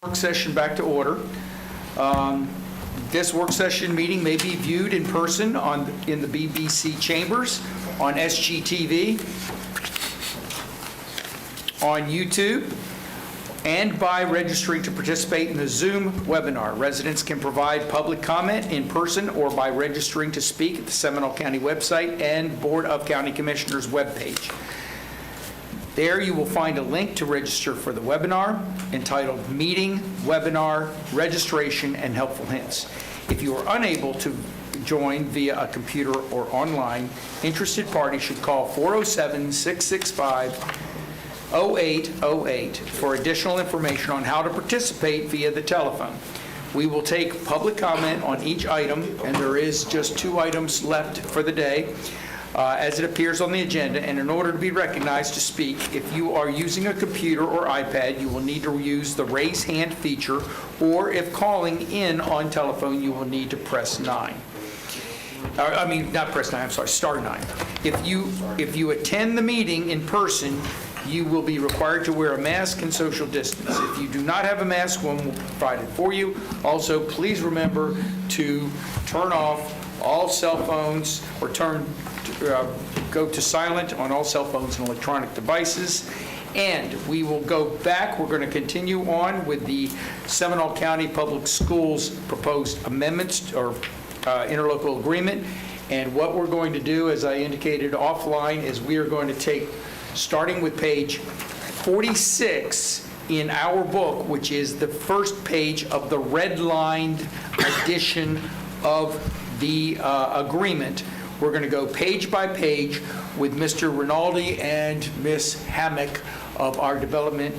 Work session back to order. This work session meeting may be viewed in person in the BBC chambers, on SGTV, on YouTube, and by registering to participate in the Zoom webinar. Residents can provide public comment in person or by registering to speak at the Seminole County website and Board of County Commissioners webpage. There you will find a link to register for the webinar entitled Meeting, Webinar, Registration, and Helpful Hints. If you are unable to join via a computer or online, interested parties should call 407-665-0808 for additional information on how to participate via the telephone. We will take public comment on each item, and there is just 2 items left for the day. As it appears on the agenda, and in order to be recognized to speak, if you are using a computer or iPad, you will need to use the raise hand feature, or if calling in on telephone, you will need to press 9. Not press 9, I'm sorry, star 9. If you attend the meeting in person, you will be required to wear a mask and social distance. If you do not have a mask, one will be provided for you. Also, please remember to turn off all cell phones or go to silent on all cell phones and electronic devices. And we will go back. We're going to continue on with the Seminole County Public Schools proposed amendments or interlocal agreement. And what we're going to do, as I indicated offline, is we are going to take, starting with page 46 in our book, which is the first page of the redlined edition of the agreement. We're going to go page by page with Mr. Rinaldi and Ms. Hammock of our development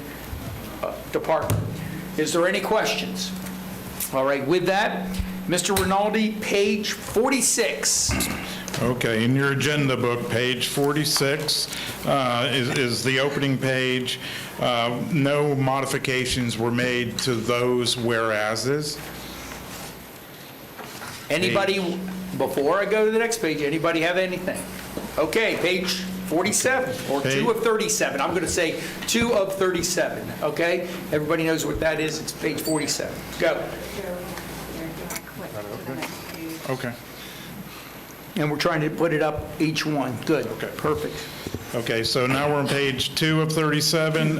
department. Is there any questions? All right, with that, Mr. Rinaldi, page 46. Okay, in your agenda book, page 46 is the opening page. No modifications were made to those whereases. Anybody, before I go to the next page, anybody have anything? Okay, page 47, or 2 of 37. I'm going to say 2 of 37, okay? Everybody knows what that is. It's page 47. Go. Okay. And we're trying to put it up each one. Good. Okay. Perfect. Okay, so now we're on page 2 of 37.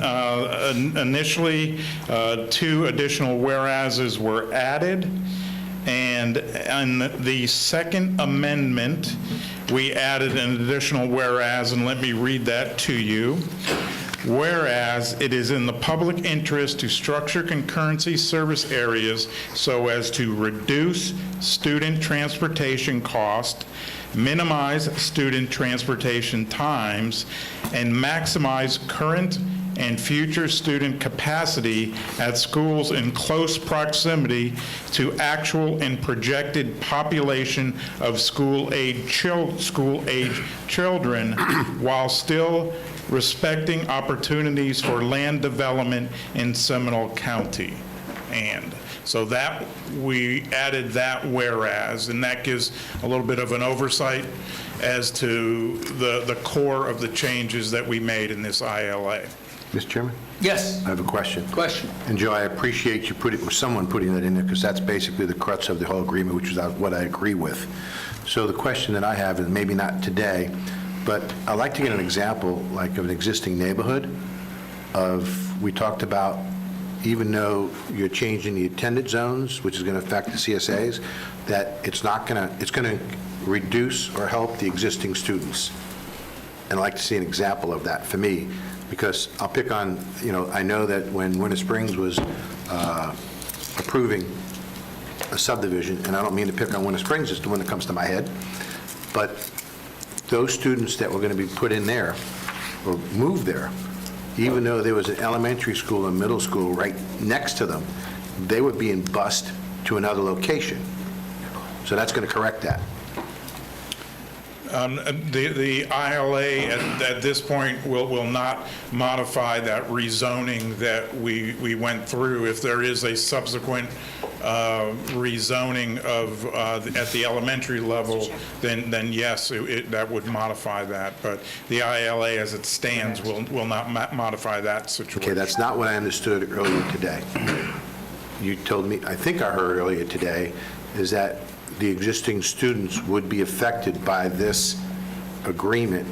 Initially, 2 additional whereases were added. And in the second amendment, we added an additional whereas, and let me read that to you. Whereas it is in the public interest to structure concurrency service areas so as to reduce student transportation cost, minimize student transportation times, and maximize current and future student capacity at schools in close proximity to actual and projected population of school-age children while still respecting opportunities for land development in Seminole County. And so that, we added that whereas, and that gives a little bit of an oversight as to the core of the changes that we made in this ILA. Mr. Chairman? Yes. I have a question. Question. And Joe, I appreciate you someone putting that in there, because that's basically the crux of the whole agreement, which is what I agree with. So the question that I have, and maybe not today, but I'd like to get an example, like of an existing neighborhood we talked about, even though you're changing the attendance zones, which is going to affect the CSAs, that it's going to reduce or help the existing students. And I'd like to see an example of that for me. Because I'll pick on, I know that when Winter Springs was approving a subdivision, and I don't mean to pick on Winter Springs, it's the one that comes to my head, but those students that were going to be put in there or moved there, even though there was an elementary school and middle school right next to them, they were being bused to another location. So that's going to correct that. The ILA at this point will not modify that rezoning that we went through. If there is a subsequent rezoning of at the elementary level, then yes, that would modify that. But the ILA as it stands will not modify that situation. Okay, that's not what I understood earlier today. you told me, I think I heard earlier today, is that the existing students would be affected by this agreement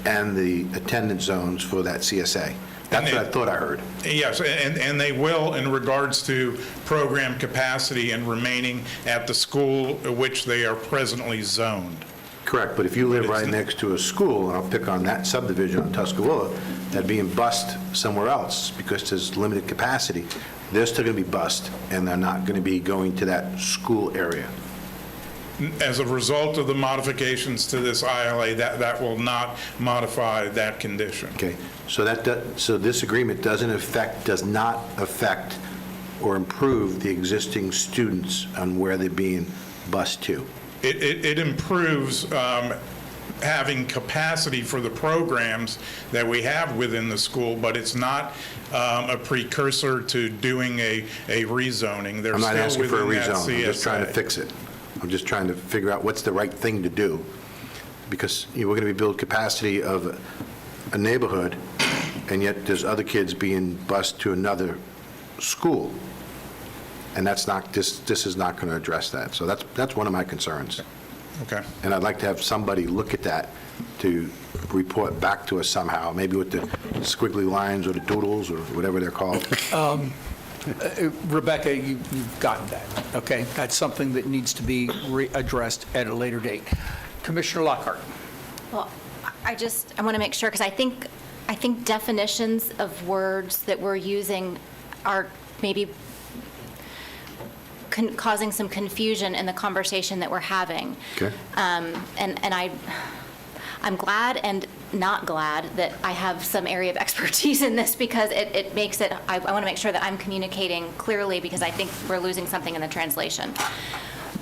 and the attendance zones for that CSA. That's what I thought I heard. Yes, and they will in regards to program capacity and remaining at the school which they are presently zoned. Correct, but if you live But it's right not- next to a school, and I'll pick on that subdivision on Tuscarora, that being bused somewhere else because there's limited capacity, they're still going to be bused, and they're not going to be going to that school area. As a result of the modifications to this ILA, that will not modify that condition. Okay, so so this agreement does not affect or improve the existing students on where they're being bused to. It improves having capacity for the programs that we have within the school, but it's not a precursor to doing a rezoning. They're I'm not still asking for a within that rezone, I'm just trying to CSA. fix it. I'm just trying to figure out what's the right thing to do, because we're going to be building capacity of a neighborhood, and yet there's other kids being bused to another school, and that's not, this is not going to address that. So that's one of my concerns. Okay. And I'd like to have somebody look at that to report back to us somehow, maybe with the squiggly lines or the doodles or whatever they're called. Rebecca, you've gotten that, okay? That's something that needs to be addressed at a later date. Commissioner Lockhart. Well, I want to make sure, because I think definitions of words that we're using are maybe causing some confusion in the conversation that we're having. Okay. And I'm glad and not glad that I have some area of expertise in this, because it makes it, I want to make sure that I'm communicating clearly, because I think we're losing something in the translation.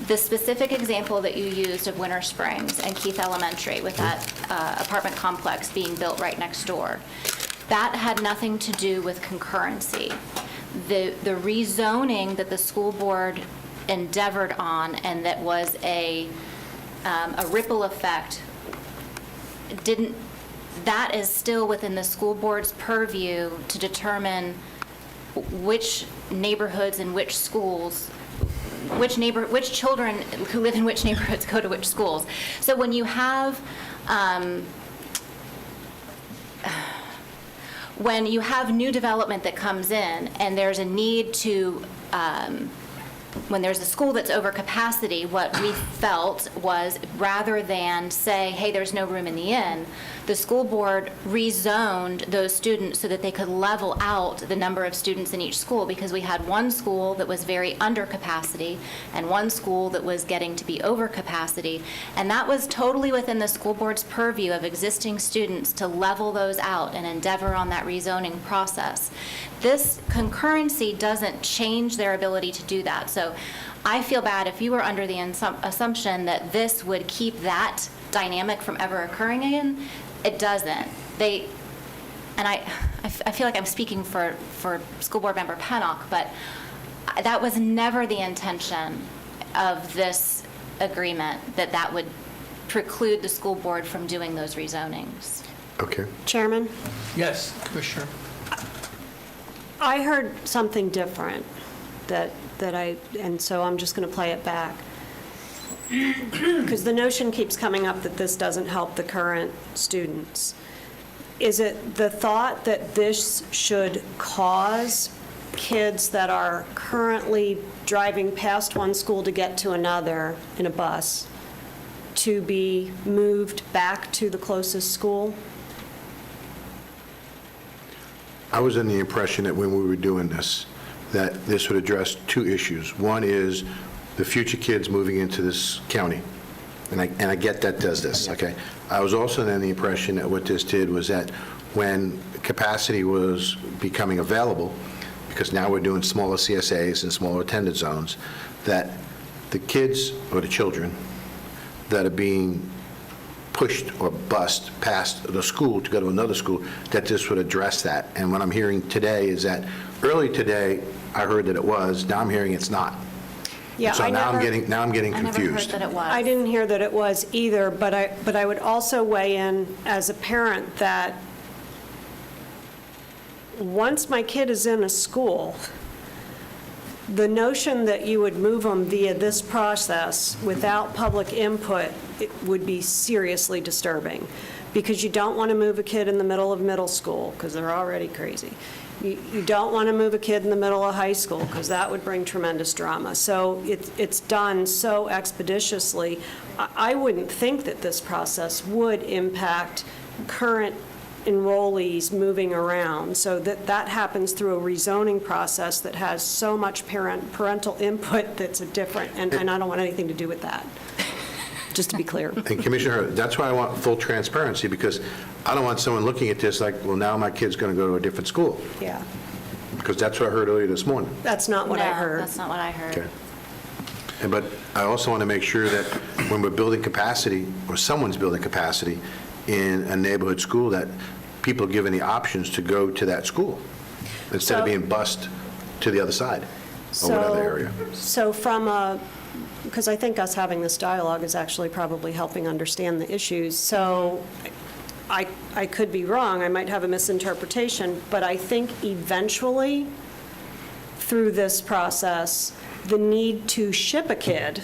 The specific example that you used of Winter Springs and Keith Elementary with that apartment complex being built right next door, that had nothing to do with concurrency. The rezoning that the school board endeavored on, and that was a ripple effect, that is still within the school board's purview to determine which neighborhoods and which schools, which children who live in which neighborhoods go to which schools. So when you have new development that comes in, and there's a need to, when there's a school that's over capacity, what we felt was, rather than say, hey, there's no room in the inn, the school board rezoned those students so that they could level out the number of students in each school, because we had one school that was very under capacity and one school that was getting to be over capacity, and that was totally within the school board's purview of existing students to level those out and endeavor on that rezoning process. This concurrency doesn't change their ability to do that. So I feel bad if you were under the assumption that this would keep that dynamic from ever occurring again. It doesn't. I feel like I'm speaking for School Board Member Pennock, but that was never the intention of this agreement, that would preclude the school board from doing those rezonings. Okay. Chairman, Yes, Commissioner. I heard something different and so I'm just going to play it back. Because the notion keeps coming up that this doesn't help the current students. Is it the thought that this should cause kids that are currently driving past one school to get to another in a bus to be moved back to the closest school? I was in the impression that when we were doing this, that this would address two issues. One is the future kids moving into this county, and I get that does this, okay? I was also in the impression that what this did was that when capacity was becoming available, because now we're doing smaller CSAs and smaller attendance zones, that the kids or the children that are being pushed or bused past the school to go to another school, that this would address that. And what I'm hearing today is that, early today, I heard that it was, now I'm hearing it's not. Yeah, So now I'm getting I never heard confused. that it was. I didn't hear that it was either, but I would also weigh in as a parent that once my kid is in a school, the notion that you would move them via this process without public input, it would be seriously disturbing, because you don't want to move a kid in the middle of middle school, because they're already crazy. You don't want to move a kid in the middle of high school, because that would bring tremendous drama. So it's done so expeditiously. I wouldn't think that this process would impact current enrollees moving around, so that happens through a rezoning process that has so much parental input that's different, and I don't want anything to do with that, just to be clear. And Commissioner Hurd, that's why I want full transparency, because I don't want someone looking at this like, well, now my kid's going to go to a different school, Yeah, because that's what I heard earlier this morning. that's not what I No, heard. that's not what I heard. Okay. But I also want to make sure that when we're building capacity, or someone's building capacity in a neighborhood school, that people are given the options to go to that school, instead of So- being bused to the other side, or whatever area. So because I think us having this dialogue is actually probably helping understand the issues, so I could be wrong, I might have a misinterpretation, but I think eventually, through this process, the need to ship a kid,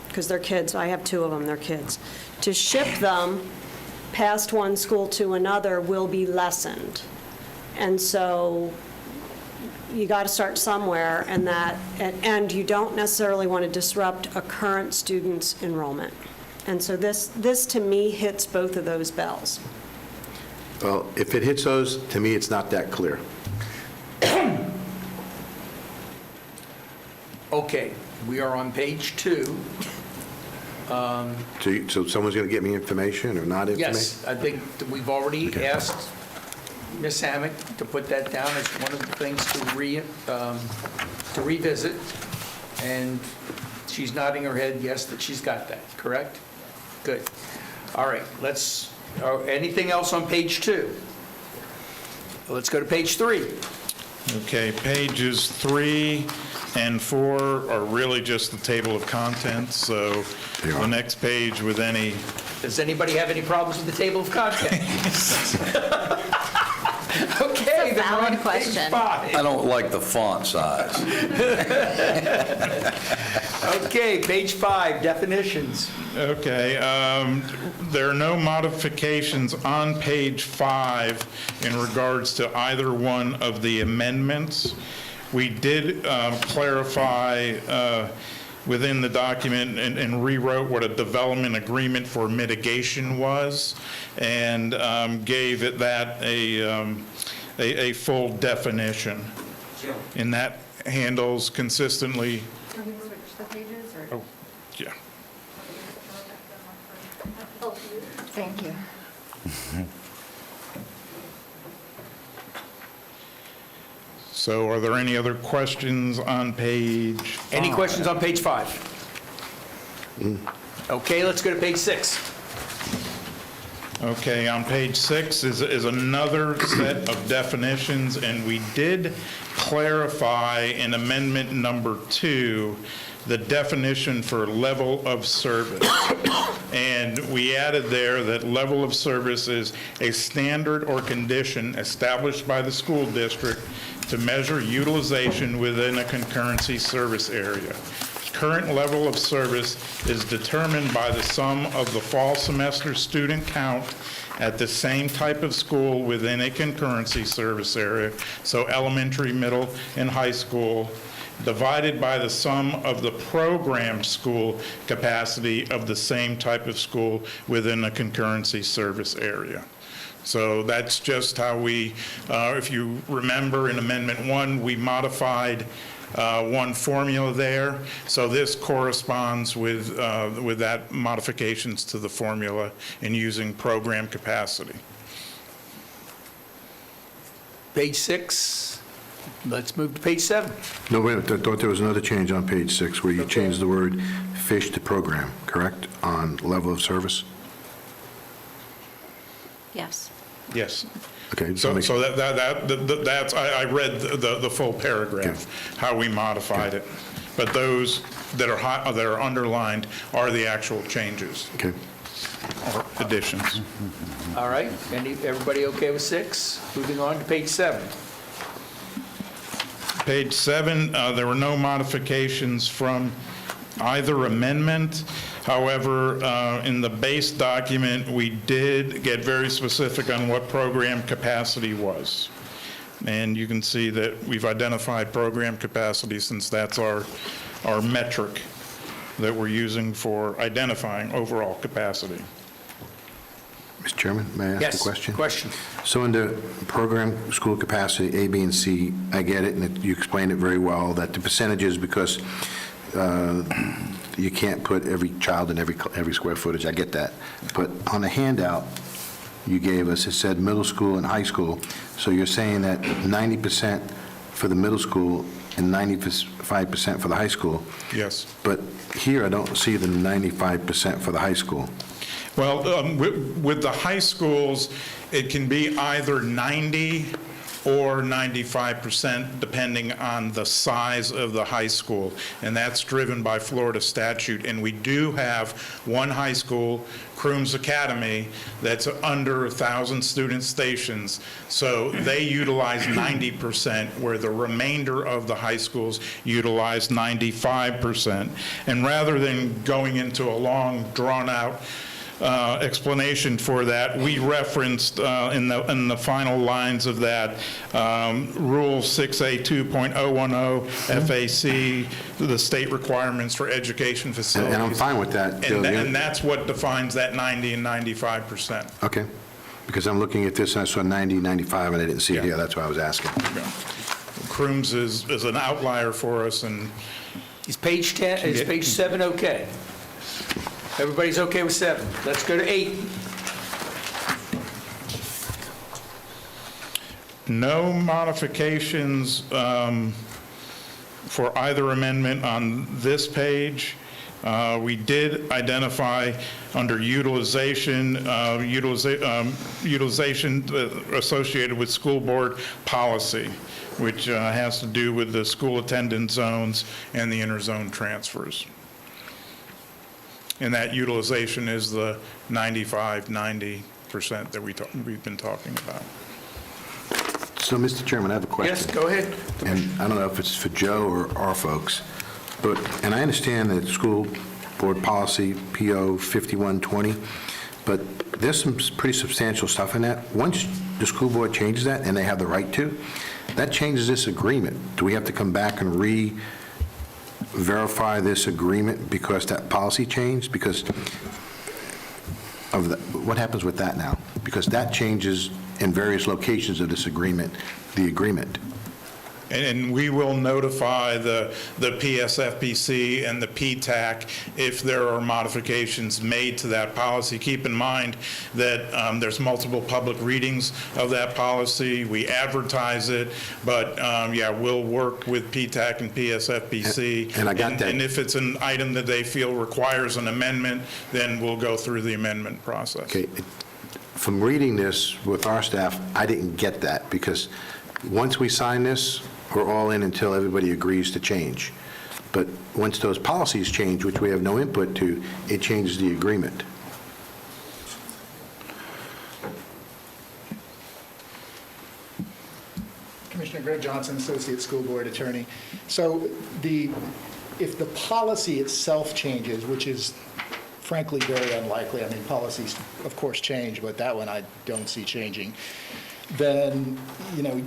because they're kids, I have 2 of them, they're kids, to ship them past one school to another will be lessened. And so you got to start somewhere, and you don't necessarily want to disrupt a current student's enrollment. And so this to me hits both of those bells. Well, if it hits those, to me, it's not that clear. Okay, we are on page 2. So someone's going to get me information or not information? Yes, I think that we've already Okay. asked Ms. Hammack to put that down as one of the things to revisit, and she's nodding her head yes that she's got that, correct? Good. All right, anything else on page 2? Let's go to page 3. Okay, pages 3 and 4 are really just the table of contents, so They are. the next page with any, Does anybody have any problems with the table of contents? Okay, It's a then we're on valid page question. 5. I don't like the font size. Okay, page 5, definitions. okay, there are no modifications on page 5 in regards to either one of the amendments. We did clarify within the document and rewrote what a development agreement for mitigation was, and gave it that a full definition. And that handles consistently. Can we switch the pages, or? Oh, yeah. Thank you. So are there any other questions on page? Any 5? questions on page 5? Okay, let's go to page 6. Okay, on page 6 is another set of definitions, and we did clarify in amendment number 2 the definition for level of service. And we added there that level of service is a standard or condition established by the school district to measure utilization within a concurrency service area. Current level of service is determined by the sum of the fall semester student count at the same type of school within a concurrency service area, so elementary, middle, and high school, divided by the sum of the program school capacity of the same type of school within a concurrency service area. So that's just how we, if you remember in Amendment 1, we modified one formula there. So this corresponds with that modifications to the formula in using program capacity. Page 6, let's move to page 7. No, wait, I thought there was another change on page 6, where you changed the word fish to program, correct, on level of service? Yes. Yes. Okay. So that's, I read the full paragraph, how we modified it. But those that are underlined are the actual changes Okay. or additions. All right, everybody okay with 6? Moving on to page 7. Page 7, there were no modifications from either amendment. However, in the base document, we did get very specific on what program capacity was. And you can see that we've identified program capacity since that's our metric that we're using for identifying overall capacity. Mr. Chairman, may I ask Yes, a question? question. So under program school capacity, A, B, and C, I get it, and you explained it very well, that the percentages, because you can't put every child in every square footage, I get that. But on the handout you gave us, it said middle school and high school, so you're saying that 90% for the middle school and 95% for the high school, Yes. but here I don't see the 95% for the high school. Well, with the high schools, it can be either 90 or 95%, depending on the size of the high school, and that's driven by Florida statute. And we do have one high school, Crooms Academy, that's under 1,000 student stations, so they utilize 90%, where the remainder of the high schools utilize 95%. And rather than going into a long, drawn-out explanation for that, we referenced in the final lines of that Rule 6A2.010 FAC, the state requirements for education facilities. And I'm fine with that. And that's what defines that 90 and 95%. Okay, because I'm looking at this and I saw 90, 95, and I didn't see it here, that's why I was asking. Crooms is an outlier for us, and Is page 10, is page 7 okay? Everybody's okay with 7. Let's go to 8. no modifications for either amendment on this page. We did identify under utilization associated with school board policy, which has to do with the school attendance zones and the interzone transfers. And that utilization is the 90% that we've been talking about. So, Mr. Chairman, I have a question. Yes, go ahead. And I don't know if it's for Joe or our folks, but, and I understand that school board policy, PO 5120, but there's some pretty substantial stuff in that. Once the school board changes that, and they have the right to, that changes this agreement. Do we have to come back and verify this agreement because that policy changed? Because of what happens with that now? Because that changes in various locations of this agreement, the agreement. And we will notify the PSFPC and the PTAC if there are modifications made to that policy. Keep in mind that there's multiple public readings of that policy. We advertise it, but yeah, we'll work with PTAC and PSFPC. And I got that. And if it's an item that they feel requires an amendment, then we'll go through the amendment process. Okay, from reading this with our staff, I didn't get that, because once we sign this, we're all in until everybody agrees to change. But once those policies change, which we have no input to, it changes the agreement. Commissioner Greg Johnson, Associate School Board Attorney. So if the policy itself changes, which is frankly very unlikely, I mean, policies, of course, change, but that one I don't see changing, then, you know,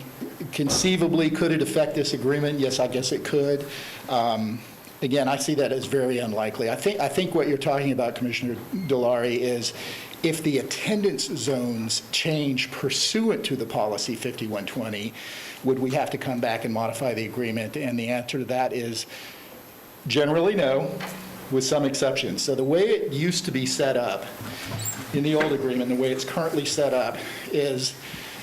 conceivably, could it affect this agreement? Yes, I guess it could. Again, I see that as very unlikely. I think what you're talking about, Commissioner Delary, is if the attendance zones change pursuant to the policy 5120, would we have to come back and modify the agreement? And the answer to that is generally no, with some exceptions. So the way it used to be set up in the old agreement, the way it's currently set up, is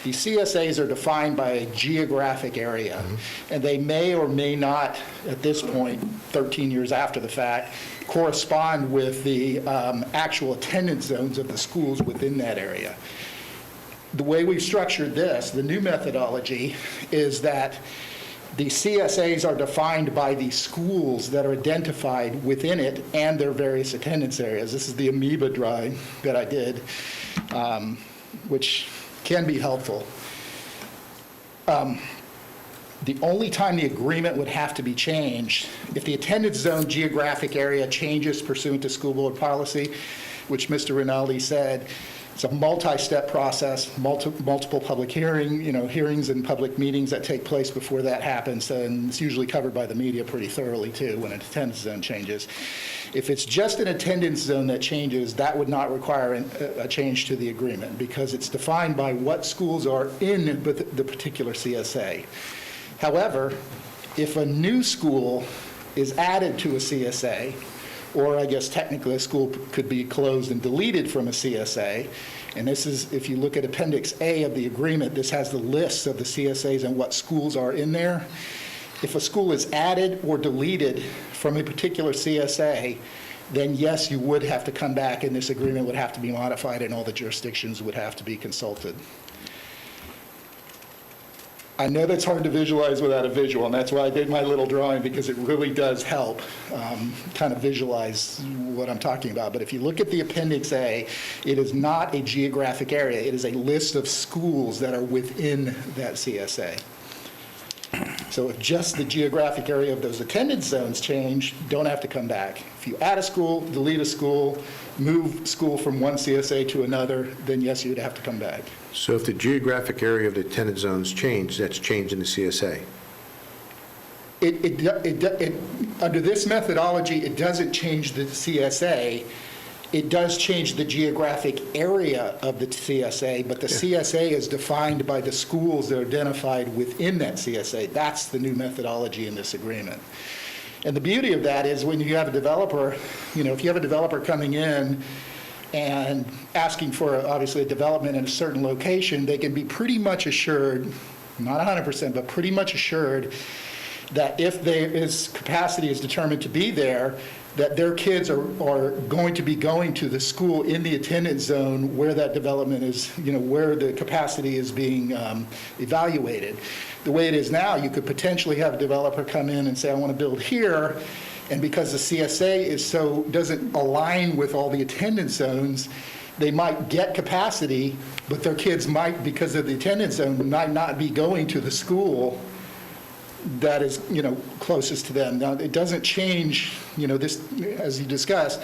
the CSAs are defined by a geographic area, and they may or may not, at this point, 13 years after the fact, correspond with the actual attendance zones of the schools within that area. The way we've structured this, the new methodology, is that the CSAs are defined by the schools that are identified within it and their various attendance areas. This is the amoeba drawing that I did, which can be helpful. The only time the agreement would have to be changed, if the attendance zone geographic area changes pursuant to school board policy, which Mr. Rinaldi said, it's a multi-step process, multiple public hearings and public meetings that take place before that happens, and it's usually covered by the media pretty thoroughly, too, when an attendance zone changes. If it's just an attendance zone that changes, that would not require a change to the agreement, because it's defined by what schools are in the particular CSA. However, if a new school is added to a CSA, or I guess technically a school could be closed and deleted from a CSA. And this is, if you look at Appendix A of the agreement, this has the lists of the CSAs and what schools are in there. If a school is added or deleted from a particular CSA, then yes, you would have to come back and this agreement would have to be modified and all the jurisdictions would have to be consulted. I know that's hard to visualize without a visual, and that's why I did my little drawing, because it really does help kind of visualize what I'm talking about. But if you look at the Appendix A, it is not a geographic area. It is a list of schools that are within that CSA. So if just the geographic area of those attendance zones change, don't have to come back. If you add a school, delete a school, move school from one CSA to another, then yes, you would have to come back. So if the geographic area of the attendance zones change, that's change in the CSA? Under this methodology, it doesn't change the CSA. It does change the geographic area of the CSA, but the CSA is defined by the schools that are identified within that CSA. That's the new methodology in this agreement. And the beauty of that is when you have a developer, if you have a developer coming in and asking for, obviously, a development in a certain location, they can be pretty much assured, not 100%, but pretty much assured that if there is capacity is determined to be there, that their kids are going to be going to the school in the attendance zone where that development is, where the capacity is being evaluated. The way it is now, you could potentially have a developer come in and say, I want to build here, and because the CSA doesn't align with all the attendance zones, they might get capacity, but their kids might, because of the attendance zone, might not be going to the school that is, closest to them. Now, it doesn't change, this, as you discussed,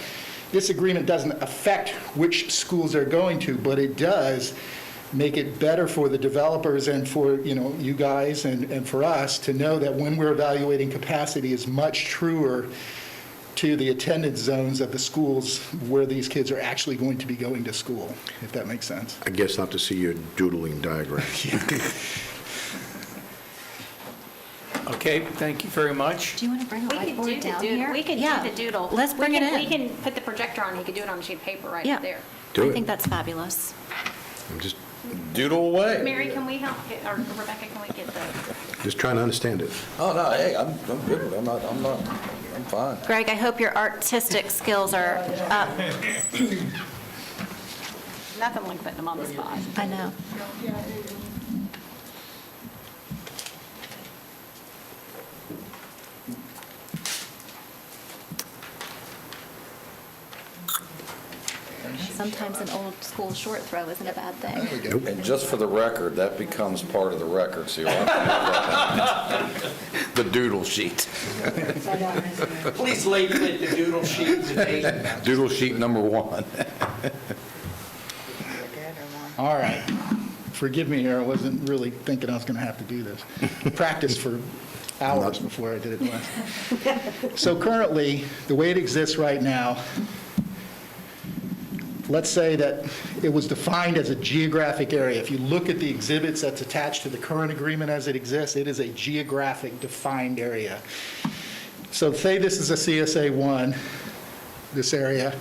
this agreement doesn't affect which schools they're going to, but it does make it better for the developers and for, you guys and for us to know that when we're evaluating capacity is much truer to the attendance zones of the schools where these kids are actually going to be going to school, if that makes sense. I guess I'll have to see your doodling diagram. Okay, thank you very much. Do you want to bring a We could do whiteboard the down doodle. here? We could Yeah. do the doodle. Let's bring it We in. can put the projector on, he could do it on a sheet of paper right Yeah. there. Do I it. think that's fabulous. I'm just Doodle away. Mary, can we help get, or Rebecca, can we get the, trying to understand it. Oh, no, hey, I'm good. I'm fine. Greg, I hope your artistic skills are up. nothing like putting them on the spot. I know. Sometimes an old school short throw isn't a bad thing. And just for the record, that becomes part of the record, so you'll have to have that down. The doodle sheet. Please label it the doodle sheet today. Doodle sheet number 1. All right. Forgive me here, I wasn't really thinking I was going to have to do this. Practiced for hours before I did it last. So currently, the way it exists right now, let's say that it was defined as a geographic area. If you look at the exhibits that's attached to the current agreement as it exists, it is a geographic defined area. So say this is a CSA 1, this area,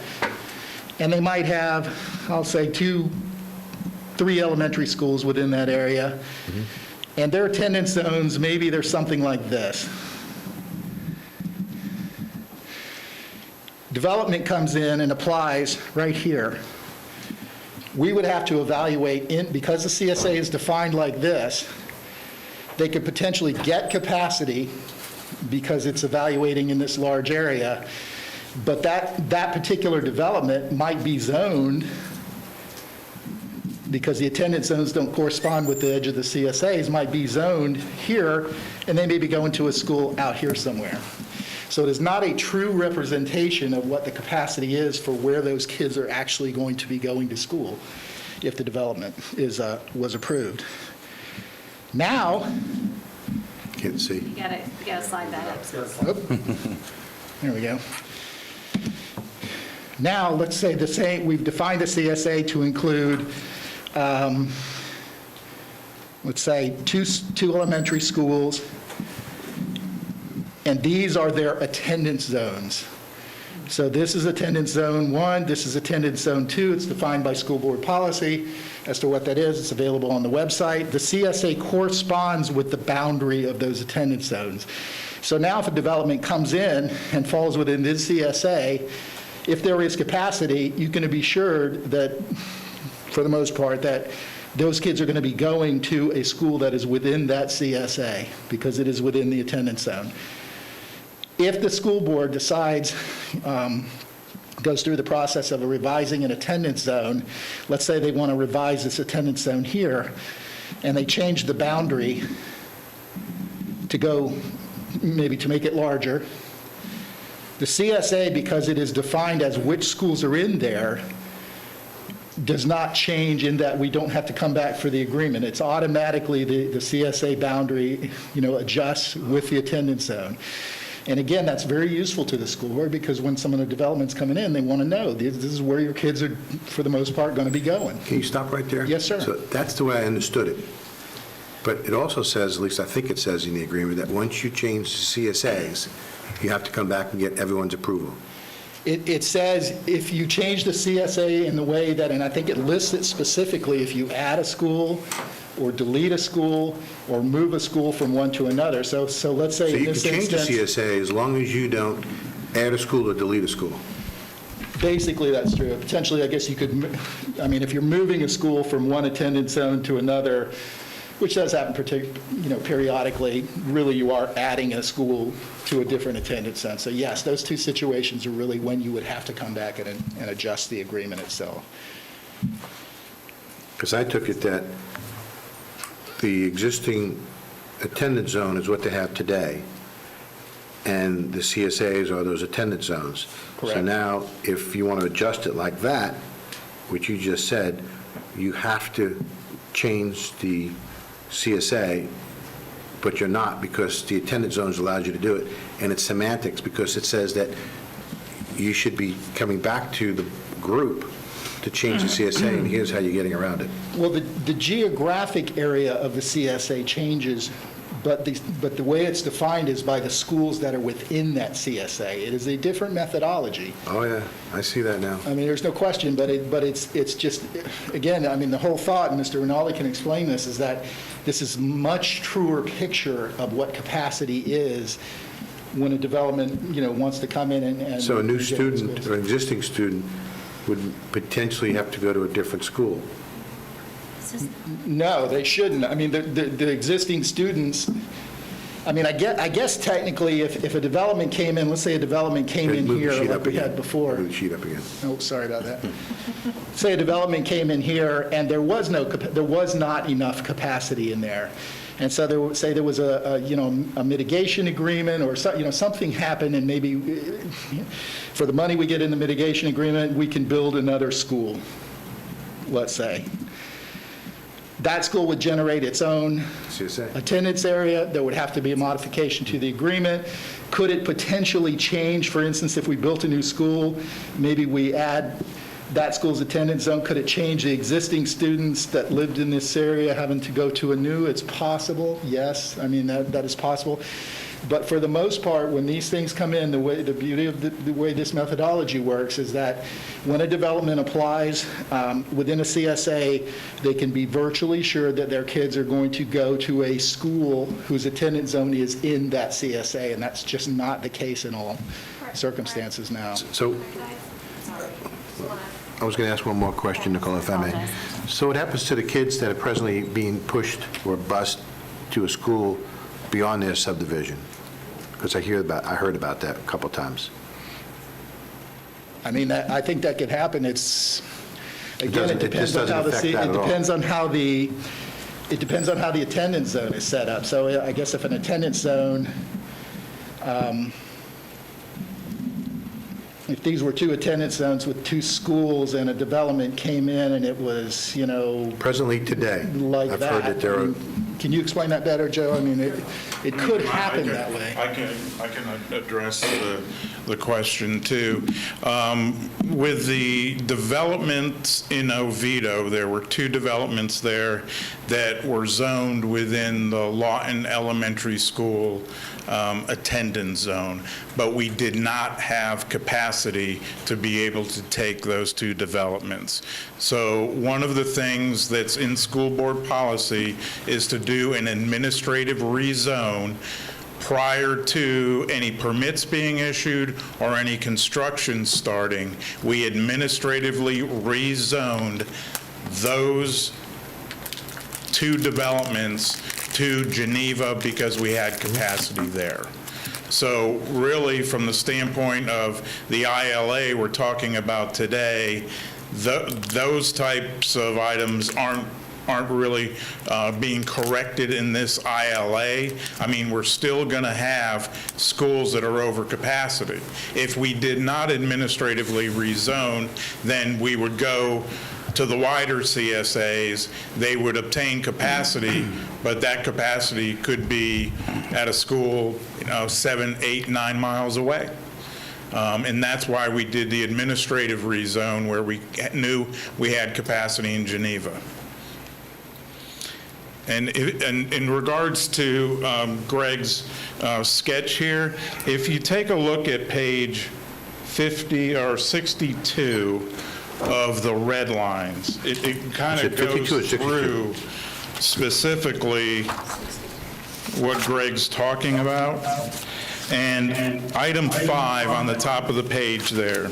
and they might have, I'll say, 3 elementary schools within that area, and their attendance zones, maybe there's something like this. Development comes in and applies right here. We would have to evaluate, because the CSA is defined like this, they could potentially get capacity because it's evaluating in this large area, but that particular development might be zoned because the attendance zones don't correspond with the edge of the CSAs, might be zoned here, and they may be going to a school out here somewhere. So it is not a true representation of what the capacity is for where those kids are actually going to be going to school if the development was approved. Now, Can't see. You gotta slide that up. there we go. Now, let's say we've defined the CSA to include, let's say, two elementary schools, and these are their attendance zones. So this is attendance zone 1, this is attendance zone 2. It's defined by school board policy as to what that is. It's available on the website. The CSA corresponds with the boundary of those attendance zones. So now if a development comes in and falls within this CSA, if there is capacity, you can be assured that, for the most part, that those kids are going to be going to a school that is within that CSA because it is within the attendance zone. If the school board decides, goes through the process of revising an attendance zone, let's say they want to revise this attendance zone here, and they change the boundary to go, maybe to make it larger, the CSA, because it is defined as which schools are in there, does not change in that we don't have to come back for the agreement. It's automatically the CSA boundary, adjusts with the attendance zone. And again, that's very useful to the school board because when some of the development's coming in, they want to know this is where your kids are, for the most part, going to be going. Can you stop right there? Yes, sir. So that's the way I understood it. But it also says, at least I think it says in the agreement, that once you change the CSAs, you have to come back and get everyone's approval. It says if you change the CSA in the way that, and I think it lists it specifically, if you add a school or delete a school or move a school from one to another. So let's say So in you can this change the instance, CSA as long as you don't add a school or delete a school. basically that's true. Potentially, I guess you could, if you're moving a school from one attendance zone to another, which does happen periodically, really you are adding a school to a different attendance zone. So yes, those two situations are really when you would have to come back and adjust the agreement itself. Because I took it that the existing attendance zone is what they have today, and the CSAs are those attendance zones. So Correct. now, if you want to adjust it like that, which you just said, you have to change the CSA, but you're not, because the attendance zones allows you to do it. And it's semantics, because it says that you should be coming back to the group to change the CSA, and here's how you're getting around it. Well, the geographic area of the CSA changes, but the way it's defined is by the schools that are within that CSA. It is a different methodology. Oh, yeah, I see that now. There's no question, but it's just, again, the whole thought, and Mr. Rinaldi can explain this, is that this is much truer picture of what capacity is when a development, wants to come in and. So a new and get student schools. or an existing student would potentially have to go to a different school. No, they shouldn't. The existing students, I guess technically, if a development came in, let's say a development came in Move the here sheet like up we again. had before. Move the sheet up again. Oh, sorry about that. Say a development came in here and there was not enough capacity in there. And so there was a mitigation agreement or something happened, and maybe for the money we get in the mitigation agreement, we can build another school, let's say. That school would generate its own CSA. attendance area. There would have to be a modification to the agreement. Could it potentially change, for instance, if we built a new school, maybe we add that school's attendance zone, could it change the existing students that lived in this area having to go to a new? It's possible, yes. That is possible. But for the most part, when these things come in, the beauty of the way this methodology works is that when a development applies within a CSA, they can be virtually sure that their kids are going to go to a school whose attendance zone is in that CSA, and that's just not the case in all circumstances now. So, I was going to ask one more question, Nicole, if I may. So what happens to the kids that are presently being pushed or bused to a school beyond their subdivision? Because I heard about that a couple times. I think that could happen. Again, it depends on how doesn't affect that it at all. depends on how it depends on how the attendance zone is set up. So I guess if an attendance zone, if these were two attendance zones with two schools and a development came in and it was, Presently today, like I've that. heard that there I are, mean, can you explain that better, Joe? I mean, it could happen that way. I can address the question, too. With the developments in Oviedo, there were two developments there that were zoned within the Lawton Elementary School attendance zone, but we did not have capacity to be able to take those two developments. So one of the things that's in school board policy is to do an administrative rezone prior to any permits being issued or any construction starting. We administratively rezoned those two developments to Geneva because we had capacity there. So really, from the standpoint of the ILA we're talking about today, those types of items aren't really being corrected in this ILA. I mean, we're still going to have schools that are over capacity. If we did not administratively rezone, then we would go to the wider CSAs. They would obtain capacity, but that capacity could be at a school, 7, 8, 9 miles away. And that's why we did the administrative rezone where we knew we had capacity in Geneva. And in regards to Greg's sketch here, if you take a look at page 50 or 62 of the red lines, it kind Is of it 52 or goes 62? through specifically what Greg's talking about. And item 5 on the top of the page there.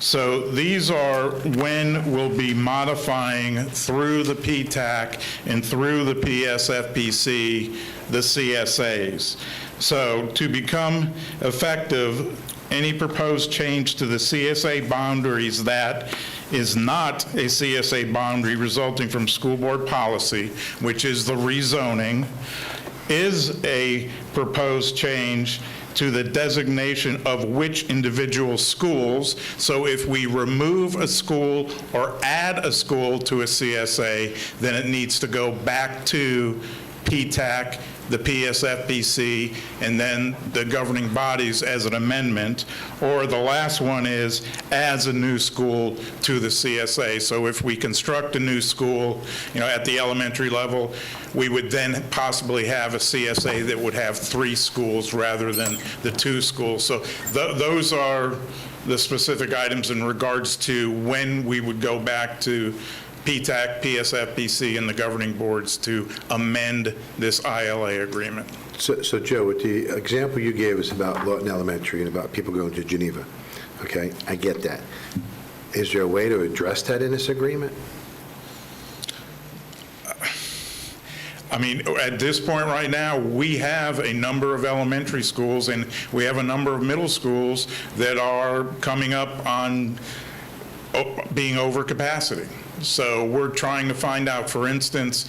So these are when we'll be modifying through the PTAC and through the PSFPC, the CSAs. So to become effective, any proposed change to the CSA boundaries that is not a CSA boundary resulting from school board policy, which is the rezoning, is a proposed change to the designation of which individual schools. So if we remove a school or add a school to a CSA, then it needs to go back to PTAC, the PSFPC, and then the governing bodies as an amendment. Or the last one is adds a new school to the CSA. So if we construct a new school, at the elementary level, we would then possibly have a CSA that would have 3 schools rather than the 2 schools. So those are the specific items in regards to when we would go back to PTAC, PSFPC, and the governing boards to amend this ILA agreement. so Joe, with the example you gave us about Lawton Elementary and about people going to Geneva, okay, I get that. Is there a way to address that in this agreement? I mean, at this point right now, we have a number of elementary schools and we have a number of middle schools that are coming up on being over capacity. So we're trying to find out, for instance,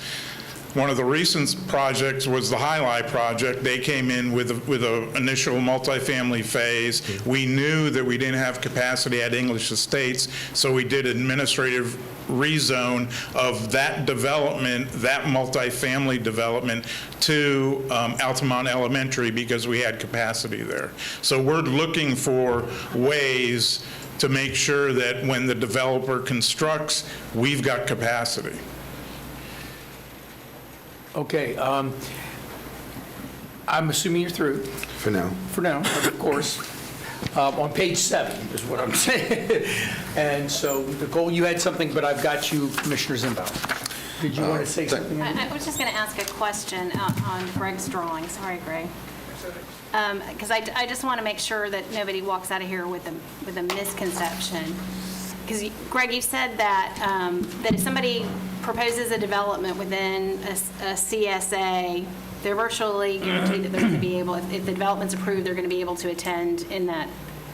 one of the recent projects was the Highlight project. They came in with an initial multifamily phase. We knew that we didn't have capacity at English Estates, so we did administrative rezone of that development, that multifamily development, to Altamont Elementary because we had capacity there. So we're looking for ways to make sure that when the developer constructs, we've got capacity. Okay, I'm assuming you're through, For now. for now, of course. On page 7 is what I'm saying. And so, Nicole, you had something, but I've got you, Commissioner Zimbaugh. Did you want to say something? I was just going to ask a question on Greg's drawing. Sorry, Greg. Because I just want to make sure that nobody walks out of here with a misconception. Because, Greg, you said that if somebody proposes a development within a CSA, they're virtually guaranteed that they're going to be able, if the development's approved, they're going to be able to attend in that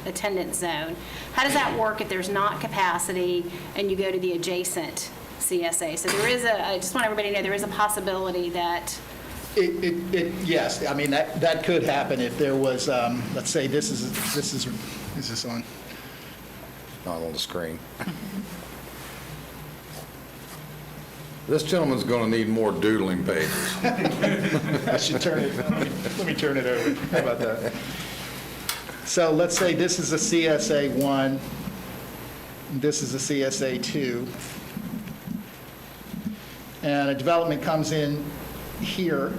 attendance zone. How does that work if there's not capacity and you go to the adjacent CSA? So there is I just want everybody to know there is a possibility that, Yes, I mean, that could happen if there was, let's say is this on? Not on the screen. This gentleman's going to need more doodling pages. I should turn it, let me turn it over. How about that? So let's say this is a CSA 1, this is a CSA 2, and a development comes in here.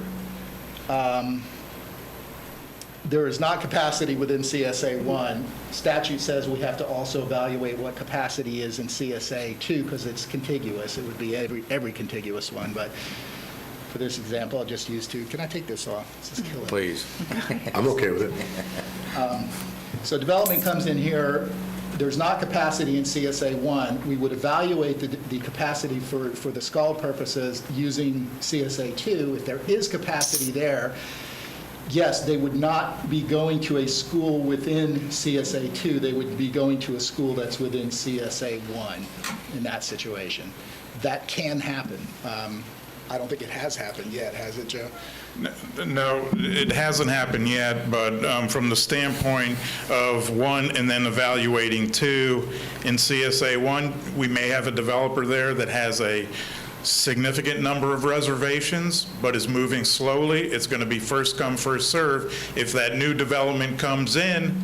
There is not capacity within CSA 1. Statute says we have to also evaluate what capacity is in CSA 2 because it's contiguous. It would be every contiguous one, but for this example, I'll just use 2. Can I take this off? This is killing me. Please. I'm okay with it. So development comes in here, there's not capacity in CSA 1. We would evaluate the capacity for the SCALD purposes using CSA 2. If there is capacity there, yes, they would not be going to a school within CSA 2. They would be going to a school that's within CSA 1 in that situation. That can happen. I don't think it has happened yet, has it, Joe? No, it hasn't happened yet, but from the standpoint of 1 and then evaluating 2, in CSA 1, we may have a developer there that has a significant number of reservations, but is moving slowly. It's going to be first come, first serve. If that new development comes in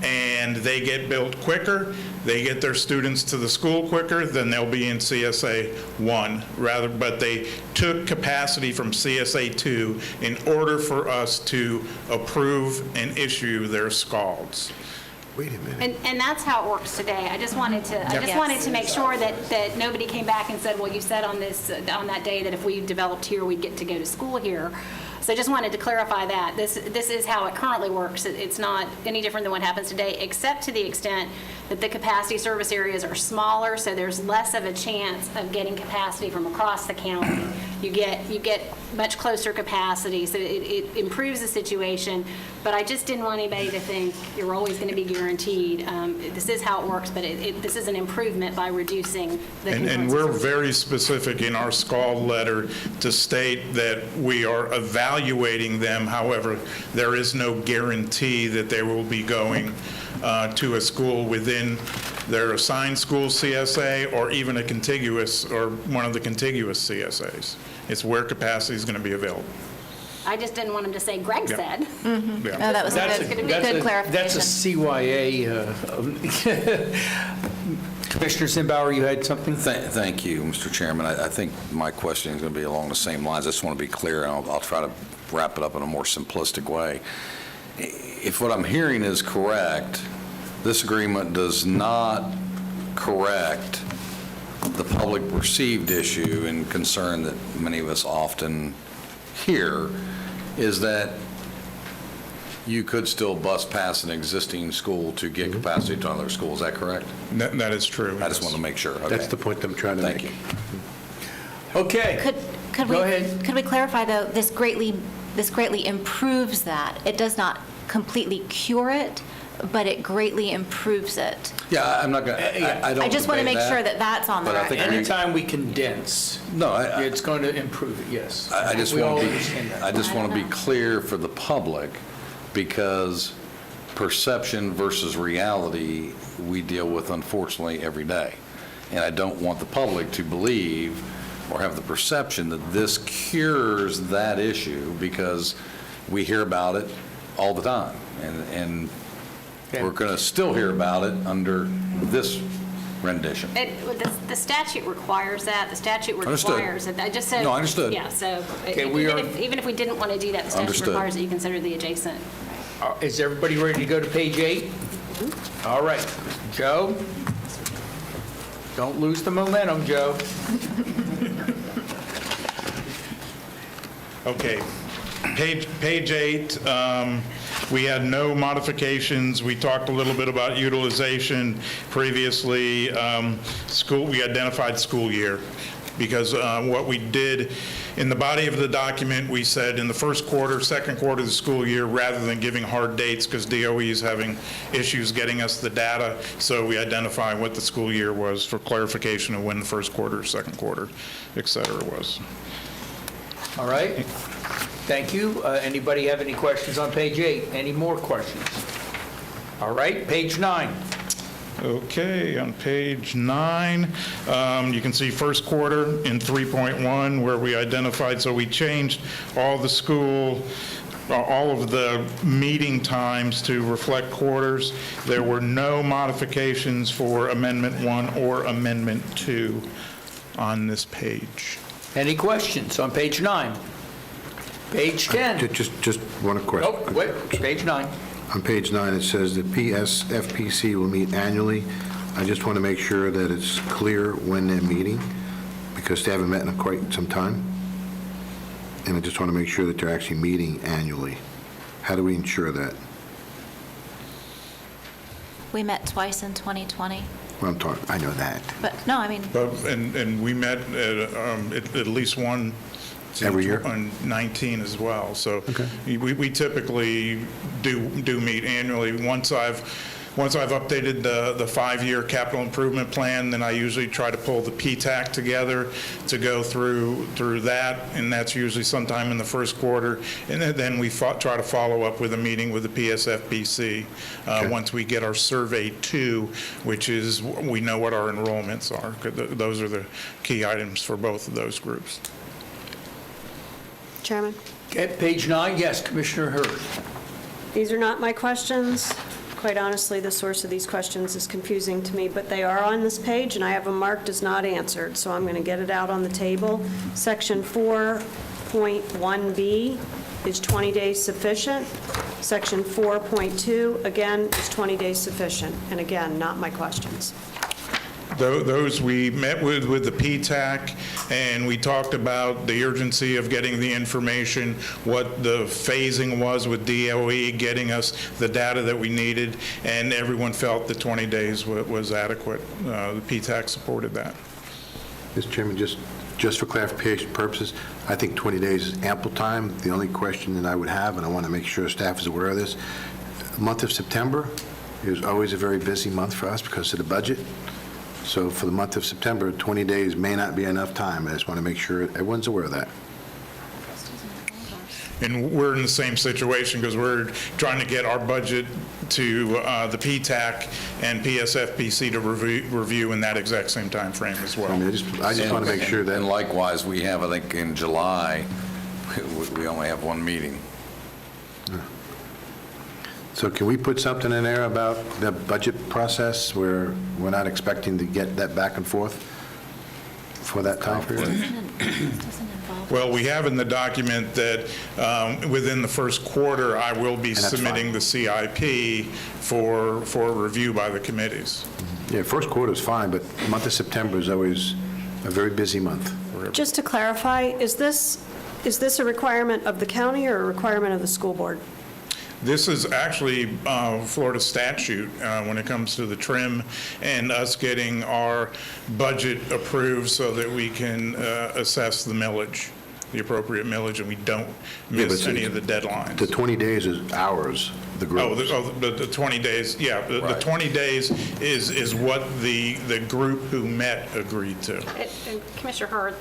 and they get built quicker, they get their students to the school quicker, then they'll be in CSA 1 rather, but they took capacity from CSA 2 in order for us to approve and issue their SCALDs. Wait a minute. and that's how it works today. I just wanted to make sure that nobody came back and said, well, you said on that day that if we developed here, we'd get to go to school here. So I just wanted to clarify that. This is how it currently works. It's not any different than what happens today, except to the extent that the capacity service areas are smaller, so there's less of a chance of getting capacity from across the county. You get much closer capacity, so it improves the situation. But I just didn't want anybody to think you're always going to be guaranteed. This is how it works, but this is an improvement by reducing the And concurrence we're service. very specific in our SCALD letter to state that we are evaluating them. However, there is no guarantee that they will be going to a school within their assigned school CSA or even a contiguous or one of the contiguous CSAs. It's where capacity is going to be available. I just didn't want them to say, Greg Yeah. said. Yeah. No, that was a good clarification. That's a CYA. Commissioner Zimbauer, you had something? Thank you, Mr. Chairman. I think my question is going to be along the same lines. I just want to be clear, and I'll try to wrap it up in a more simplistic way. If what I'm hearing is correct, this agreement does not correct the public perceived issue and concern that many of us often hear, is that you could still bus past an existing school to get capacity to another school. Is that correct? That is true. I just want to make sure. Okay. That's the point I'm trying to make. Thank you. Okay. Could Go ahead. we clarify, though, this greatly improves that? It does not completely cure it, but it greatly improves it. Yeah, I'm not going to, I don't I just want to debate make sure that that's on the but I think record. Anytime we condense, No, it's going to improve it, yes. I just We all want to understand be, that. I just want to be clear for the public, because perception versus reality, we deal with unfortunately every day. And I don't want the public to believe or have the perception that this cures that issue, because we hear about it all the time. And Okay. we're going to still hear about it under this rendition. The statute requires that. The statute Understood. requires it. I just said. No, I understood. Yeah, so Okay, we are- even if we didn't want to do that, the statute Understood. requires that you consider the adjacent. Is everybody ready to go to page 8? All right. Joe? Don't lose the momentum, Joe. Okay, page 8, we had no modifications. We talked a little bit about utilization previously. We identified school year. because what we did in the body of the document, we said in the first quarter, second quarter of the school year, rather than giving hard dates, because DOE is having issues getting us the data, so we identify what the school year was for clarification of when the first quarter, second quarter, et cetera, was. All right? Thank you. Anybody have any questions on page 8? Any more questions? All right, page 9. Okay, on page 9, you can see first quarter in 3.1 where we identified, so we changed all the school, all of the meeting times to reflect quarters. There were no modifications for Amendment 1 or Amendment 2 on this page. Any questions on page 9? Page 10. Just one question. Oh, wait, page 9. On page 9, it says the PSFPC will meet annually. I just want to make sure that it's clear when they're meeting, because they haven't met in quite some time. And I just want to make sure that they're actually meeting annually. How do we ensure that? We met twice in 2020, Well, I know that. but no, I mean, And we met at least one. Every year? On 19 as well. So we typically do meet annually. Once I've updated the 5-year capital improvement plan, then I usually try to pull the PTAC together to go through that, and that's usually sometime in the first quarter. And then we try to follow up with a meeting with the PSFPC once we get our Survey 2, which is, we know what our enrollments are. Those are the key items for both of those groups. Chairman? At page 9, yes, Commissioner Hurd. These are not my questions. Quite honestly, the source of these questions is confusing to me, but they are on this page, and I have them marked as not answered, so I'm going to get it out on the table. Section 4.1B, is 20 days sufficient? Section 4.2, again, is 20 days sufficient? And again, not my questions. Those we met with the PTAC, and we talked about the urgency of getting the information, what the phasing was with DOE, getting us the data that we needed, and everyone felt that 20 days was adequate. The PTAC supported that. Mr. Chairman, just for clarification purposes, I think 20 days is ample time. The only question that I would have, and I want to make sure staff is aware of this, the month of September is always a very busy month for us because of the budget. So for the month of September, 20 days may not be enough time. I just want to make sure everyone's aware of that. And we're in the same situation because we're trying to get our budget to the PTAC and PSFPC to review in that exact same time frame as well. I mean, I just want to make sure that. And likewise, we have, I think, in July, we only have one meeting. So can we put something in there about the budget process where we're not expecting to get that back and forth for that time period? Well, we have in the document that within the first quarter, I will be that's submitting the CIP for review by the committees. Yeah, first quarter is fine, but the month of September is always a very busy month. Just to clarify, is this a requirement of the county or a requirement of the school board? This is actually Florida statute when it comes to the trim and us getting our budget approved so that we can assess the millage, the appropriate millage, and we don't miss any of the deadlines. The 20 days is ours, the group. The 20 days, yeah. The Right. 20 days is what the group who met agreed to. And Commissioner Hurd,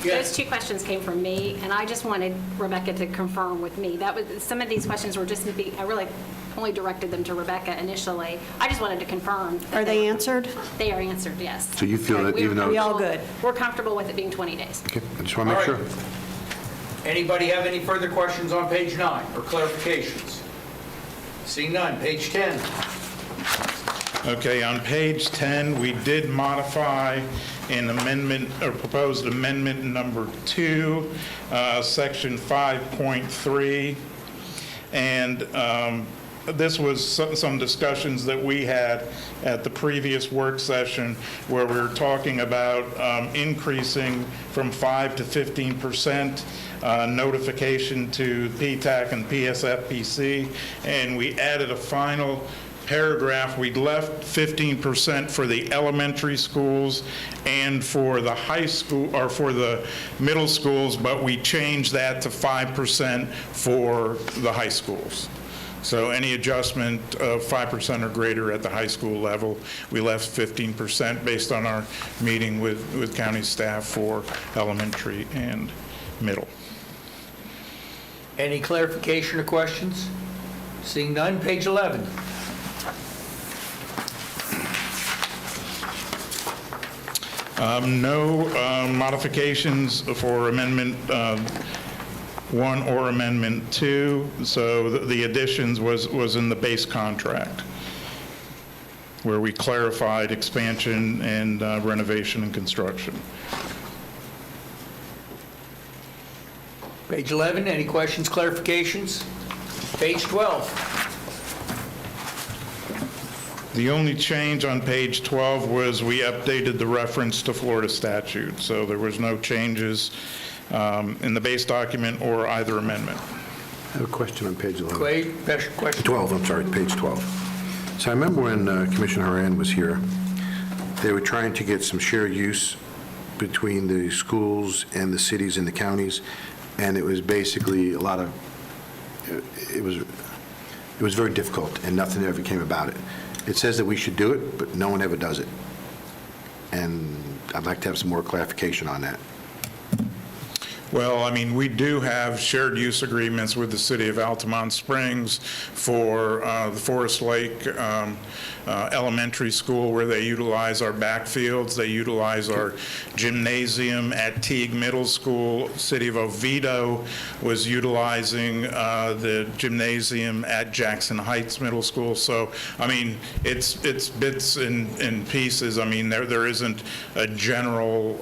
those two questions came from me, and I just wanted Rebecca to confirm with me. Some of these questions were just, I really only directed them to Rebecca initially. I just wanted to confirm. Are they answered? They are answered, yes. So you feel that even though- Are we all good? We're comfortable with it being 20 days. Okay, I just want to make All sure. right. Anybody have any further questions on page 9 or clarifications? Seeing none, page 10. Okay, on page 10, we did modify an amendment, or proposed amendment number 2, section 5.3. And this was some discussions that we had at the previous work session where we were talking about increasing from 5 to 15% notification to PTAC and PSFPC, and we added a final paragraph, we left 15% for the elementary schools and for the high school, or for the middle schools, but we changed that to 5% for the high schools. So any adjustment of 5% or greater at the high school level, we left 15% based on our meeting with county staff for elementary and middle. Any clarification or questions? Seeing none, page 11. No modifications for Amendment 1 or Amendment 2, so the additions was in the base contract, where we clarified expansion and renovation and construction. Page 11, any questions, clarifications? Page 12. The only change on page 12 was we updated the reference to Florida statute, so there was no changes in the base document or either amendment. I have a question on page 11. Question? 12, I'm sorry, page 12. So I remember when Commissioner Haran was here, they were trying to get some shared use between the schools and the cities and the counties, and it was basically a lot of, it was very difficult, and nothing ever came about it. It says that we should do it, but no one ever does it. And I'd like to have some more clarification on that. Well, I mean, we do have shared use agreements with the city of Altamont Springs for the Forest Lake Elementary School, where they utilize our backfields. They utilize our gymnasium at Teague Middle School. City of Oviedo was utilizing the gymnasium at Jackson Heights Middle School. So, I mean, it's bits and pieces. I mean, there isn't a general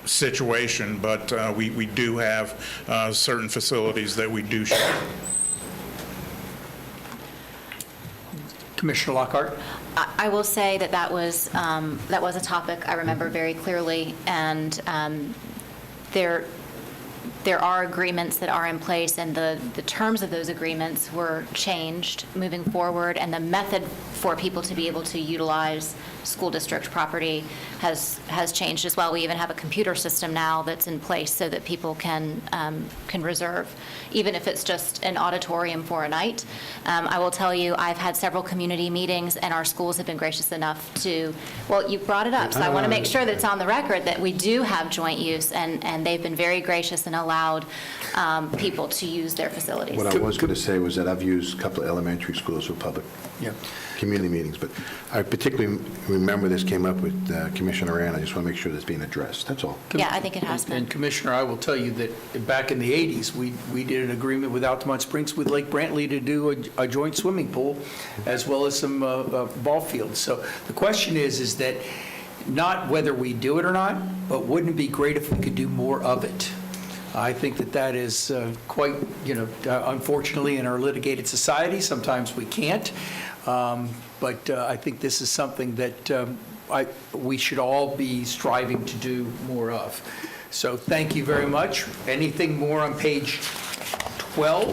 situation, but we do have certain facilities that we do share. Commissioner Lockhart? I will say that that was a topic I remember very clearly, and there are agreements that are in place, and the terms of those agreements were changed moving forward, and the method for people to be able to utilize school district property has changed as well. We even have a computer system now that's in place so that people can reserve, even if it's just an auditorium for a night. I will tell you, I've had several community meetings, and our schools have been gracious enough to, well, you brought it up, so I want to make sure that it's on the record that we do have joint use, and they've been very gracious and allowed people to use their facilities. What I was going to say was that I've used a couple of elementary schools for public community meetings, but I particularly remember this came up with Commissioner Haran. I just want to make sure that's being addressed, that's all. Yeah, I think it has been. And Commissioner, I will tell you that back in the 80s, we did an agreement with Altamont Springs with Lake Brantley to do a joint swimming pool, as well as some ball fields. So the question is that not whether we do it or not, but wouldn't it be great if we could do more of it? I think that is quite, unfortunately, in our litigated society, sometimes we can't. But I think this is something that we should all be striving to do more of. So thank you very much. Anything more on page 12?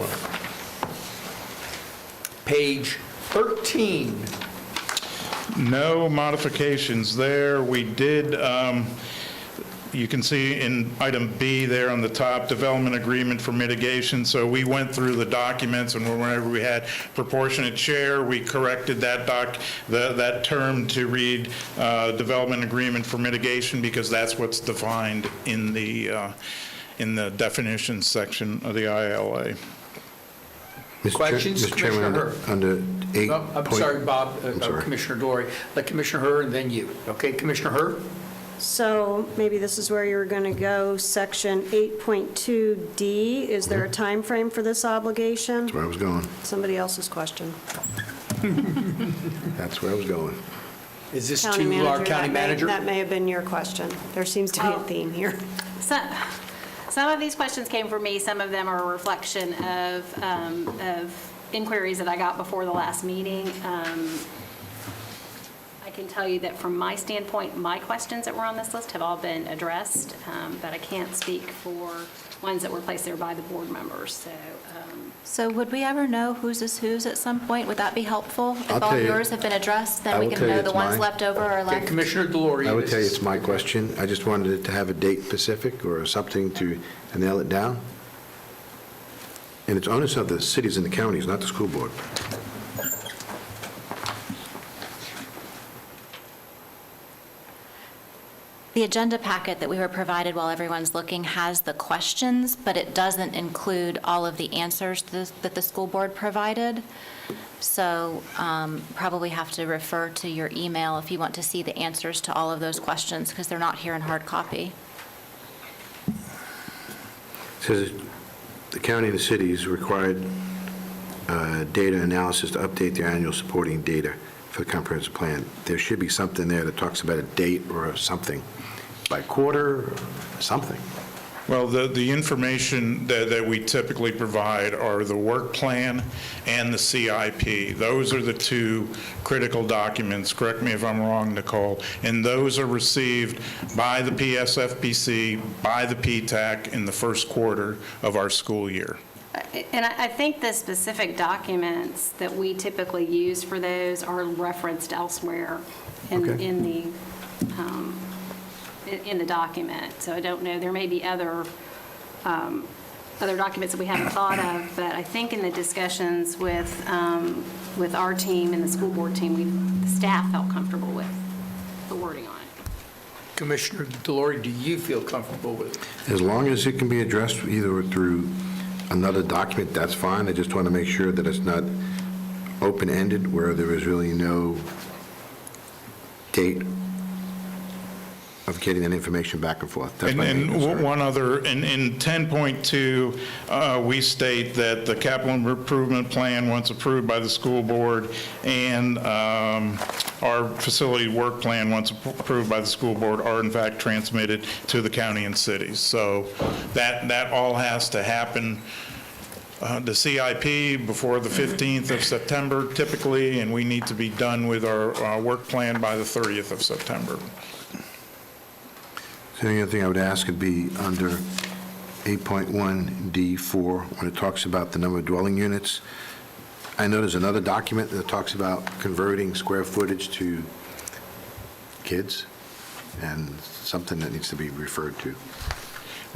Page 13. No modifications there. We did, you can see in item B there on the top, development agreement for mitigation. So we went through the documents, and whenever we had proportionate share, we corrected that term to read development agreement for mitigation, because that's what's defined in the definitions section of the ILA. Questions? Mr. Chairman, Commissioner under 8. Oh, I'm sorry, Bob, I'm sorry. Commissioner Dory. Let Commissioner Herr and then you. Okay, Commissioner Herr? So maybe this is where you're going to go, section 8.2D. Is there a time frame for this obligation? That's where I was going. Somebody else's question. That's where I was going. Is this County to our manager, county manager? That may have been your question. There seems to be a theme here. Some of these questions came from me, some of them are a reflection of inquiries that I got before the last meeting. I can tell you that from my standpoint, my questions that were on this list have all been addressed, but I can't speak for ones that were placed there by the board members, so. So would we ever know whose is whose at some point? Would that be helpful? I'll If all tell you- yours have been addressed, I then we will can tell you know the it's ones mine. left over are Okay, left. Commissioner Delory. I would tell you this- it's my question. I just wanted it to have a date specific or something to nail it down. And it's onus of the cities and the counties, not the school board. The agenda packet that we were provided while everyone's looking has the questions, but it doesn't include all of the answers that the school board provided. So probably have to refer to your email if you want to see the answers to all of those questions, because they're not here in hard copy. It says the county and the cities required data analysis to update their annual supporting data for the comprehensive plan. There should be something there that talks about a date or something, by quarter, or something. Well, the information that we typically provide are the work plan and the CIP. Those are the two critical documents, correct me if I'm wrong, Nicole, and those are received by the PSFPC, by the PTAC in the first quarter of our school year. And I think the specific documents that we typically use for those are referenced elsewhere Okay. in the document. So I don't know, there may be other documents that we haven't thought of, but I think in the discussions with our team and the school board team, the staff felt comfortable with the wording on it. Commissioner Delory, do you feel comfortable with it? As long as it can be addressed either through another document, that's fine. I just want to make sure that it's not open-ended where there is really no date of getting that information back and forth. That's my main And concern. one other, in 10.2, we state that the capital improvement plan, once approved by the school board, and our facility work plan, once approved by the school board, are in fact transmitted to the county and cities. So that all has to happen. The CIP before the 15th of September typically, and we need to be done with our work plan by the 30th of September. So the other thing I would ask would be under 8.1D4, when it talks about the number of dwelling units. I know there's another document that talks about converting square footage to kids, and something that needs to be referred to.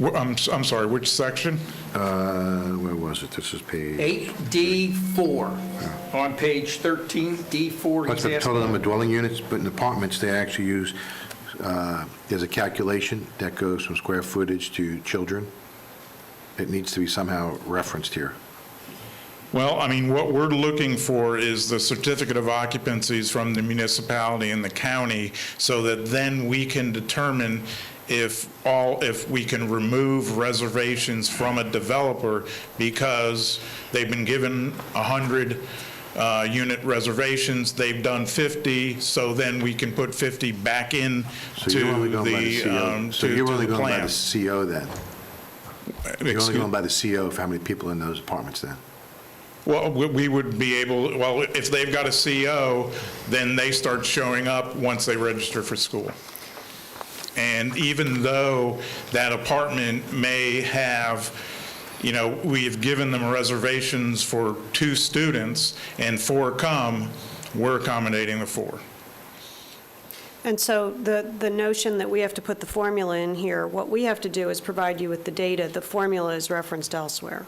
I'm sorry, which section? Where was it? This is page... 8D4, on page 13, D4. What's he's the total asking. number of dwelling units? But in apartments, they actually use, there's a calculation that goes from square footage to children. It needs to be somehow referenced here. Well, I mean, what we're looking for is the certificate of occupancies from the municipality and the county, so that then we can determine if we can remove reservations from a developer because they've been given 100 unit reservations, they've done 50, so then we can put 50 back in So to you're only going by the CO. So you're only going by plan. the CO then? You're only going by the CO of how many people in those apartments then? Well, we would be able, well, if they've got a CO, then they start showing up once they register for school. And even though that apartment may have, we've given them reservations for 2 students and 4 come, we're accommodating the 4. And so the notion that we have to put the formula in here, what we have to do is provide you with the data. The formula is referenced elsewhere.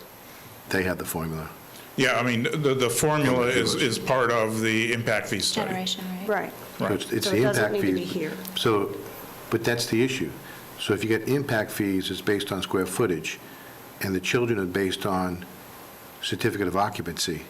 They have the formula. Yeah, I mean, the formula is part of the impact fee study. Generation, right? Right. So it's So the it doesn't impact need to be fees. here. So, but that's the issue. So if you get impact fees, it's based on square footage, and the children are based on certificate of occupancy.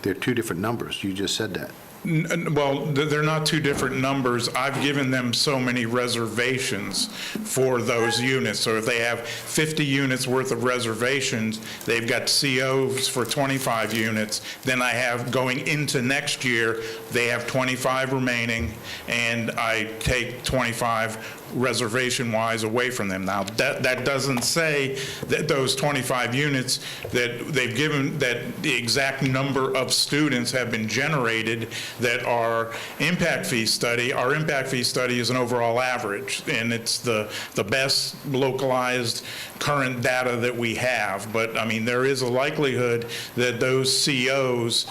They're 2 different numbers. You just said that. Well, they're not 2 different numbers. I've given them so many reservations for those units. So if they have 50 units worth of reservations, they've got COs for 25 units. Then I have, going into next year, they have 25 remaining, and I take 25 reservation-wise away from them. Now, that doesn't say that those 25 units that they've given, that the exact number of students have been generated that are impact fee study. Our impact fee study is an overall average, and it's the best localized current data that we have. But, I mean, there is a likelihood that those COs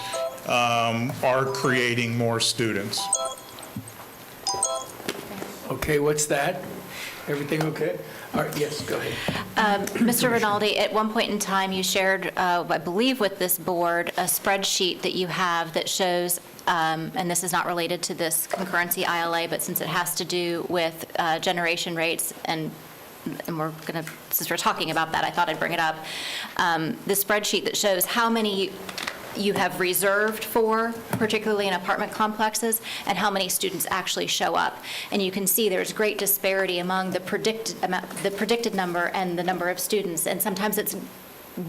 are creating more students. Okay, what's that? Everything okay? All right, yes, go ahead. Mr. Rinaldi, at one point in time, you shared, I believe with this board, a spreadsheet that you have that shows, and this is not related to this concurrency ILA, but since it has to do with generation rates, and we're going to, since we're talking about that, I thought I'd bring it up, the spreadsheet that shows how many you have reserved for, particularly in apartment complexes, and how many students actually show up. And you can see there's great disparity among the predicted number and the number of students, and sometimes it's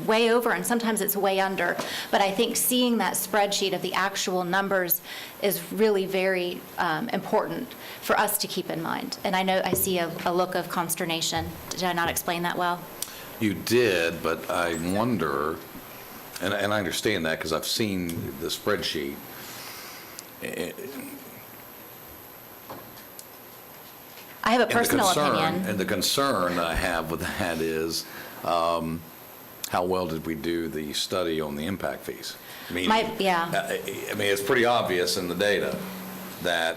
way over and sometimes it's way under. But I think seeing that spreadsheet of the actual numbers is really very important for us to keep in mind. And I know I see a look of consternation. Did I not explain that well? You did, but I wonder, and I understand that because I've seen the spreadsheet. I have a personal opinion. And the concern I have with that is, how well did we do the study on the impact fees? I mean, Yeah. I mean, it's pretty obvious in the data that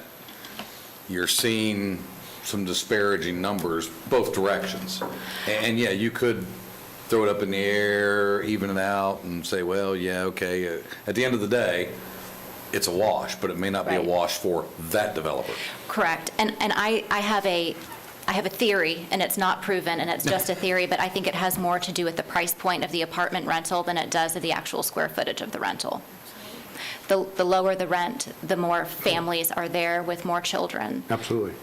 you're seeing some disparaging numbers both directions. And yeah, you could throw it up in the air, even it out, and say, well, yeah, okay. At the end of the day, it's a wash, but it may not be a Right. wash for that developer. Correct. And I have a theory, and it's not proven, and it's just a theory, but I think it has more to do with the price point of the apartment rental than it does of the actual square footage of the rental. The lower the rent, the more families are there with more children. Absolutely.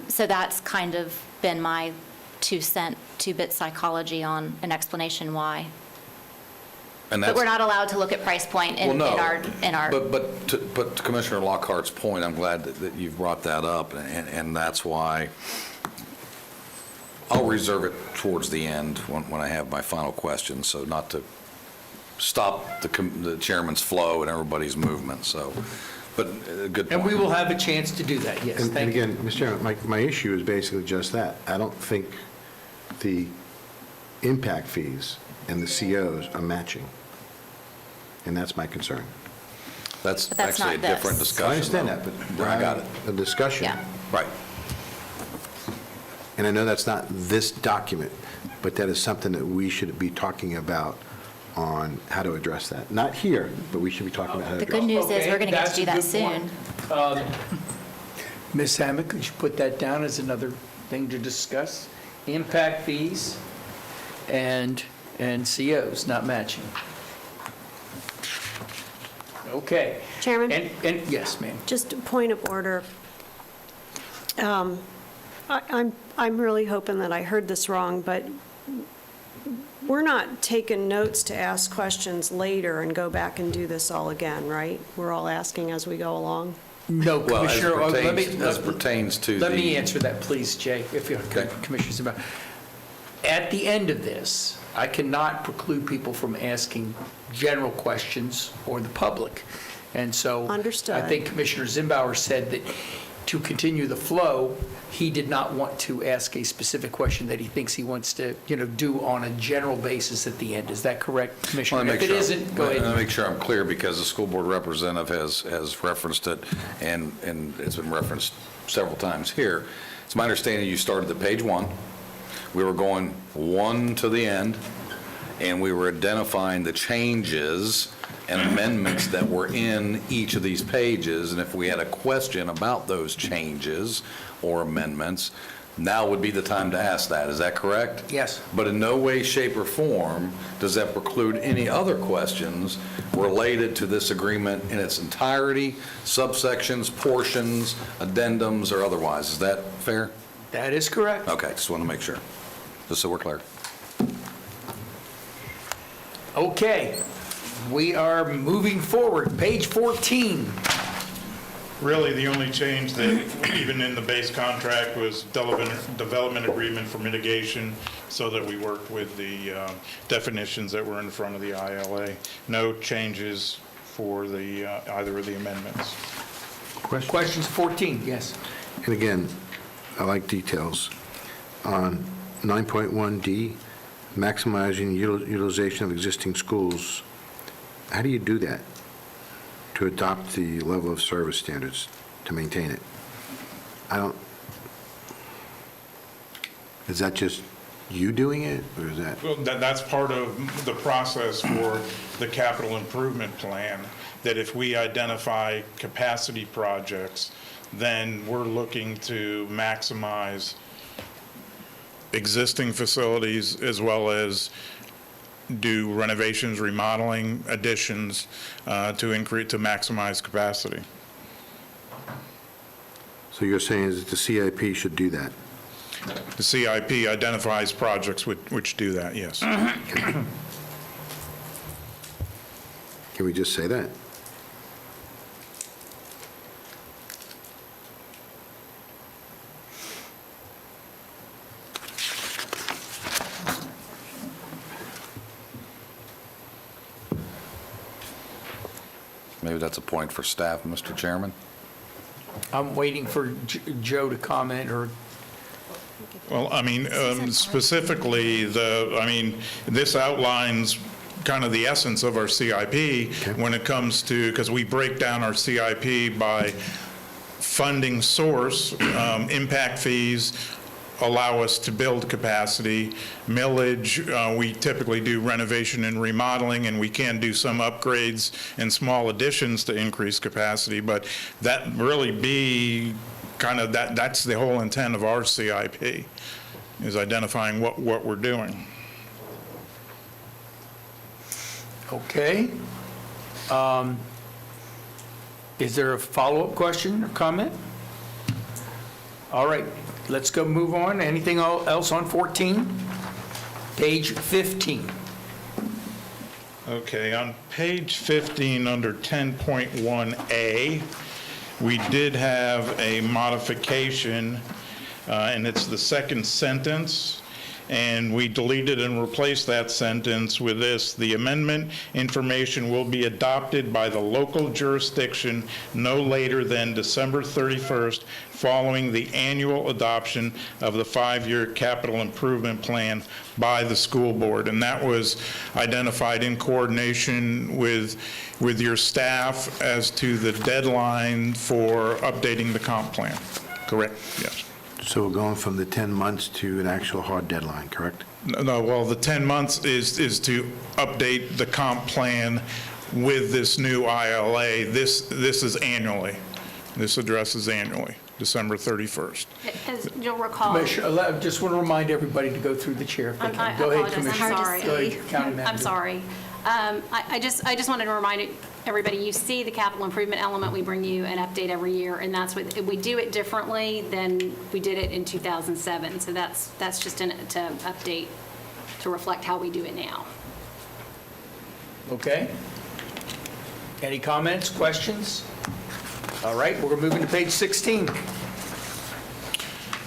So that's kind of been my two-bit psychology on an explanation why. And But that's, we're not allowed to look at price point in well, no. our. But to Commissioner Lockhart's point, I'm glad that you've brought that up, and that's why I'll reserve it towards the end when I have my final question, so not to stop the chairman's flow and everybody's movement, so, but good point. And we will have a chance to do that, yes, And thank you. again, Mr. Chairman, my issue is basically just that. I don't think the impact fees and the COs are matching. And that's my concern. That's But that's actually a not different this. discussion. I understand though. that, but we're I got having it. a discussion. Yeah. Right. And I know that's not this document, but that is something that we should be talking about on how to address that. Not here, but we should be talking about how to The address good it. news is Okay, we're going to get that's to do a that good soon. point. Ms. Hammack, could you put that down as another thing to discuss? Impact fees and COs not matching. Okay. Chairman? And yes, ma'am. Just a point of order. I'm really hoping that I heard this wrong, but we're not taking notes to ask questions later and go back and do this all again, right? We're all asking as we go along? No, Well, as Commissioner, pertains- as pertains to Let me the- answer that, please, Jay, if you're, Okay. Commissioner Zimmer. At the end of this, I cannot preclude people from asking general questions or the public. And so. Understood. I think Commissioner Zimbauer said that to continue the flow, he did not want to ask a specific question that he thinks he wants to, do on a general basis at the end. Is that correct, Commissioner? Wanna If make it sure- isn't, go ahead. I want to make sure I'm clear, because the school board representative has referenced it, and it's been referenced several times here. It's my understanding you started at page 1. We were going 1 to the end, and we were identifying the changes and amendments that were in each of these pages, and if we had a question about those changes or amendments, now would be the time to ask that. Is that correct? Yes. But in no way, shape, or form does that preclude any other questions related to this agreement in its entirety, subsections, portions, addendums, or otherwise. Is that fair? That is correct. Okay, just want to make sure, just so we're clear. Okay, we are moving forward. Page 14. Really, the only change that, even in the base contract, was development agreement for mitigation, so that we work with the definitions that were in front of the ILA. No changes for the, either of the amendments. Questions 14, yes. And again, I like details. On 9.1D, maximizing utilization of existing schools, how do you do that? To adopt the level of service standards to maintain it? Is that just you doing it, or is that? Well, that's part of the process for the capital improvement plan, that if we identify capacity projects, then we're looking to maximize existing facilities as well as do renovations, remodeling, additions to maximize capacity. So you're saying that the CIP should do that? The CIP identifies projects which do that, yes. Can we just say that? Maybe that's a point for staff, Mr. Chairman? I'm waiting for Joe to comment, or, Well, I mean, specifically, this outlines kind of the essence of our CIP when it comes to, because we break down our CIP by funding source, impact fees allow us to build capacity. Millage, we typically do renovation and remodeling, and we can do some upgrades and small additions to increase capacity, but that really be kind of, that's the whole intent of our CIP, is identifying what we're doing. okay. Is there a follow-up question or comment? All right, let's go move on. Anything else on 14? Page 15. Okay, on page 15, under 10.1A, we did have a modification, and it's the second sentence, and we deleted and replaced that sentence with this: the amendment information will be adopted by the local jurisdiction no later than December 31st, following the annual adoption of the 5-year capital improvement plan by the school board. And that was identified in coordination with your staff as to the deadline for updating the comp plan. Correct? Yes. So we're going from the 10 months to an actual hard deadline, correct? No, well, the 10 months is to update the comp plan with this new ILA. This is annually. This addresses annually, December 31st. As you'll recall. Commissioner, I just want to remind everybody to go through the chair if they can. I Go ahead, apologize. Commissioner. I'm sorry. Go ahead, County Manager. I'm sorry. I just wanted to remind everybody, you see the capital improvement element, we bring you an update every year, and that's what, we do it differently than we did it in 2007. So that's just to update, to reflect how we do it now. Okay. Any comments, questions? All right, we're moving to page 16.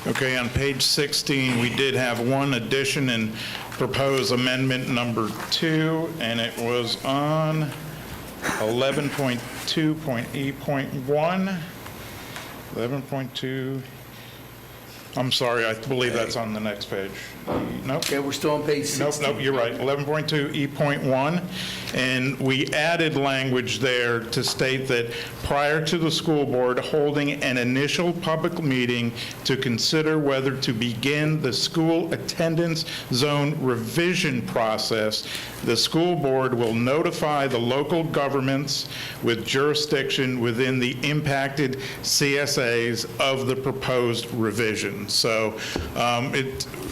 Okay, on page 16, we did have one addition and proposed amendment number 2, and it was on 11.2.E.1. 11.2, I'm sorry, I believe that's on the next page. Nope. Okay, we're still on page 16. Nope, you're right, 11.2E.1, and we added language there to state that prior to the school board holding an initial public meeting to consider whether to begin the school attendance zone revision process, the school board will notify the local governments with jurisdiction within the impacted CSAs of the proposed revision. So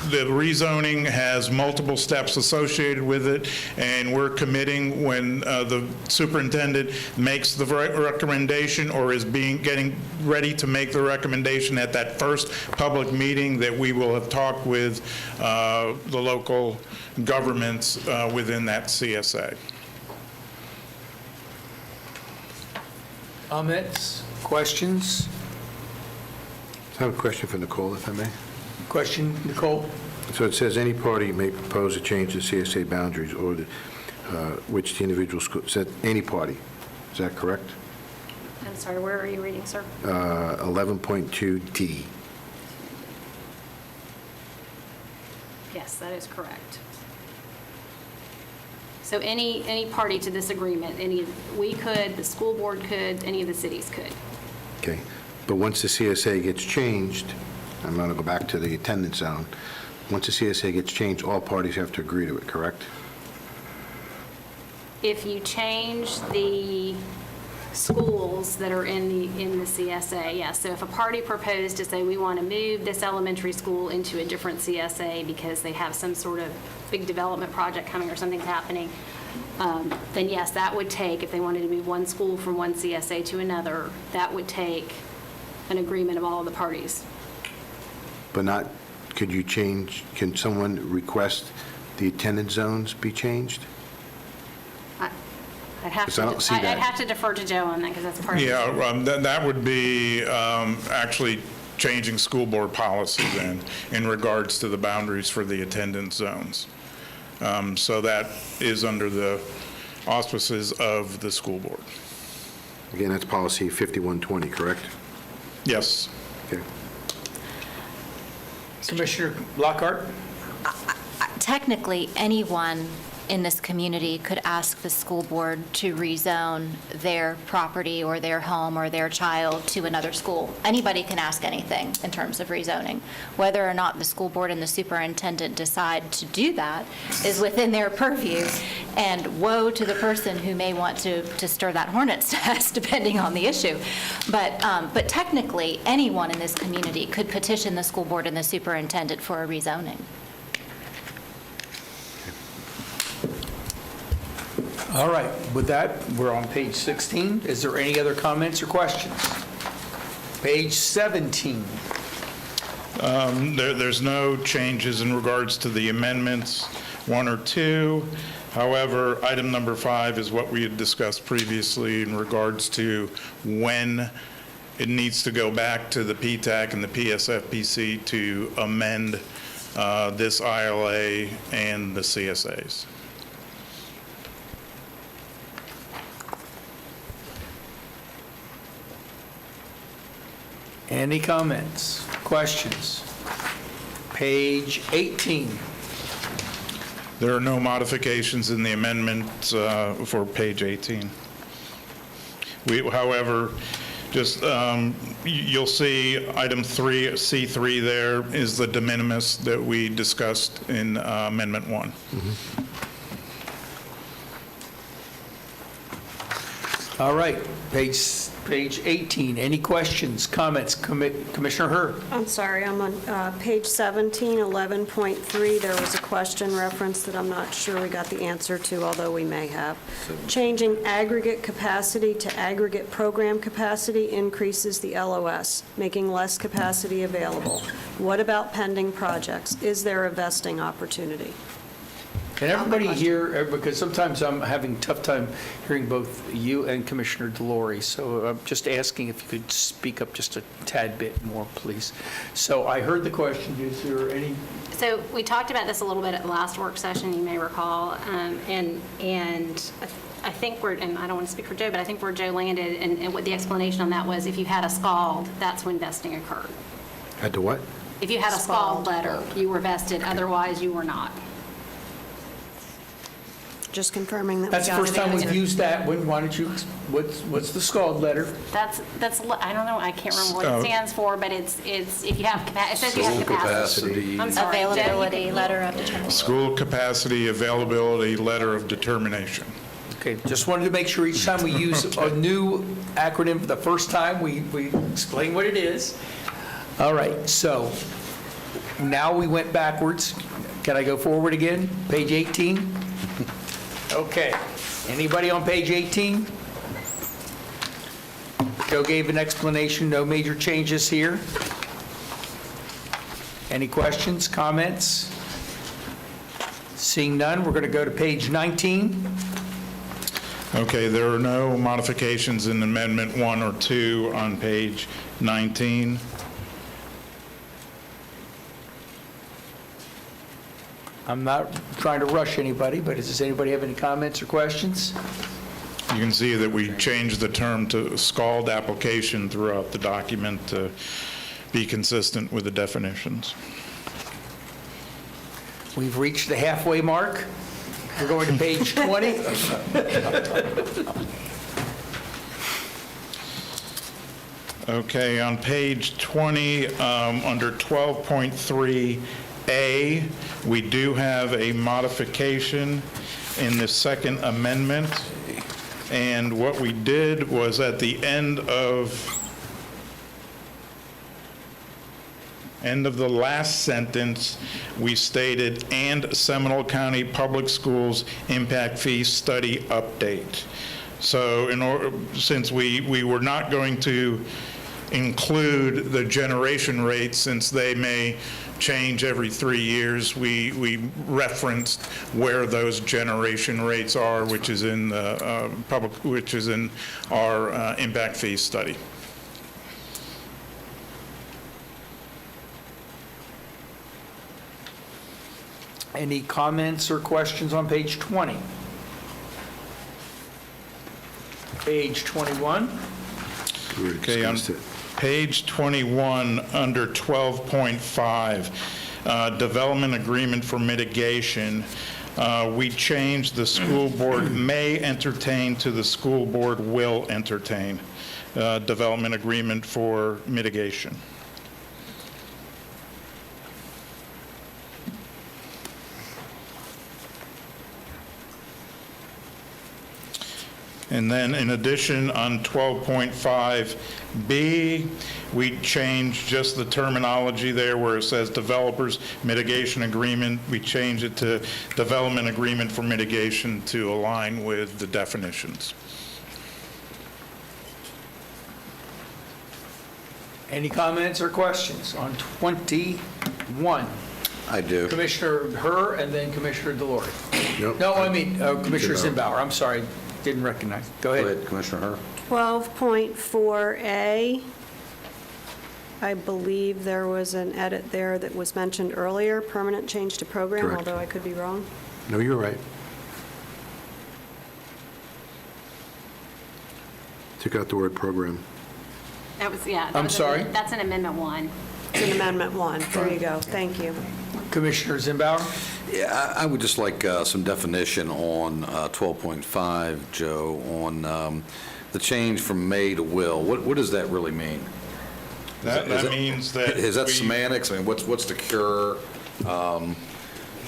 the rezoning has multiple steps associated with it, and we're committing when the superintendent makes the recommendation or is getting ready to make the recommendation at that first public meeting, that we will have talked with the local governments within that CSA. Comments, Questions? I have a question for Nicole, if I may. Question, Nicole? So it says any party may propose a change to CSA boundaries or which the individual school, said any party. Is that correct? I'm sorry, where are you reading, sir? 11.2D. Yes, that is correct. So any party to this agreement, we could, the school board could, any of the cities could. Okay. But once the CSA gets changed, I'm going to go back to the attendance zone. Once the CSA gets changed, all parties have to agree to it, correct? If you change the schools that are in the CSA, yes. So if a party proposed to say, we want to move this elementary school into a different CSA because they have some sort of big development project coming or something's happening, then yes, that would take, if they wanted to move one school from one CSA to another, that would take an agreement of all of the parties. But not, could you change, can someone request the attendance zones be changed? I'd have 'Cause I don't see I'd that. have to defer to Joe on that because that's part of it. Yeah, that would be actually changing school board policy then in regards to the boundaries for the attendance zones. So that is under the auspices of the school board. Again, that's policy 5120, correct? Yes. Okay. Commissioner Lockhart? Technically, anyone in this community could ask the school board to rezone their property or their home or their child to another school. Anybody can ask anything in terms of rezoning. Whether or not the school board and the superintendent decide to do that is within their purview, and woe to the person who may want to stir that hornet's nest, depending on the issue. But technically, anyone in this community could petition the school board and the superintendent for a rezoning. All right, with that, we're on page 16. Is there any other comments or questions? Page 17. There's no changes in regards to the amendments, 1 or 2. However, item number 5 is what we had discussed previously in regards to when it needs to go back to the PTAC and the PSFPC to amend this ILA and the CSAs. Any comments, questions? Page 18. There are no modifications in the amendments for page 18. However, just, you'll see item 3, C3 there is the de minimis that we discussed in Amendment 1. All right, page 18. Any questions, comments? Commissioner Hurd? I'm sorry, I'm on page 17, 11.3. There was a question reference that I'm not sure we got the answer to, although we may have. Changing aggregate capacity to aggregate program capacity increases the LOS, making less capacity available. What about pending projects? Is there a vesting opportunity? Can everybody hear, because sometimes I'm having a tough time hearing both you and Commissioner Delory, so I'm just asking if you could speak up just a tad bit more, please. So I heard the question, is there any? So we talked about this a little bit at the last work session, you may recall, and I think and I don't want to speak for Joe, but I think where Joe landed, and what the explanation on that was, if you had a scald, that's when vesting occurred. Had to what? If you had a scald letter, you were vested, otherwise you were not. Just confirming that we got That's the first an time we've answer. used that. Why don't you, what's the SCALD letter? That's, I don't know, I can't remember what it stands for, but it's, if you have, it says you have School capacity. capacity. I'm sorry, Joe, you Availability, can- letter of determination. School capacity availability letter of determination. Okay, just wanted to make sure each time we use a new acronym for the first time, we explain what it is. All right, so now we went backwards. Can I go forward again? Page 18? Okay. Anybody on page 18? Joe gave an explanation, no major changes here. Any questions, comments? Seeing none, we're going to go to page 19. Okay, there are no modifications in Amendment 1 or 2 on page 19. I'm not trying to rush anybody, but does anybody have any comments or questions? You can see that we changed the term to scald application throughout the document to be consistent with the definitions. We've reached the halfway mark. We're going to page 20. Okay, on page 20, under 12.3A, we do have a modification in the Second Amendment. And what we did was at the end of the last sentence, we stated, "and Seminole County Public Schools Impact Fee Study Update." So since we were not going to include the generation rates, since they may change every 3 years, we referenced where those generation rates are, which is in the which is in our impact fee study. Any comments or questions on page 20? Page 21. We already Okay, on discussed it. page 21, under 12.5, development agreement for mitigation, we changed the school board may entertain to the school board will entertain, development agreement for mitigation. And then in addition, on 12.5B, we changed just the terminology there where it says developers mitigation agreement. We changed it to development agreement for mitigation to align with the definitions. Any comments or questions on 21? I do. Commissioner Herr and then Commissioner Delory. Yep. No, I mean Commissioner Zimbauer. I'm sorry, didn't recognize. Go Go ahead. ahead, Commissioner Herr. 12.4A, I believe there was an edit there that was mentioned earlier, permanent change to program, Correct. although I could be wrong. No, you're right. Took out the word program. That was, yeah. I'm sorry? That's in Amendment 1. It's in Amendment 1. There you go. Thank you. Commissioner Zimbauer? Yeah, I would just like some definition on 12.5, Joe, on the change from may to will. What does that really mean? That means that Is that we- semantics? I mean, what's the cure?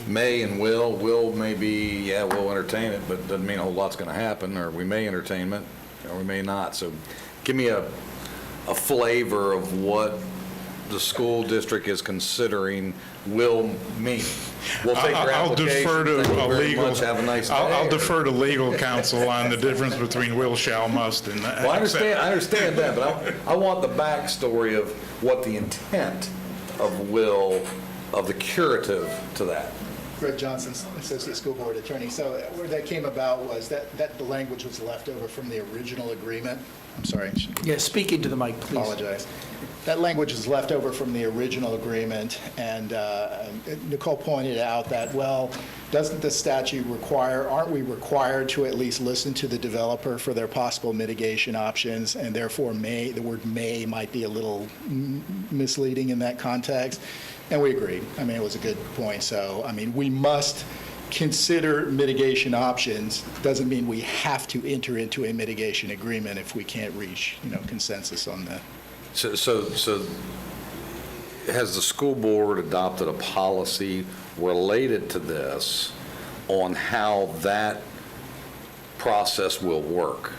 May and will may be, yeah, we'll entertain it, but doesn't mean a whole lot's going to happen, or we may entertain it, or we may not. So give me a flavor of what the school district is considering will mean. We'll take your I'll application. defer to Thank you a very legal, much. Have a nice day. I'll defer to legal counsel on the difference between will, shall, must, and. Well, I understand that, but I want the backstory of what the intent of will, of the curative to that. Greg Johnson, Associate School Board Attorney. So where that came about was that the language was left over from the original agreement. I'm sorry. Yeah, speak into the mic, please. Apologize. That language is left over from the original agreement, and Nicole pointed out that, well, doesn't the statute require, aren't we required to at least listen to the developer for their possible mitigation options, and therefore may, the word may might be a little misleading in that context? And we agreed. I mean, it was a good point. So, I mean, we must consider mitigation options. Doesn't mean we have to enter into a mitigation agreement if we can't reach, consensus on that. So has the school board adopted a policy related to this on how that process will work?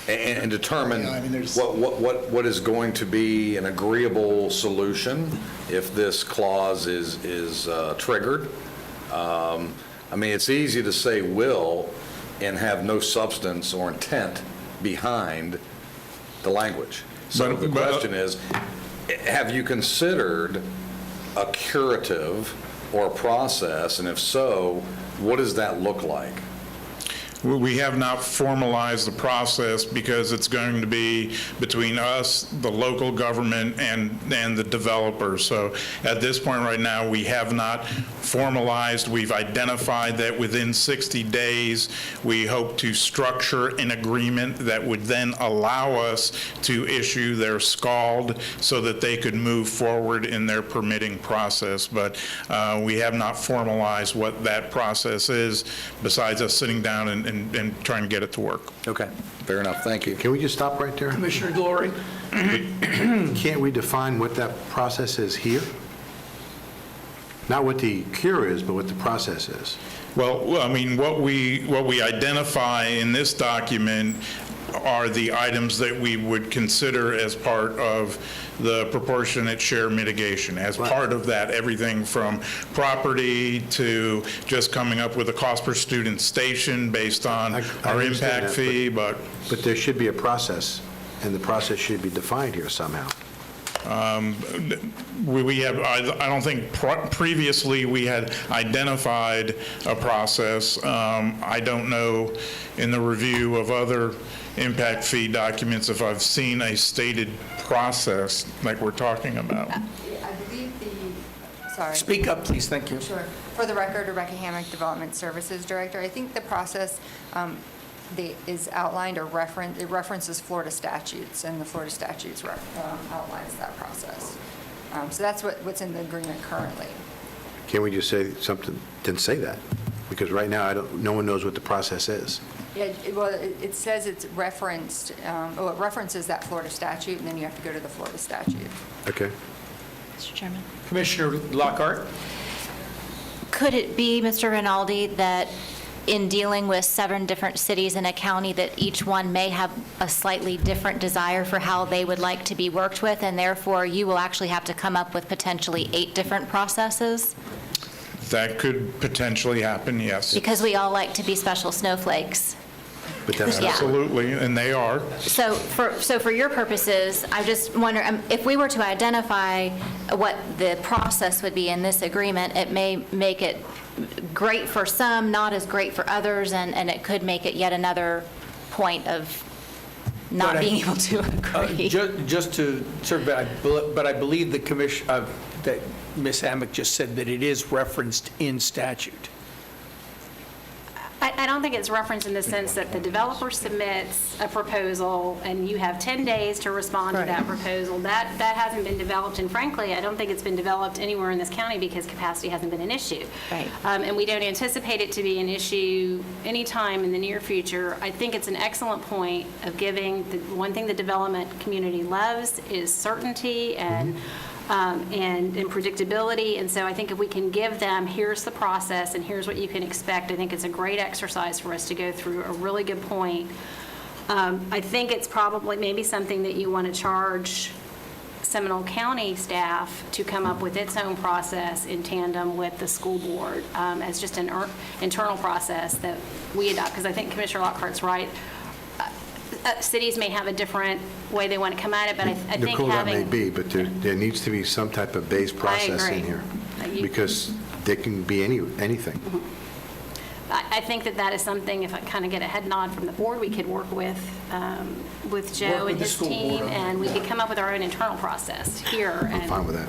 And determine Yeah, I mean, there's- what is going to be an agreeable solution if this clause is triggered? I mean, it's easy to say will and have no substance or intent behind the language. So the question is, have you considered a curative or a process, and if so, what does that look like? We have not formalized the process because it's going to be between us, the local government, and the developers. So at this point right now, we have not formalized. We've identified that within 60 days, we hope to structure an agreement that would then allow us to issue their SCALD so that they could move forward in their permitting process. But we have not formalized what that process is, besides us sitting down and trying to get it to work. Okay, fair enough, thank you. Can we just stop right there? Commissioner Glory? Can't we define what that process is here? Not what the cure is, but what the process is. Well, I mean, what we identify in this document are the items that we would consider as part of the proportionate share mitigation. As part of that, everything from property to just coming up with a cost per student station based on I our understand impact that, fee, but But there should be a process, and the process should be defined here somehow. we have, I don't think previously we had identified a process. I don't know in the review of other impact fee documents if I've seen a stated process like we're talking about. I believe sorry. Speak up, please, thank you. Sure. For the record, Rebecca Hammock, Development Services Director. I think the process is outlined or it references Florida statutes, and the Florida statutes outlines that process. So that's what's in the agreement currently. Can we just say something, then say that? Because right now, no one knows what the process is. Yeah, it says it's referenced, it references that Florida statute, and then you have to go to the Florida statute. Okay? Mr. Chairman. Commissioner Lockhart? Could it be, Mr. Rinaldi, that in dealing with 7 different cities in a county, that each one may have a slightly different desire for how they would like to be worked with, and therefore you will actually have to come up with potentially 8 different processes? That could potentially happen, yes. Because we all like to be special snowflakes. But that's Yeah. Absolutely, and they are. So for your purposes, I just wonder, if we were to identify what the process would be in this agreement, it may make it great for some, not as great for others, and it could make it yet another point of not But being able to agree. Just to serve, but I believe the commission, that Ms. Hammock just said that it is referenced in statute. I don't think it's referenced in the sense that the developer submits a proposal and you have 10 days to respond to that proposal. That hasn't been developed, and frankly, I don't think it's been developed anywhere in this county because capacity hasn't been an issue. Right. And we don't anticipate it to be an issue anytime in the near future. I think it's an excellent point of giving, the one thing the development community loves is certainty and predictability. And so I think if we can give them, here's the process and here's what you can expect, I think it's a great exercise for us to go through. A really good point. I think it's probably maybe something that you want to charge Seminole County staff to come up with its own process in tandem with the school board as just an internal process that we adopt. Because I think Commissioner Lockhart's right. Cities may have a different way they want to come at it, but I think Nicole, that having... may be, but there needs to be some type of base process in agree. here. You- Because there can be anything. I think that is something, if I kind of get a head nod from the board, we could work with Joe Work with and the his school board team, on that. and we could come up with our own internal process here. I'm fine with that.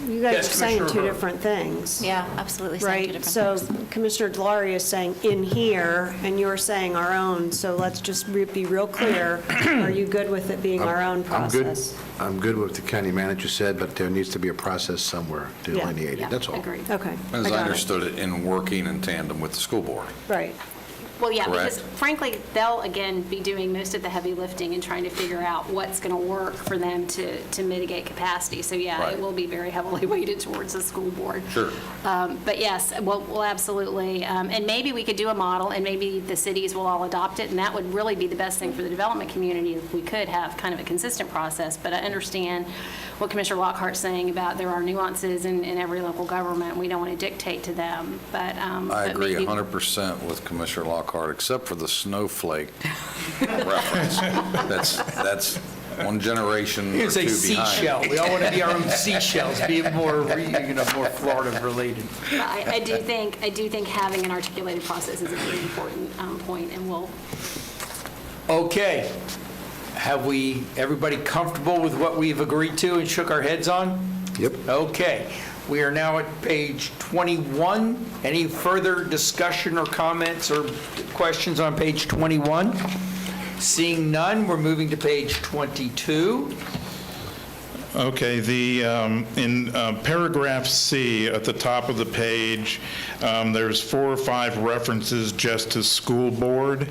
You guys Yes, are saying Commissioner two Hurd. different things. Yeah, absolutely. Saying two Right, different so things. Commissioner Delory is saying in here, and you're saying our own, so let's just be real clear. Are you good with it being our own process? I'm good with what the county manager said, but there needs to be a process somewhere delineated, Yeah, that's all. agreed. Okay. As I got it. understood it, in working in tandem with the school board. Right. Well, yeah, Correct. because frankly, they'll, again, be doing most of the heavy lifting and trying to figure out what's going to work for them to mitigate capacity. So, yeah, Right. it will be very heavily weighted towards the school board. Sure. But yes, we'll absolutely, and maybe we could do a model, and maybe the cities will all adopt it, and that would really be the best thing for the development community if we could have kind of a consistent process. But I understand what Commissioner Lockhart's saying about there are nuances in every local government. We don't want to dictate to them, but I but agree maybe- 100% with Commissioner Lockhart, except for the snowflake reference. That's one generation You or can say two behind. seashell. We all want to be our own seashells, be more, more Florida-related. I do think having an articulated process is a very important point, and we'll. Okay. Have we, everybody comfortable with what we've agreed to and shook our heads on? Yep. Okay. We are now at page 21. Any further discussion or comments or questions on page 21? Seeing none, we're moving to page 22. Okay, in paragraph C at the top of the page, there's 4 or 5 references just to school board,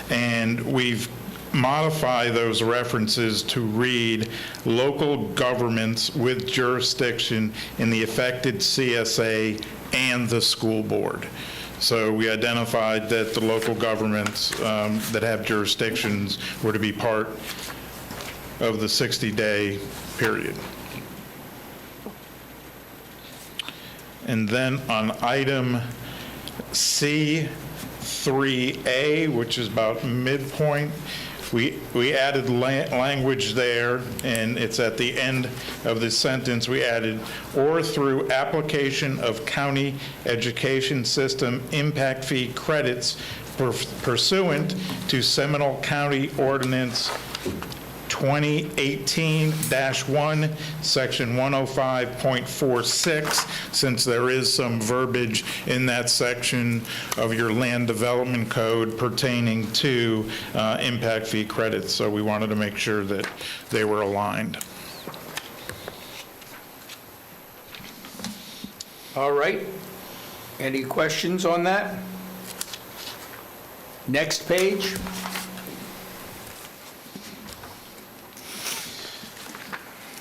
and we've modified those references to read local governments with jurisdiction in the affected CSA and the school board. So we identified that the local governments that have jurisdictions were to be part of the 60-day period. And then on item C3A, which is about midpoint, we added language there, and it's at the end of the sentence. We added, or through application of county education system impact fee credits pursuant to Seminole County Ordinance 2018-1, Section 105.46, since there is some verbiage in that section of your land development code pertaining to impact fee credits. So we wanted to make sure that they were aligned. All right. Any questions on that? Next page.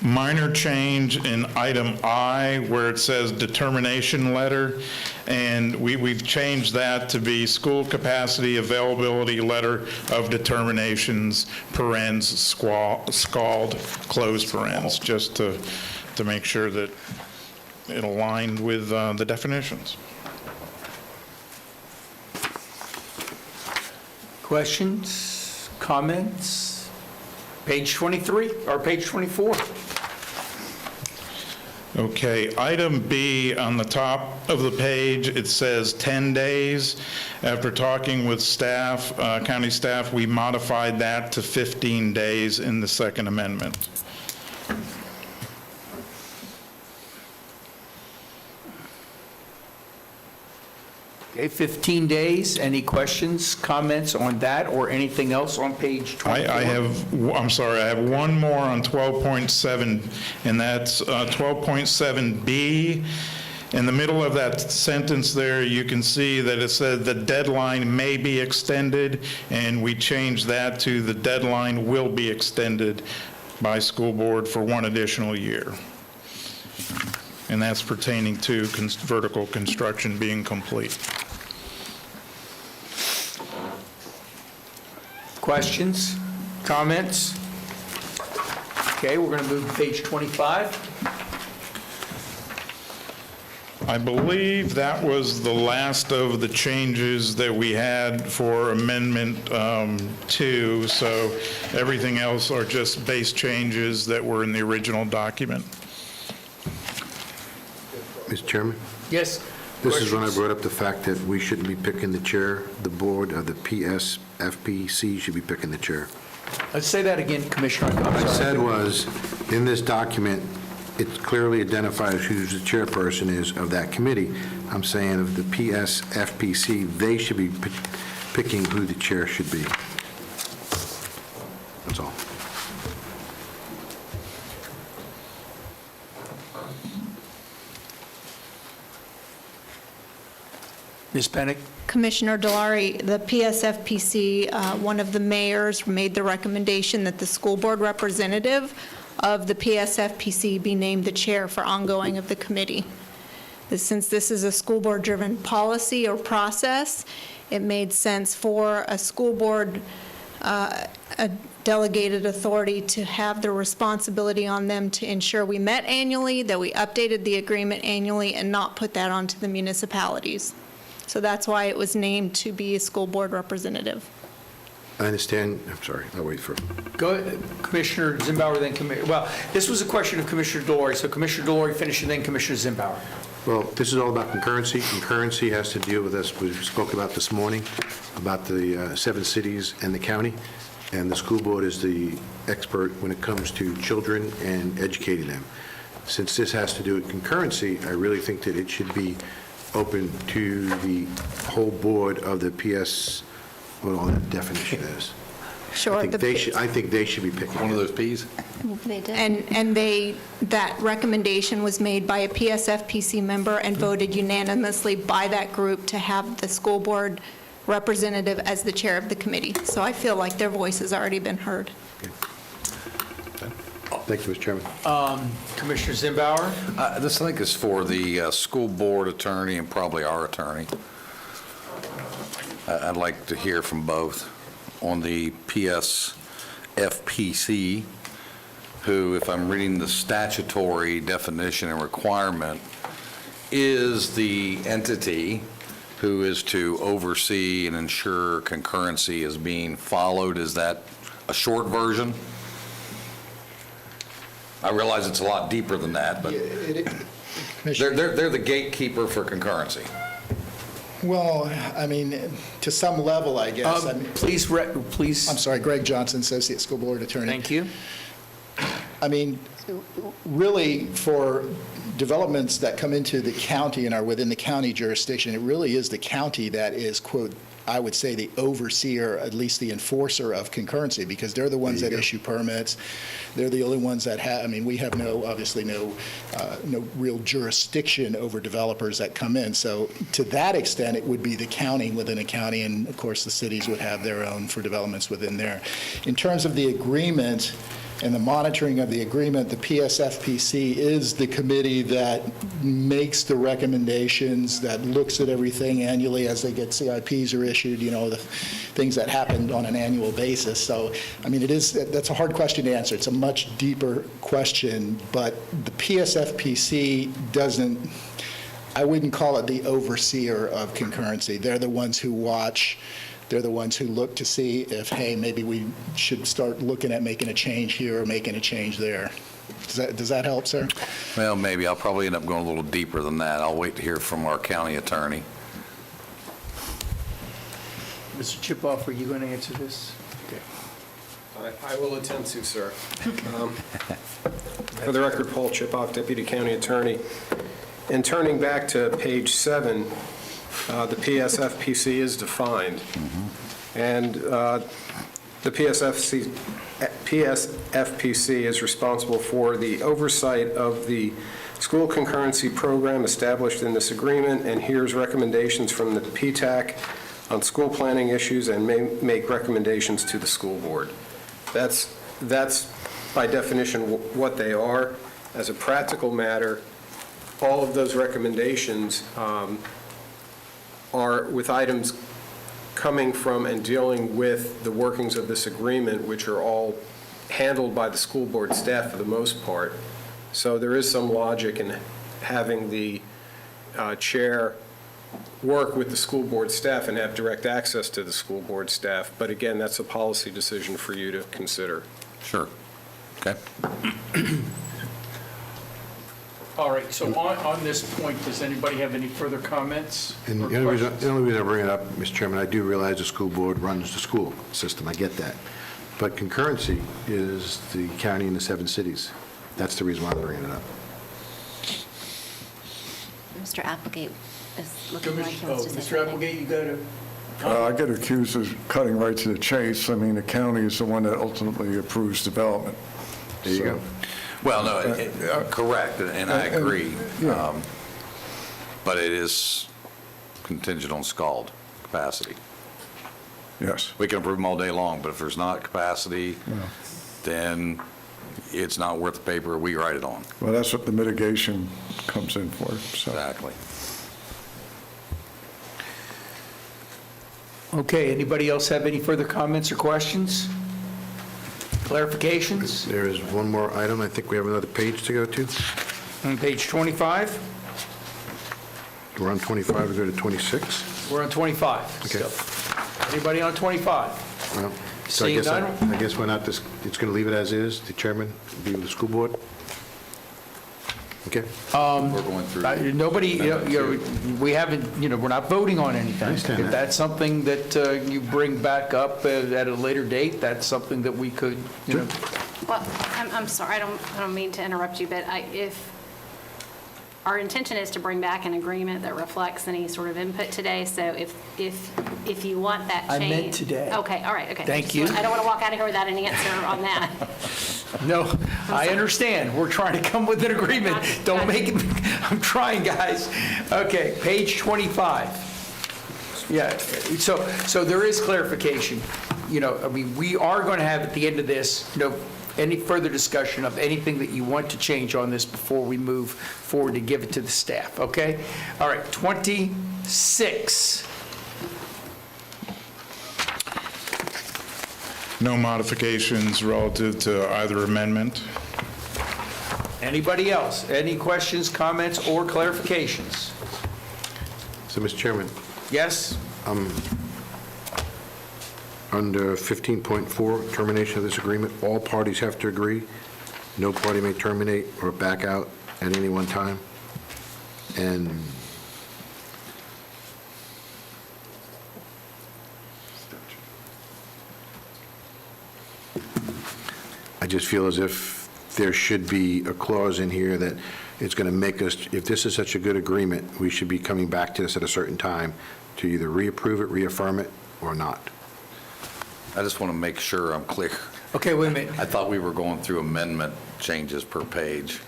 Minor change in item I where it says determination letter, and we've changed that to be school capacity availability letter of determinations, parens, scald, close parens, just to make sure that it aligned with the definitions. Questions, comments? Page 23 or page 24? Okay, item B on the top of the page, it says 10 days. After talking with staff, county staff, we modified that to 15 days in the second amendment. Okay, 15 days. Any questions, comments on that or anything else on page 24? I have one more on 12.7, and that's 12.7B. In the middle of that sentence there, you can see that it said the deadline may be extended, and we changed that to the deadline will be extended by school board for 1 additional year. And that's pertaining to vertical construction being complete. Questions, comments? Okay, we're going to move to page 25. I believe that was the last of the changes that we had for Amendment 2, so everything else are just base changes that were in the original document. Mr. Chairman? Yes? This is when I Questions? brought up the fact that we shouldn't be picking the chair. The board of the PSFPC should be picking the chair. Let's say that again, Commissioner. I'm What I sorry. said was, in this document, it clearly identifies who the chairperson is of that committee. I'm saying of the PSFPC, they should be picking who the chair should be. That's all. Ms. Penick? Commissioner Delary, the PSFPC, one of the mayors made the recommendation that the school board representative of the PSFPC be named the chair for ongoing of the committee. Since this is a school board-driven policy or process, it made sense for a school board a delegated authority to have the responsibility on them to ensure we met annually, that we updated the agreement annually, and not put that onto the municipalities. So that's why it was named to be a school board representative. I understand, I'm sorry, I'll wait for, Go ahead, Commissioner Zimbauer, then well, this was a question of Commissioner Delory, so Commissioner Delory finish and then Commissioner Zimbauer. well, this is all about concurrency. Concurrency has to deal with us, we spoke about this morning, about the 7 cities and the county, and the school board is the expert when it comes to children and educating them. Since this has to do with concurrency, I really think that it should be open to the whole board of the PS, what all that definition is. Sure. I think they should be picking. One of those Ps? They did. And that recommendation was made by a PSFPC member and voted unanimously by that group to have the school board representative as the chair of the committee. So I feel like their voice has already been heard. Thank you, Mr. Chairman. Commissioner Zimbauer? This, I think, is for the school board attorney and probably our attorney. I'd like to hear from both on the PSFPC, who, if I'm reading the statutory definition and requirement, is the entity who is to oversee and ensure concurrency is being followed. Is that a short version? I realize it's a lot deeper than that, but they're the gatekeeper for concurrency. Well, I mean, to some level, I guess. I mean, Please. I'm sorry, Greg Johnson, Associate School Board Attorney. Thank you. I mean, really, for developments that come into the county and are within the county jurisdiction, it really is the county that is, quote, I would say the overseer, at least the enforcer of concurrency, because they're the ones that issue permits. They're the only ones that have, I mean, we have obviously no real jurisdiction over developers that come in. So to that extent, it would be the county within a county, and of course, the cities would have their own for developments within there. In terms of the agreement and the monitoring of the agreement, the PSFPC is the committee that makes the recommendations, that looks at everything annually as they get CIPs are issued, the things that happen on an annual basis. So, I mean, that's a hard question to answer. It's a much deeper question, but the PSFPC doesn't, I wouldn't call it the overseer of concurrency. They're the ones who watch. They're the ones who look to see if, hey, maybe we should start looking at making a change here or making a change there. Does that help, sir? Well, maybe. I'll probably end up going a little deeper than that. I'll wait to hear from our county attorney. Mr. Chipoff, are you going to answer this? Okay. I will attempt to, sir. For the record, Paul Chipoff, Deputy County Attorney. And turning back to page 7, the PSFPC is defined. And the PSFPC is responsible for the oversight of the school concurrency program established in this agreement, and hears recommendations from the PTAC on school planning issues and may make recommendations to the school board. That's by definition what they are. As a practical matter, all of those recommendations are with items coming from and dealing with the workings of this agreement, which are all handled by the school board staff for the most part. So there is some logic in having the chair work with the school board staff and have direct access to the school board staff. But again, that's a policy decision for you to consider. Sure. Okay. All right, so on this point, does anybody have any further comments And or the only questions? reason I bring it up, Mr. Chairman, I do realize the school board runs the school system, I get that. But concurrency is the county and the 7 cities. That's the reason why I'm bringing it up. Mr. Applegate is looking like he wants to say Mr. something. Applegate, you got to... I get accused of cutting right to the chase. I mean, the county is the one that ultimately approves development. There you go. Well, no, correct, and I agree. Yeah. But it is contingent on SCALD capacity. Yes. We can approve them all day long, but if there's not capacity, then it's not worth the paper we write it on. Well, that's what the mitigation comes in for, so. Exactly. Okay, anybody else have any further comments or questions? Clarifications? There is one more item. I think we have another page to go to. On page 25? We're on 25, we go to 26. We're on 25. Okay. So, anybody on 25? Well, So I Seeing guess, none? I guess we're not, it's going to leave it as is, the chairman, be with the school board? Okay. We're going through. Nobody, we haven't, we're not voting on anything. understand If that. that's something that you bring back up at a later date, that's something that we could, Well, I'm sorry, I don't mean to interrupt you, but if, our intention is to bring back an agreement that reflects any sort of input today, so if you want that I change. meant today. Okay, all right, okay. Thank you. I don't want to walk out of here without an answer on that. No, I understand. We're trying to come with an agreement. Don't make it, I'm trying, guys. Okay, page 25. Yeah, so there is clarification. We are going to have at the end of this, any further discussion of anything that you want to change on this before we move forward to give it to the staff, okay? All right, 26. No modifications relative to either amendment. Anybody else? Any questions, comments, or clarifications? So, Mr. Chairman, Yes? under 15.4, termination of this agreement, all parties have to agree. No party may terminate or back out at any one time. And I just feel as if there should be a clause in here that it's going to make us, if this is such a good agreement, we should be coming back to this at a certain time to either reapprove it, reaffirm it, or not. I just want to make sure I'm clear. Okay, wait a minute. I thought we were going through amendment changes per page.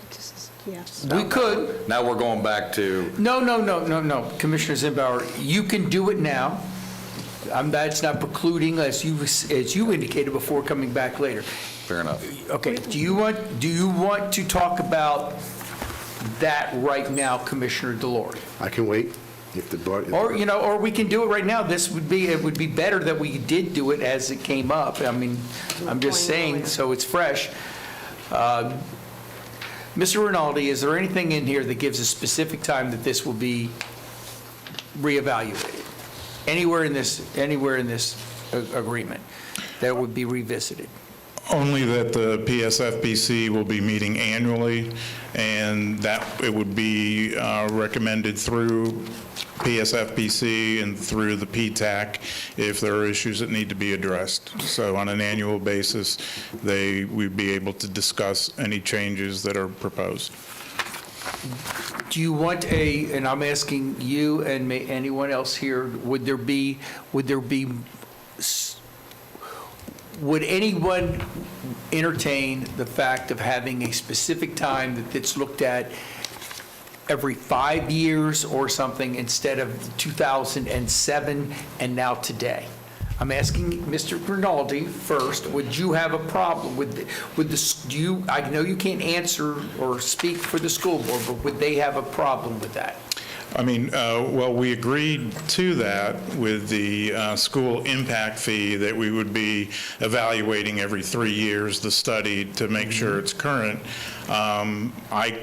Yes. We could. Now we're going back to, No. Commissioner Zimbauer, you can do it now. That's not precluding, as you indicated before, coming back later. fair enough. Okay, do you want to talk about that right now, Commissioner Delory? I can wait if the board... Or we can do it right now. It would be better that we did do it as it came up. I mean, I'm just saying, so it's fresh. Mr. Rinaldi, is there anything in here that gives a specific time that this will be reevaluated? Anywhere in this agreement that would be revisited? Only that the PSFPC will be meeting annually, and that it would be recommended through PSFPC and through the PTAC if there are issues that need to be addressed. So on an annual basis, we'd be able to discuss any changes that are proposed. Do you want and I'm asking you and anyone else here, would anyone entertain the fact of having a specific time that it's looked at every 5 years or something instead of 2007 and now today? I'm asking Mr. Rinaldi first, would you have a problem with this? I know you can't answer or speak for the school board, but would they have a problem with that? I mean, well, we agreed to that with the school impact fee that we would be evaluating every 3 years the study to make sure it's current. I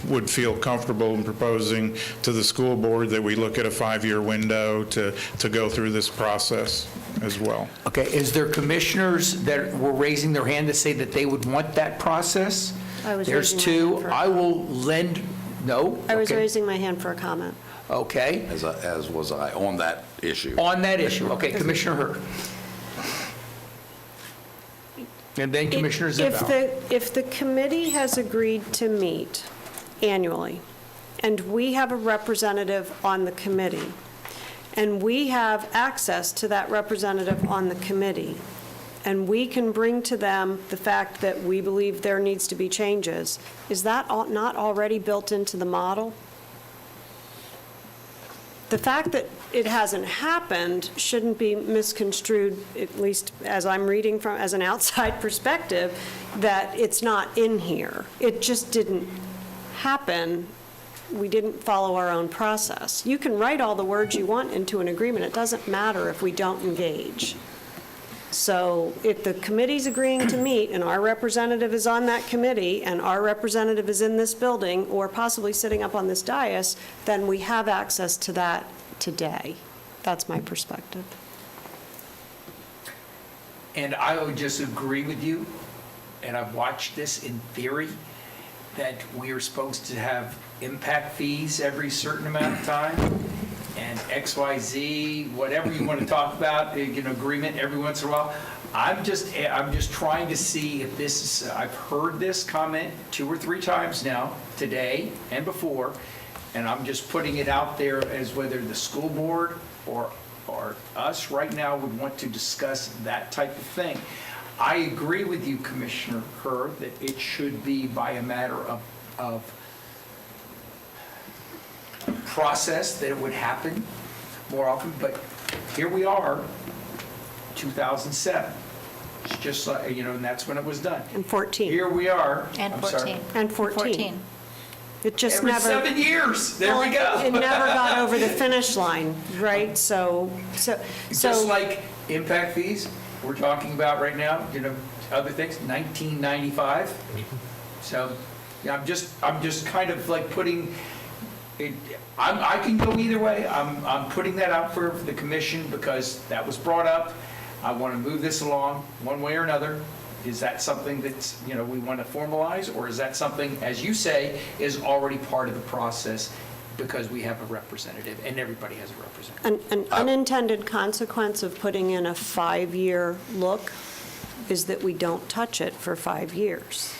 would feel comfortable in proposing to the school board that we look at a 5-year window to go through this process as well. Okay, is there commissioners that were raising their hand to say that they would want that process? I was There's raising my hand two. for- I will lend, no? I was Okay. raising my hand for a comment. Okay, As was I on that issue. on that issue. Okay, Commissioner Hurd. And then Commissioner Zimbauer. If the committee has agreed to meet annually, and we have a representative on the committee, and we have access to that representative on the committee, and we can bring to them the fact that we believe there needs to be changes, is that not already built into the model? The fact that it hasn't happened shouldn't be misconstrued, at least as I'm reading from, as an outside perspective, that it's not in here. It just didn't happen. We didn't follow our own process. You can write all the words you want into an agreement. It doesn't matter if we don't engage. So if the committee's agreeing to meet and our representative is on that committee and our representative is in this building or possibly sitting up on this dais, then we have access to that today. That's my perspective. And I would just agree with you, and I've watched this in theory, that we are supposed to have impact fees every certain amount of time, and XYZ, whatever you want to talk about, agreement every once in a while. I'm just trying to see if this is, I've heard this comment 2 or 3 times now, today and before, and I'm just putting it out there as whether the school board or us right now would want to discuss that type of thing. I agree with you, Commissioner Kerr, that it should be by a matter of process, that it would happen more often, but here we are, 2007. It's just like, and that's when it was done. And 14. Here we are. And I'm sorry. 14. And 14. It just Every never. 7 years, there we go. It never got over the finish line, right? So. Just like impact fees, we're talking about right now, other things, 1995. So, yeah, I'm just kind of like putting, it. I can go either way. I'm putting that out for the commission because that was brought up. I want to move this along one way or another. Is that something that's, we want to formalize, or is that something, as you say, is already part of the process because we have a representative and everybody has a representative? An unintended consequence of putting in a 5-year look is that we don't touch it for 5 years.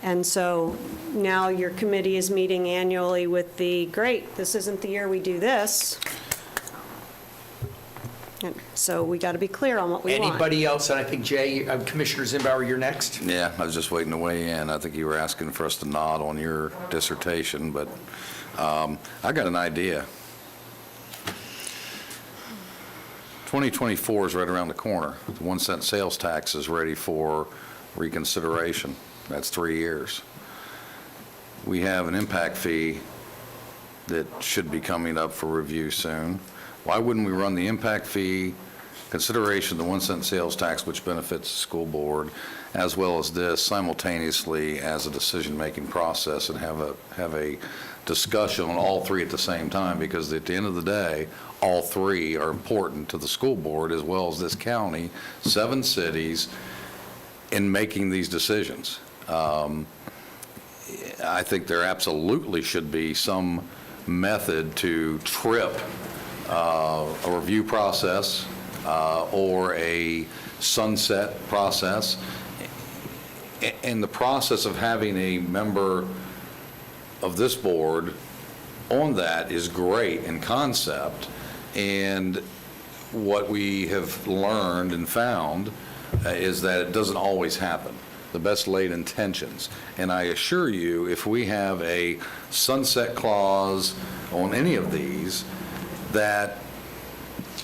And so now your committee is meeting annually with great, this isn't the year we do this. And so we got to be clear on what we want. Anybody else? And I think, Jay, Commissioner Zimbauer, you're next. Yeah, I was just waiting to weigh in. I think you were asking for us to nod on your dissertation, but I got an idea. 2024 is right around the corner. The 1 cent sales tax is ready for reconsideration. That's 3 years. We have an impact fee that should be coming up for review soon. Why wouldn't we run the impact fee, consideration of the 1 cent sales tax, which benefits the school board, as well as this simultaneously as a decision-making process, and have a discussion on all 3 at the same time? Because at the end of the day, all 3 are important to the school board as well as this county, 7 cities, in making these decisions. I think there absolutely should be some method to trip a review process or a sunset process. And the process of having a member of this board on that is great in concept, and what we have learned and found is that it doesn't always happen. The best laid intentions. And I assure you, if we have a sunset clause on any of these, that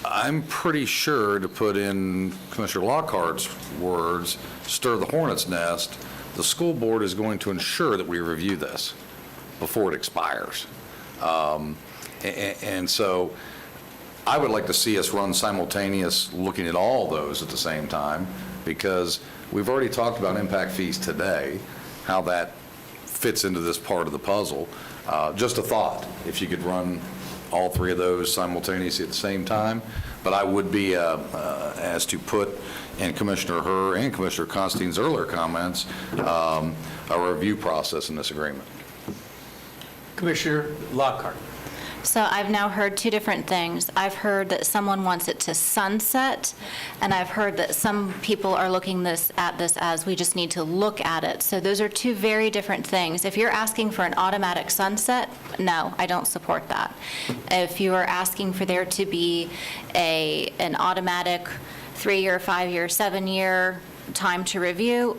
I'm pretty sure, to put in Commissioner Lockhart's words, stir the hornet's nest, the school board is going to ensure that we review this before it expires. And so I would like to see us run simultaneous looking at all those at the same time, because we've already talked about impact fees today, how that fits into this part of the puzzle. Just a thought, if you could run all 3 of those simultaneously at the same time. But I would be, as to put in Commissioner Herr and Commissioner Constant's earlier comments, a review process in this agreement. Commissioner Lockhart. So I've now heard 2 different things. I've heard that someone wants it to sunset, and I've heard that some people are looking at this as we just need to look at it. So those are 2 very different things. If you're asking for an automatic sunset, no, I don't support that. If you are asking for there to be an automatic 3-year, 5-year, 7-year time to review,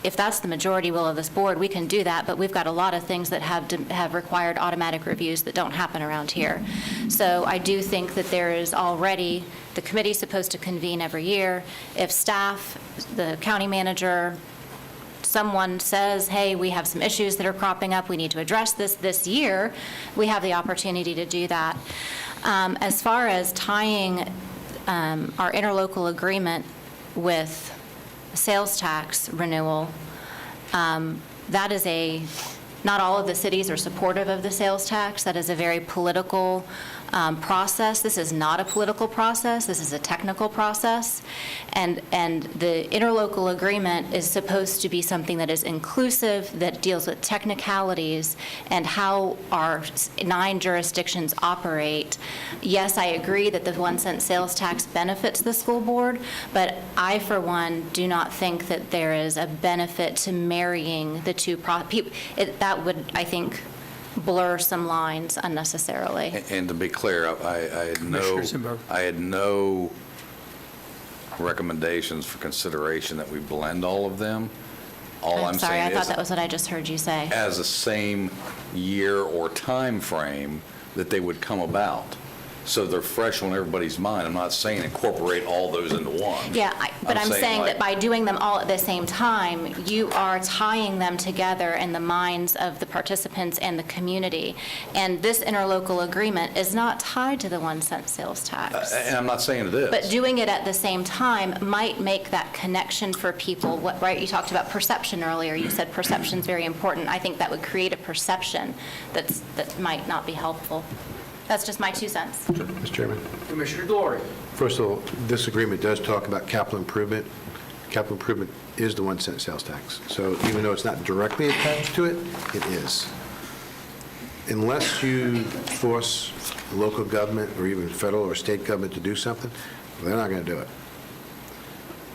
if that's the majority will of this board, we can do that, but we've got a lot of things that have required automatic reviews that don't happen around here. So I do think that there is already, the committee's supposed to convene every year. If staff, the county manager, someone says, hey, we have some issues that are cropping up, we need to address this year, we have the opportunity to do that. As far as tying our interlocal agreement with sales tax renewal, that is not all of the cities are supportive of the sales tax. That is a very political process. This is not a political process. This is a technical process. And the interlocal agreement is supposed to be something that is inclusive, that deals with technicalities and how our 9 jurisdictions operate. Yes, I agree that the 1 cent sales tax benefits the school board, but I, for one, do not think that there is a benefit to marrying the two. That would, I think, blur some lines unnecessarily. And to be clear, I had no recommendations for consideration that we blend all of them. All I'm sorry, saying I thought is, that was what I just heard you say. as the same year or time frame that they would come about. So they're fresh on everybody's mind. I'm not saying incorporate all those into one. Yeah, but I'm saying like, that by doing them all at the same time, you are tying them together in the minds of the participants and the community. And this interlocal agreement is not tied to the 1 cent sales tax. And I'm not saying it is. But doing it at the same time might make that connection for people. Right? You talked about perception earlier. You said perception is very important. I think that would create a perception that might not be helpful. That's just my 2 cents. Mr. Chairman? Commissioner Glory. First of all, this agreement does talk about capital improvement. Capital improvement is the 1 cent sales tax. So even though it's not directly attached to it, it is. Unless you force local government or even federal or state government to do something, they're not going to do it.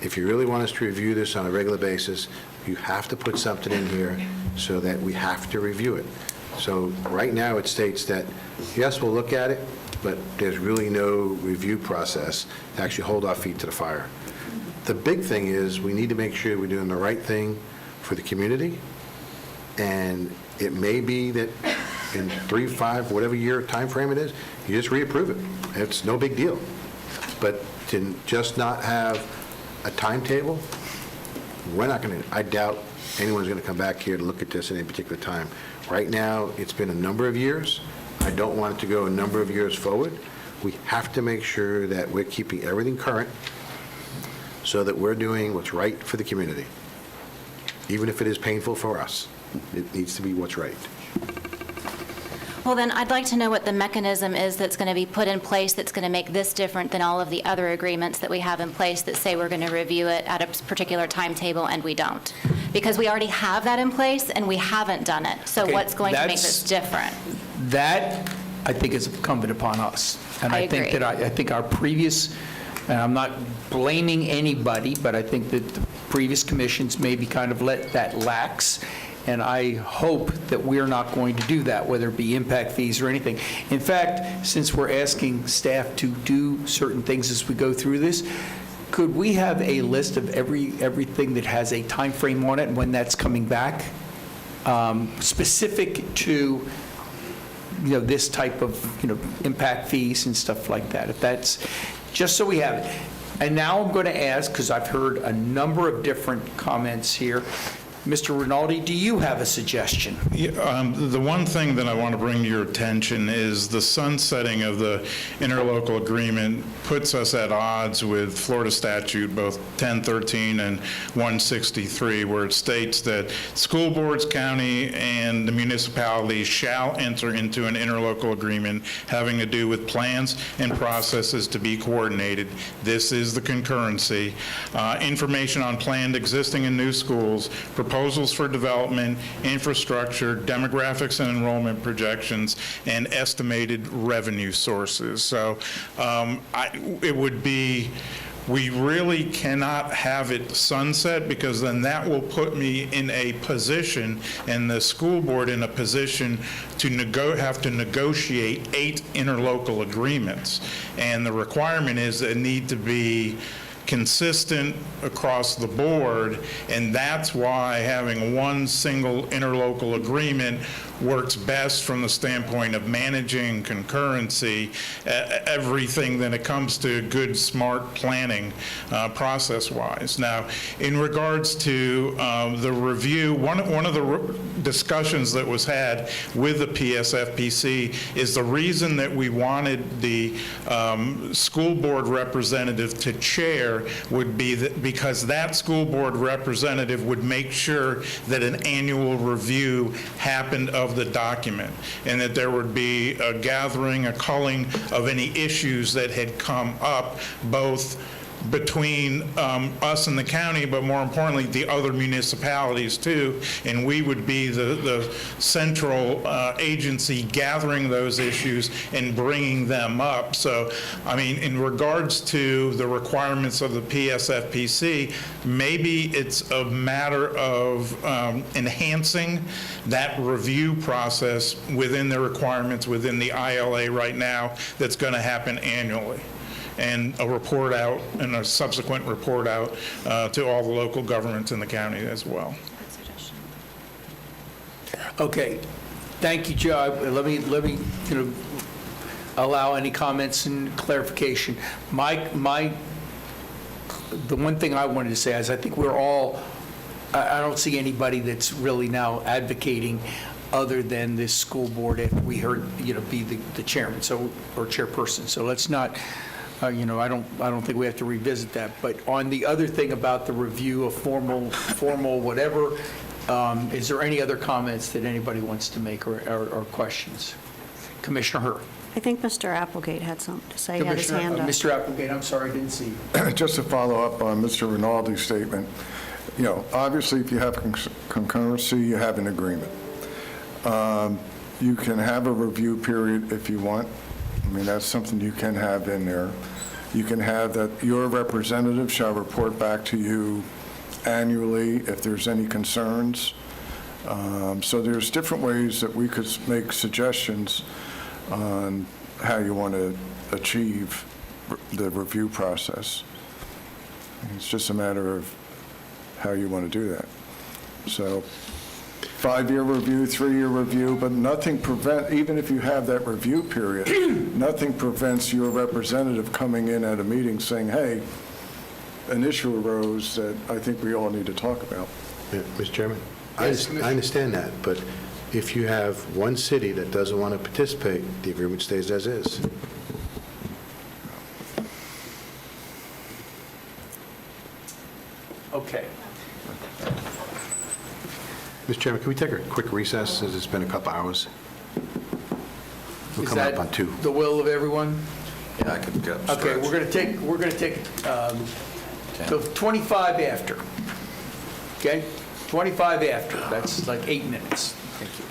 If you really want us to review this on a regular basis, you have to put something in here so that we have to review it. So right now, it states that, yes, we'll look at it, but there's really no review process to actually hold our feet to the fire. The big thing is, we need to make sure we're doing the right thing for the community, and it may be that in 3, 5, whatever year time frame it is, you just reapprove it. It's no big deal. But to just not have a timetable, we're not going to, I doubt anyone's going to come back here to look at this at any particular time. Right now, it's been a number of years. I don't want it to go a number of years forward. We have to make sure that we're keeping everything current so that we're doing what's right for the community, even if it is painful for us. It needs to be what's right. Well, then, I'd like to know what the mechanism is that's going to be put in place that's going to make this different than all of the other agreements that we have in place that say we're going to review it at a particular timetable, and we don't. Because we already have that in place, and we haven't done it. So Okay, what's going to make that's- this different? That, I think, is incumbent upon us. And I think agree. that I think our previous, and I'm not blaming anybody, but I think that the previous commissions maybe kind of let that lax, and I hope that we're not going to do that, whether it be impact fees or anything. In fact, since we're asking staff to do certain things as we go through this, could we have a list of everything that has a time frame on it and when that's coming back, specific to this type of impact fees and stuff like that? If that's just so we have it. And now I'm going to ask, because I've heard a number of different comments here. Mr. Rinaldi, do you have a suggestion? The one thing that I want to bring to your attention is the sunsetting of the interlocal agreement puts us at odds with Florida statute, both 1013 and 163, where it states that school boards, county, and the municipalities shall enter into an interlocal agreement having to do with plans and processes to be coordinated. This is the concurrency. Information on planned existing and new schools, proposals for development, infrastructure, demographics and enrollment projections, and estimated revenue sources. So it would be, we really cannot have it sunset, because then that will put me in a position, and the school board in a position to have to negotiate 8 interlocal agreements. And the requirement is that it need to be consistent across the board, and that's why having one single interlocal agreement works best from the standpoint of managing concurrency, everything that it comes to good, smart planning process-wise. Now, in regards to the review, one of the discussions that was had with the PSFPC is the reason that we wanted the school board representative to chair chair would be that, because that school board representative would make sure that an annual review happened of the document, and that there would be a gathering, a culling of any issues that had come up, both between us and the county, but more importantly, the other municipalities too, and we would be the central agency gathering those issues and bringing them up. So, I mean, in regards to the requirements of the PSFPC, maybe it's a matter of enhancing that review process within the requirements within the ILA right now that's going to happen annually, and a report out, and a subsequent report out to all the local governments in the county as well. Okay, thank you, Joe. Let me, allow any comments and clarification. The one thing I wanted to say is I think we're all, I don't see anybody that's really now advocating other than this school board, if we heard, be the chairman, so, or chairperson. So let's not, I don't think we have to revisit that. But on the other thing about the review of formal whatever, is there any other comments that anybody wants to make or questions? Commissioner Herr. I think Mr. Applegate had something to say. He had his hand up. Mr. Applegate, I'm sorry, I didn't see you. Just to follow up on Mr. Rinaldi's statement, obviously, if you have concurrency, you have an agreement. You can have a review period if you want. I mean, that's something you can have in there. You can have that your representative shall report back to you annually if there's any concerns. So there's different ways that we could make suggestions on how you want to achieve the review process. It's just a matter of how you want to do that. So 5-year review, 3-year review, but nothing even if you have that review period, nothing prevents your representative coming in at a meeting saying, hey, an issue arose that I think we all need to talk about. Yeah, Mr. Chairman? Yes, I understand that, but if you have one city that doesn't want to participate, the agreement stays as is. Okay. Mr. Chairman, can we take a quick recess, since it's been a couple hours? We'll Is come up that on 2. the will of everyone? Yeah, I could go. Okay, we're going to take till 25 after. Okay? 25 after. That's like 8 minutes. Thank you.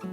Do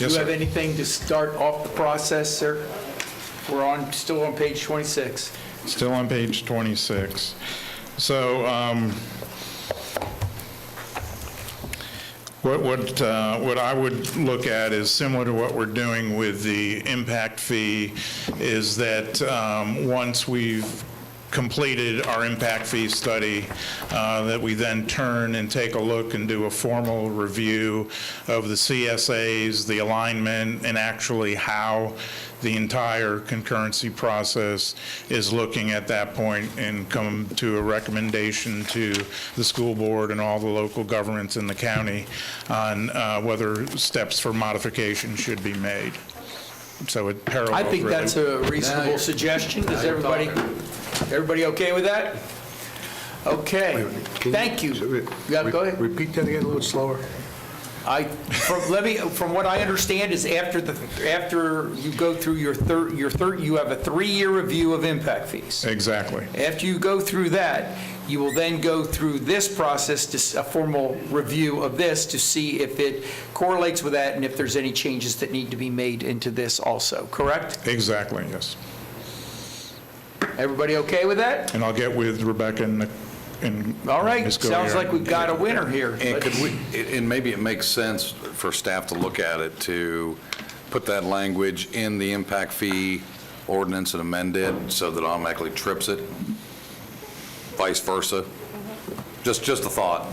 Yes, you have sir. anything to start off the process, sir? We're still on page 26. Still on page 26. So what I would look at is similar to what we're doing with the impact fee, is that once we've completed our impact fee study, that we then turn and take a look and do a formal review of the CSAs, the alignment, and actually how the entire concurrency process is looking at that point, and come to a recommendation to the school board and all the local governments in the county on whether steps for modification should be made. So it parallels. I think really. that's a reasonable suggestion. Does everybody okay with that? Okay, thank you. Yeah, go ahead. Repeat that again a little slower. From what I understand is after you go through you have a 3-year review of impact fees. Exactly. After you go through that, you will then go through this process, a formal review of this, to see if it correlates with that and if there's any changes that need to be made into this also, correct? Exactly, yes. Everybody okay with that? And I'll get with Rebecca and All right, Ms. sounds Goyer. like we've got a winner here. And and maybe it makes sense for staff to look at it, to put that language in the impact fee ordinance and amend it so that it automatically trips it, vice versa. Just a thought.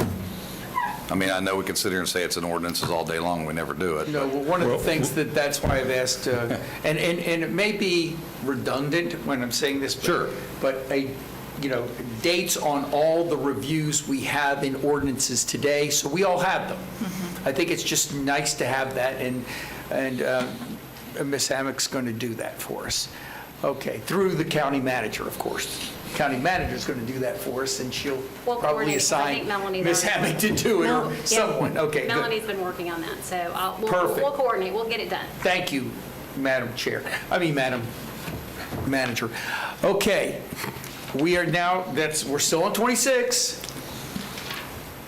I mean, I know we can sit here and say it's an ordinances all day long, we never do it. No, well, one of the things that's why I've asked, and it may be redundant when I'm saying this. Sure. But dates on all the reviews we have in ordinances today, so we all have them. I think it's just nice to have that, and Ms. Hammock's going to do that for us. Okay, through the county manager, of course. County manager's going to do that for us, and she'll We'll probably coordinate, 'cause I assign think Melanie's Ms. already- Hammock to do it, Mel- or yeah. someone. Okay, good. Melanie's been working on that, so Perfect. we'll coordinate, we'll get it done. Thank you, Madam Manager. Okay, we're still on 26.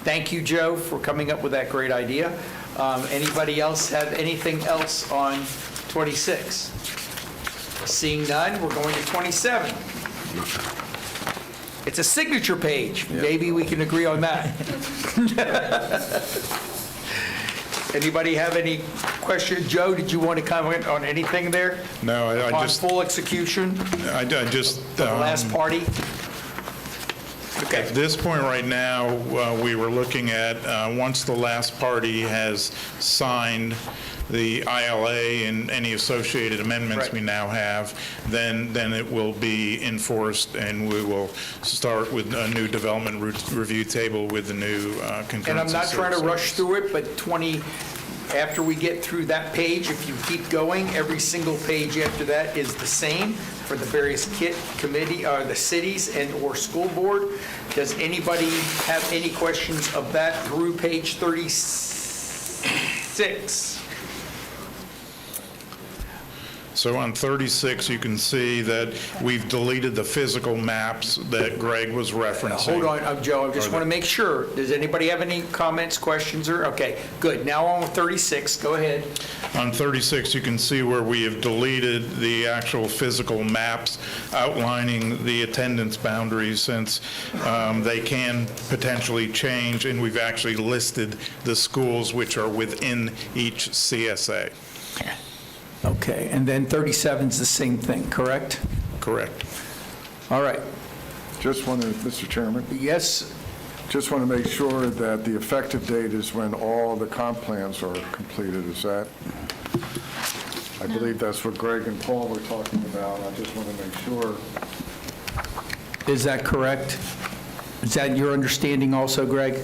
Thank you, Joe, for coming up with that great idea. Anybody else have anything else on 26? Seeing none, we're going to 27. It's a signature page. Maybe we can agree on that. Anybody have any questions? Joe, did you want to comment on anything there? No, I On just, full execution, I just, the last party? At this point right now, we were looking at, once the last party has signed the ILA and any associated amendments Right. we now have, then it will be enforced, and we will start with a new development review table with the new concurrency. And I'm not trying to services. rush through it, but after we get through that page, if you keep going, every single page after that is the same for the various committee, the cities and/or school board. Does anybody have any questions of that through page 36? So on 36, you can see that we've deleted the physical maps that Greg was referencing. Hold on, Joe, I just want to make sure. Does anybody have any comments, questions, or, okay, good. Now on with 36, go ahead. On 36, you can see where we have deleted the actual physical maps outlining the attendance boundaries, since they can potentially change, and we've actually listed the schools which are within each CSA. Okay, and then 37 is the same thing, correct? Correct. All right. Just want to, Mr. Chairman, Yes, just want to make sure that the effective date is when all the comp plans are completed. Is that? I believe that's what Greg and Paul were talking about. I just want to make sure. is that correct? Is that your understanding also, Greg?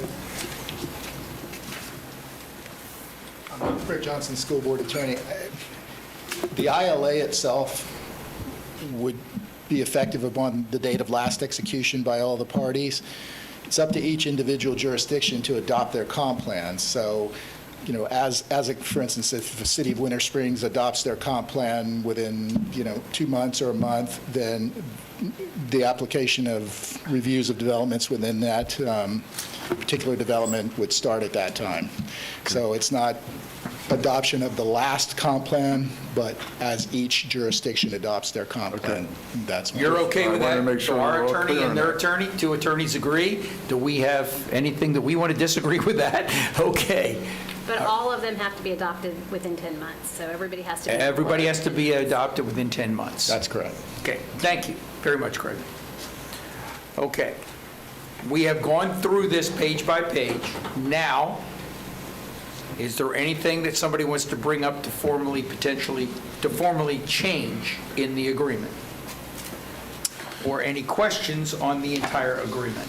I'm Greg Johnson, School Board Attorney. The ILA itself would be effective upon the date of last execution by all the parties. It's up to each individual jurisdiction to adopt their comp plans. So, for instance, if the city of Winter Springs adopts their comp plan within, 2 months or a month, then the application of reviews of developments within that particular development would start at that time. So it's not adoption of the last comp plan, but as each jurisdiction adopts their comp plan. That's You're okay with I that? wanna make sure So our we're all attorney clear and on their that. attorney, two attorneys agree? Do we have anything that we want to disagree with that? Okay. But all of them have to be adopted within 10 months, so everybody has to be. Everybody has to be adopted within 10 months. That's correct. Okay, thank you very much, Craig. Okay, we have gone through this page by page. Now, is there anything that somebody wants to bring up to formally change in the agreement? Or any questions on the entire agreement?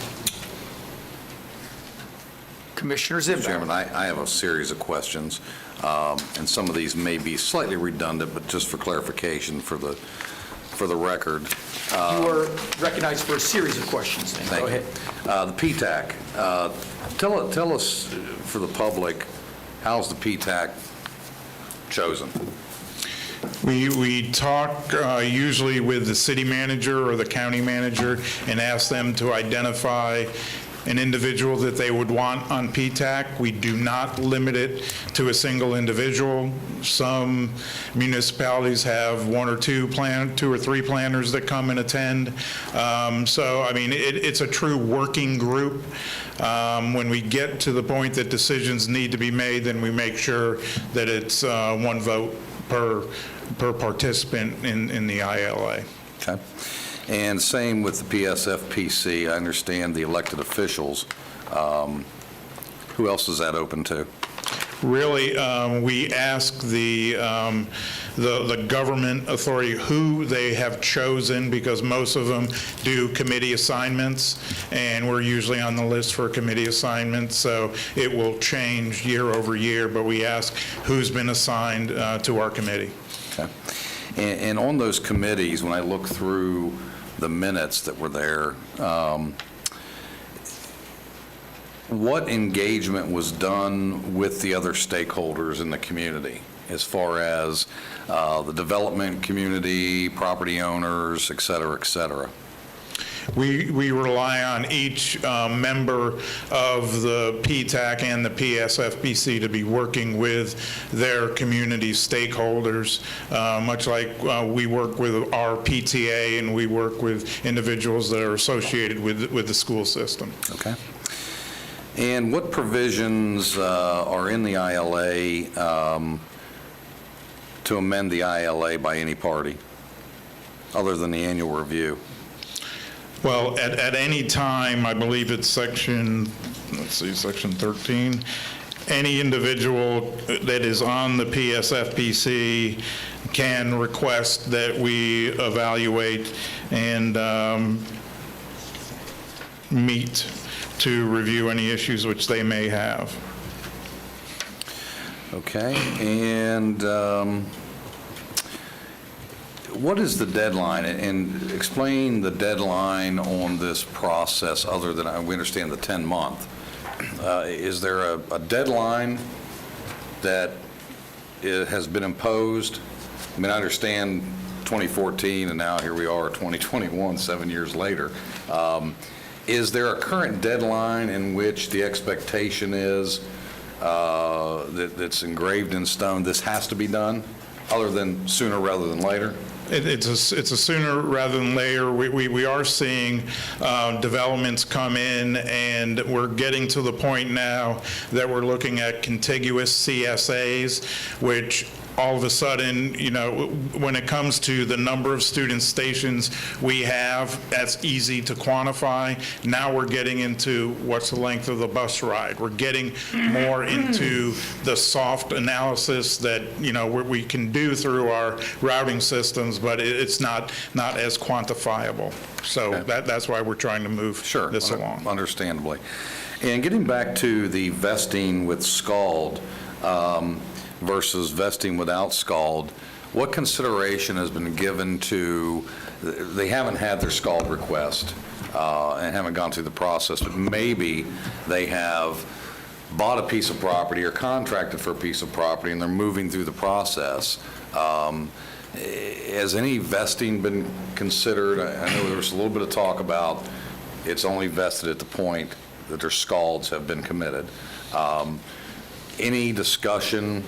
Commissioner Mr. Chairman, Zimmer. I have a series of questions, and some of these may be slightly redundant, but just for clarification for the record. You are recognized for a series of questions then. Go Thank ahead. you. The PTAC, tell us, for the public, how's the PTAC chosen? We talk usually with the city manager or the county manager and ask them to identify an individual that they would want on PTAC. We do not limit it to a single individual. Some municipalities have one or two or three planners that come and attend. It's a true working group. When we get to the point that decisions need to be made, then we make sure that it's one vote per participant in the ILA. Okay. And same with the PSFPC. I understand the elected officials. Who else is that open to? Really, we ask the government authority who they have chosen, because most of them do committee assignments, and we're usually on the list for committee assignments, so it will change year over year, but we ask who's been assigned to our committee. Okay. And on those committees, when I look through the minutes that were there, what engagement was done with the other stakeholders in the community, as far as the development community, property owners, et cetera, et cetera? We rely on each member of the PTAC and the PSFPC to be working with their community stakeholders, much like we work with our PTA and we work with individuals that are associated with the school system. Okay. And what provisions are in the ILA to amend the ILA by any party, other than the annual review? Well, at any time, I believe it's section 13, any individual that is on the PSFPC can request that we evaluate and meet to review any issues which they may have. Okay, and what is the deadline? And explain the deadline on this process, other than, we understand the 10-month. Is there a deadline that has been imposed? I mean, I understand 2014, and now here we are, 2021, 7 years later. Is there a current deadline in which the expectation is that's engraved in stone, this has to be done, other than sooner rather than later? It's a sooner rather than later. We are seeing developments come in, and we're getting to the point now that we're looking at contiguous CSAs, which all of a sudden, you know, when it comes to the number of student stations we have, that's easy to quantify. Now we're getting into what's the length of the bus ride. We're getting more into the soft analysis that, you know, we can do through our routing systems, but it's not as quantifiable. So Okay. that's why we're trying to move this along. Understandably. And getting back to the vesting with SCALD, versus vesting without SCALD, what consideration has been given to, they haven't had their SCALD request and haven't gone through the process, but maybe they have bought a piece of property or contracted for a piece of property and they're moving through the process. Has any vesting been considered? I know there was a little bit of talk about it's only vested at the point that their SCALDs have been committed. Any discussion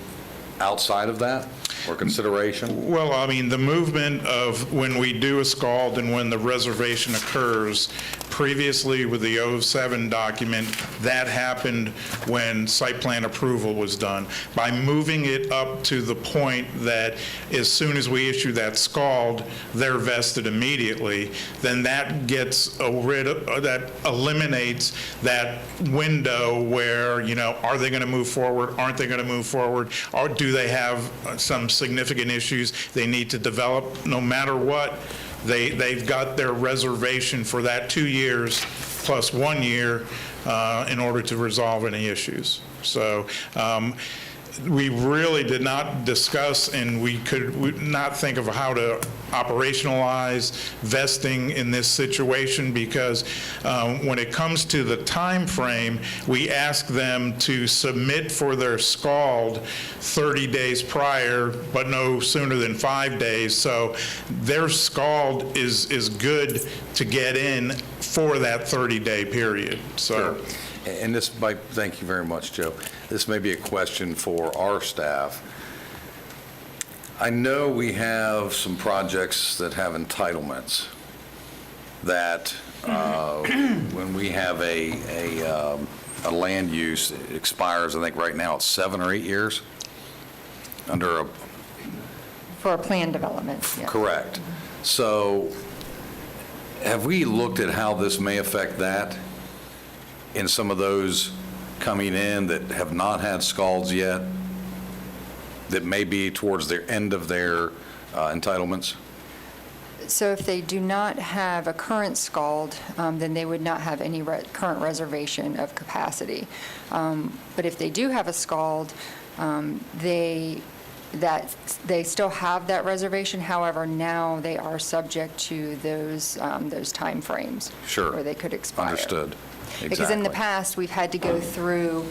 outside of that or consideration? Well, I mean, the movement of when we do a SCALD and when the reservation occurs, previously with the 07 document, that happened when site plan approval was done. By moving it up to the point that as soon as we issue that SCALD, they're vested immediately, then that gets that eliminates that window where, you know, are they going to move forward? Aren't they going to move forward? Or do they have some significant issues they need to develop? No matter what, they've got their reservation for that 2 years plus 1 year in order to resolve any issues. So we really did not discuss, and we could not think of how to operationalize vesting in this situation, because when it comes to the time frame, we ask them to submit for their SCALD 30 days prior, but no sooner than 5 days. So their SCALD is good to get in for that 30-day period. So. Sure. And this might, thank you very much, Joe. This may be a question for our staff. I know we have some projects that have entitlements that when we have a land use, it expires, I think right now it's 7 or 8 years under a. For a planned development, yeah. Correct. So have we looked at how this may affect that in some of those coming in that have not had SCALDs yet, that may be towards their end of their entitlements? So if they do not have a current SCALD, then they would not have any current reservation of capacity. But if they do have a SCALD, they still have that reservation. However, now they are subject to those timeframes. Sure. Where they could expire. Understood. Because in the Exactly. past, we've had to go through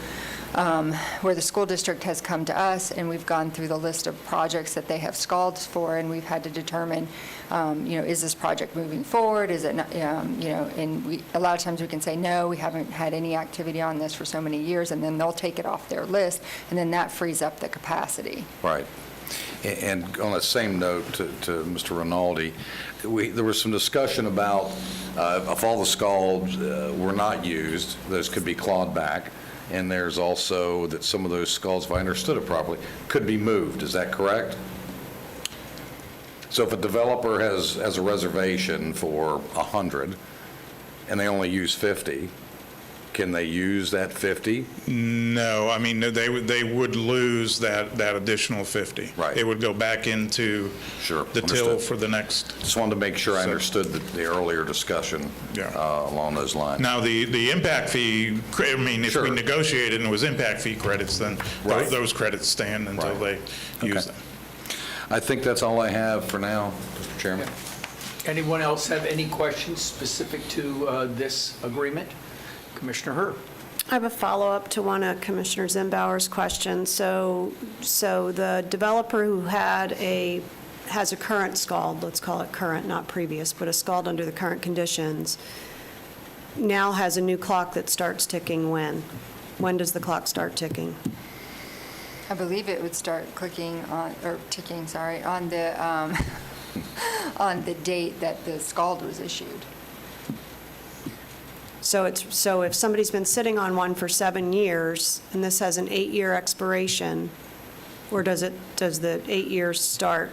where the school district has come to us, and we've gone through the list of projects that they have SCALDs for, and we've had to determine, is this project moving forward? Is it not, and a lot of times we can say, no, we haven't had any activity on this for so many years, and then they'll take it off their list, and then that frees up the capacity. Right. And on that same note, to Mr. Rinaldi, there was some discussion about if all the SCALDs were not used, those could be clawed back. And there's also that some of those SCALDs, if I understood it properly, could be moved. Is that correct? So if a developer has a reservation for 100, and they only use 50, can they use that 50? No, I mean, they would lose that additional 50. Right. It would go back into Sure, the till understood. for the next. Just wanted to make sure I So- understood the earlier discussion Yeah. along those lines. Now, the impact fee, I mean, if we Sure. negotiated and it was impact fee credits, then Right. those credits stand until Right. they use Okay. them. I think that's all I have for now, Mr. Chairman. Anyone else have any questions specific to this agreement? Commissioner Herb? I have a follow-up to one of Commissioner Zimbauer's questions. So the developer who has a current scald, let's call it current, not previous, but a scald under the current conditions, now has a new clock that starts ticking when? When does the clock start ticking? I believe it would start clicking on, or ticking, sorry, on the, on the date that the scald was issued. So if somebody's been sitting on one for 7 years, and this has an 8-year expiration, or does the 8 years start?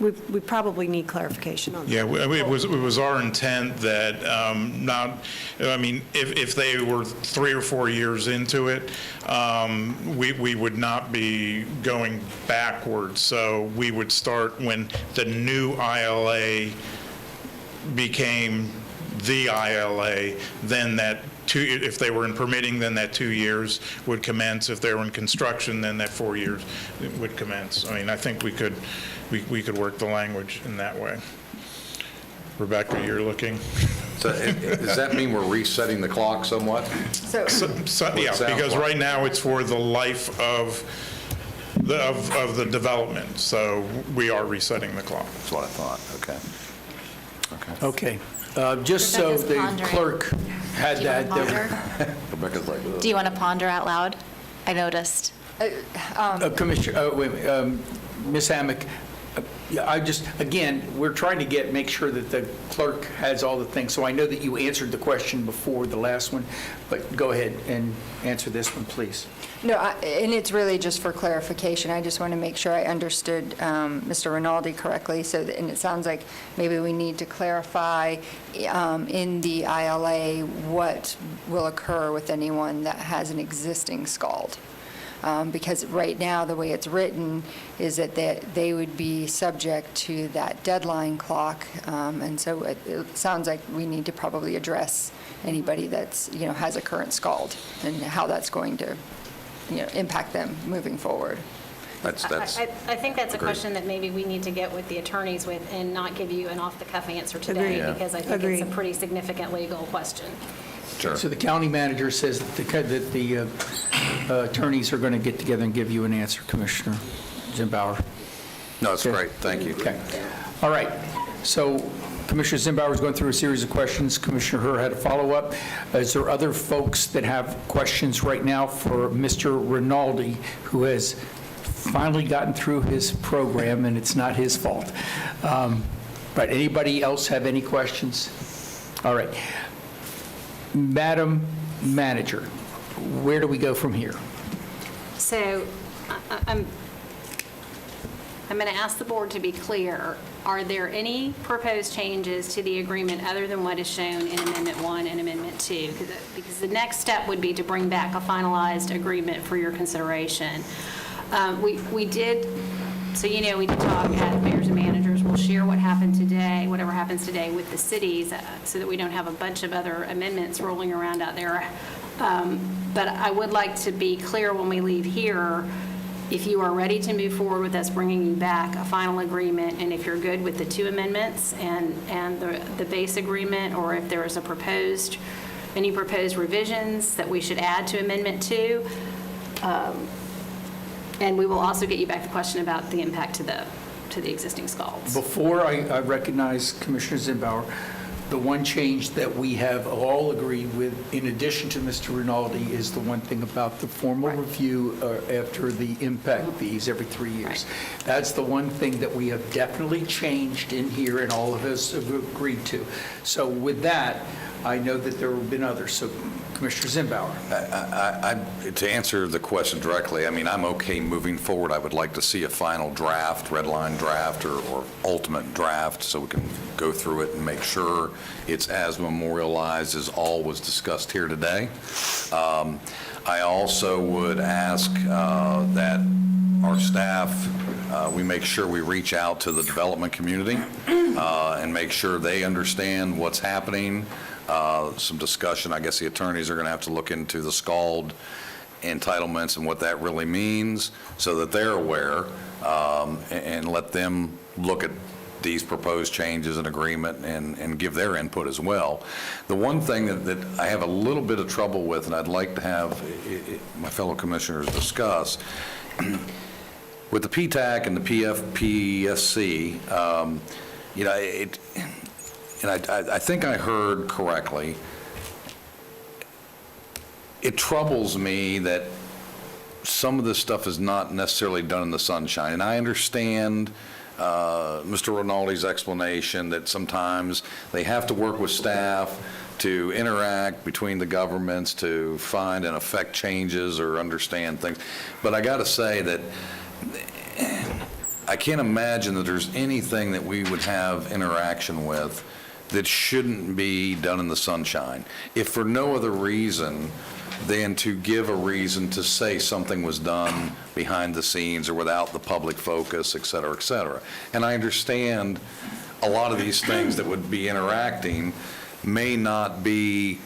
We probably need clarification on that. Yeah, it was our intent that I mean, if they were 3 or 4 years into it, we would not be going backwards. So we would start when the new ILA became the ILA, then if they were in permitting, then that 2 years would commence. If they were in construction, then that 4 years would commence. I mean, I think we could work the language in that way. Rebecca, you're looking. So does that mean we're resetting the clock somewhat? Yeah, sounds because like. right now it's for the life of the development. So we are resetting the clock. That's what I thought, okay. Okay. Just so Rebecca's the pondering. clerk had Do you want that. to ponder? Rebecca's like, ugh. Do you want to ponder out loud? I noticed. Commissioner, wait a minute, Ms. Hammack, again, we're trying to make sure that the clerk has all the things. So I know that you answered the question before the last one, but go ahead and answer this one, please. No, and it's really just for clarification. I just want to make sure I understood Mr. Rinaldi correctly. And it sounds like maybe we need to clarify in the ILA what will occur with anyone that has an existing scald. Because right now, the way it's written is that they would be subject to that deadline clock. And so it sounds like we need to probably address anybody that's, has a current scald and how that's going to, impact them moving forward. That's I think that's a Agreed. question that maybe we need to get with the attorneys with and not give you an off-the-cuff answer today, Agreed. because I think it's a Agreed. pretty significant legal question. Sure. So the county manager says that the attorneys are going to get together and give you an answer, Commissioner Zimbauer. No, it's Okay. great, thank you. Okay. All right. So Commissioner Zimbauer is going through a series of questions. Commissioner Herr had a follow-up. Is there other folks that have questions right now for Mr. Rinaldi, who has finally gotten through his program, and it's not his fault? But anybody else have any questions? All right. Madam Manager, where do we go from here? So I'm going to ask the board to be clear. Are there any proposed changes to the agreement other than what is shown in Amendment 1 and Amendment 2? Because the next step would be to bring back a finalized agreement for your consideration. We did talk at mayors and managers. We'll share what happened today, whatever happens today with the cities, so that we don't have a bunch of other amendments rolling around out there. But I would like to be clear when we leave here, if you are ready to move forward with us bringing you back a final agreement, and if you're good with the 2 amendments and the base agreement, or if there is any proposed revisions that we should add to Amendment 2. And we will also get you back the question about the impact to the existing scalds. Before I recognize Commissioner Zimbauer, the one change that we have all agreed with, in addition to Mr. Rinaldi, is the one thing about the formal review after the impact fees every 3 years. Right. That's the one thing that we have definitely changed in here, and all of us have agreed to. So with that, I know that there have been others. So Commissioner Zimbauer. To answer the question directly, I mean, I'm okay moving forward. I would like to see a final draft, red line draft, or ultimate draft, so we can go through it and make sure it's as memorialized as all was discussed here today. I also would ask that our staff, we make sure we reach out to the development community and make sure they understand what's happening. Some discussion, I guess the attorneys are going to have to look into the SCALD entitlements and what that really means so that they're aware, and let them look at these proposed changes and agreement and give their input as well. The one thing that I have a little bit of trouble with, and I'd like to have my fellow commissioners discuss, with the PTAC and the PFPSC, you know, and I think I heard correctly, it troubles me that some of this stuff is not necessarily done in the sunshine. And I understand Mr. Rinaldi's explanation that sometimes they have to work with staff to interact between the governments to find and affect changes or understand things. But I got to say that I can't imagine that there's anything that we would have interaction with that shouldn't be done in the sunshine, if for no other reason than to give a reason to say something was done behind the scenes or without the public focus, et cetera, et cetera. And I understand a lot of these things that would be interacting may not be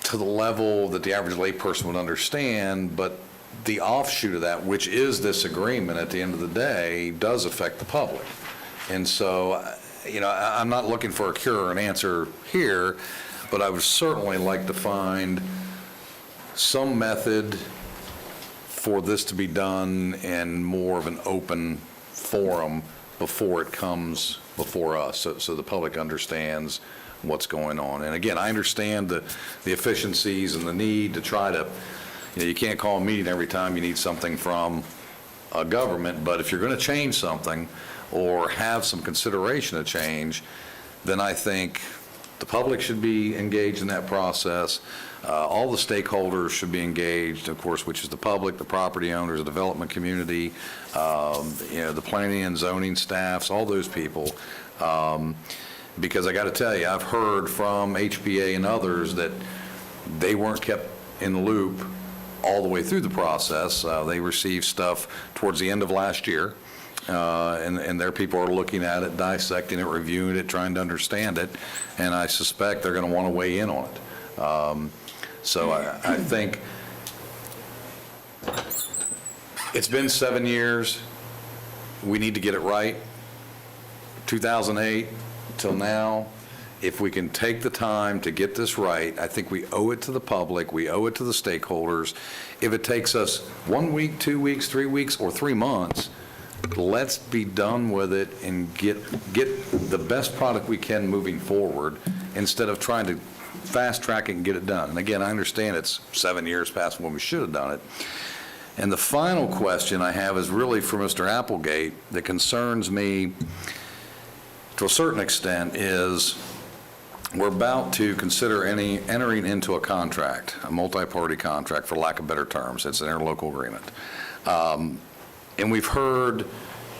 to the level that the average layperson would understand, but the offshoot of that, which is this agreement at the end of the day, does affect the public. And so, you know, I'm not looking for a cure or an answer here, but I would certainly like to find some method for this to be done in more of an open forum before it comes before us, so the public understands what's going on. And again, I understand the efficiencies and the need to try to, you know, you can't call a meeting every time you need something from a government, but if you're going to change something or have some consideration of change, then I think the public should be engaged in that process. All the stakeholders should be engaged, of course, which is the public, the property owners, the development community, you know, the planning and zoning staffs, all those people. Because I got to tell you, I've heard from HPA and others that they weren't kept in the loop all the way through the process. They received stuff towards the end of last year. And their people are looking at it, dissecting it, reviewing it, trying to understand it, and I suspect they're going to want to weigh in on it. So I think it's been 7 years. We need to get it right. 2008 till now, if we can take the time to get this right, I think we owe it to the public, we owe it to the stakeholders. If it takes us 1 week, 2 weeks, 3 weeks, or 3 months, let's be done with it and get the best product we can moving forward instead of trying to fast track it and get it done. And again, I understand it's 7 years past when we should have done it. And the final question I have is really for Mr. Applegate that concerns me to a certain extent is we're about to consider entering into a contract, a multi-party contract, for lack of better terms. It's an interlocal agreement. And we've heard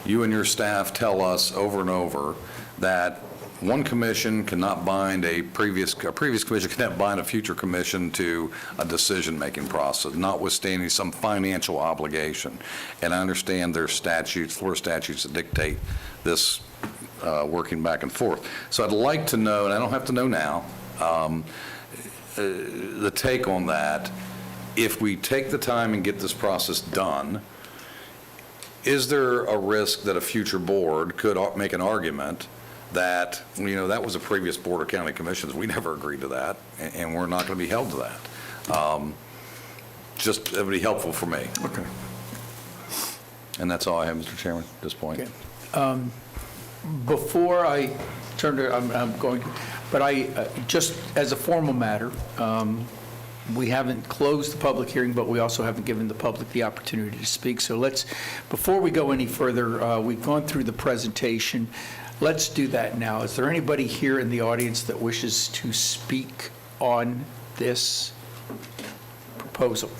you and your staff tell us over and over that one commission cannot bind a previous commission cannot bind a future commission to a decision-making process, notwithstanding some financial obligation. And I understand there's statutes, Florida statutes that dictate this working back and forth. So I'd like to know, and I don't have to know now, the take on that. If we take the time and get this process done, is there a risk that a future board could make an argument that, you know, that was a previous board of county commissions, we never agreed to that, and we're not going to be held to that? Just, it would be helpful for me. Okay. And that's all I have, Mr. Chairman, at this point. Okay. Before I turn to, I'm going to, but just as a formal matter, we haven't closed the public hearing, but we also haven't given the public the opportunity to speak. So before we go any further, we've gone through the presentation. Let's do that now. Is there anybody here in the audience that wishes to speak on this proposal?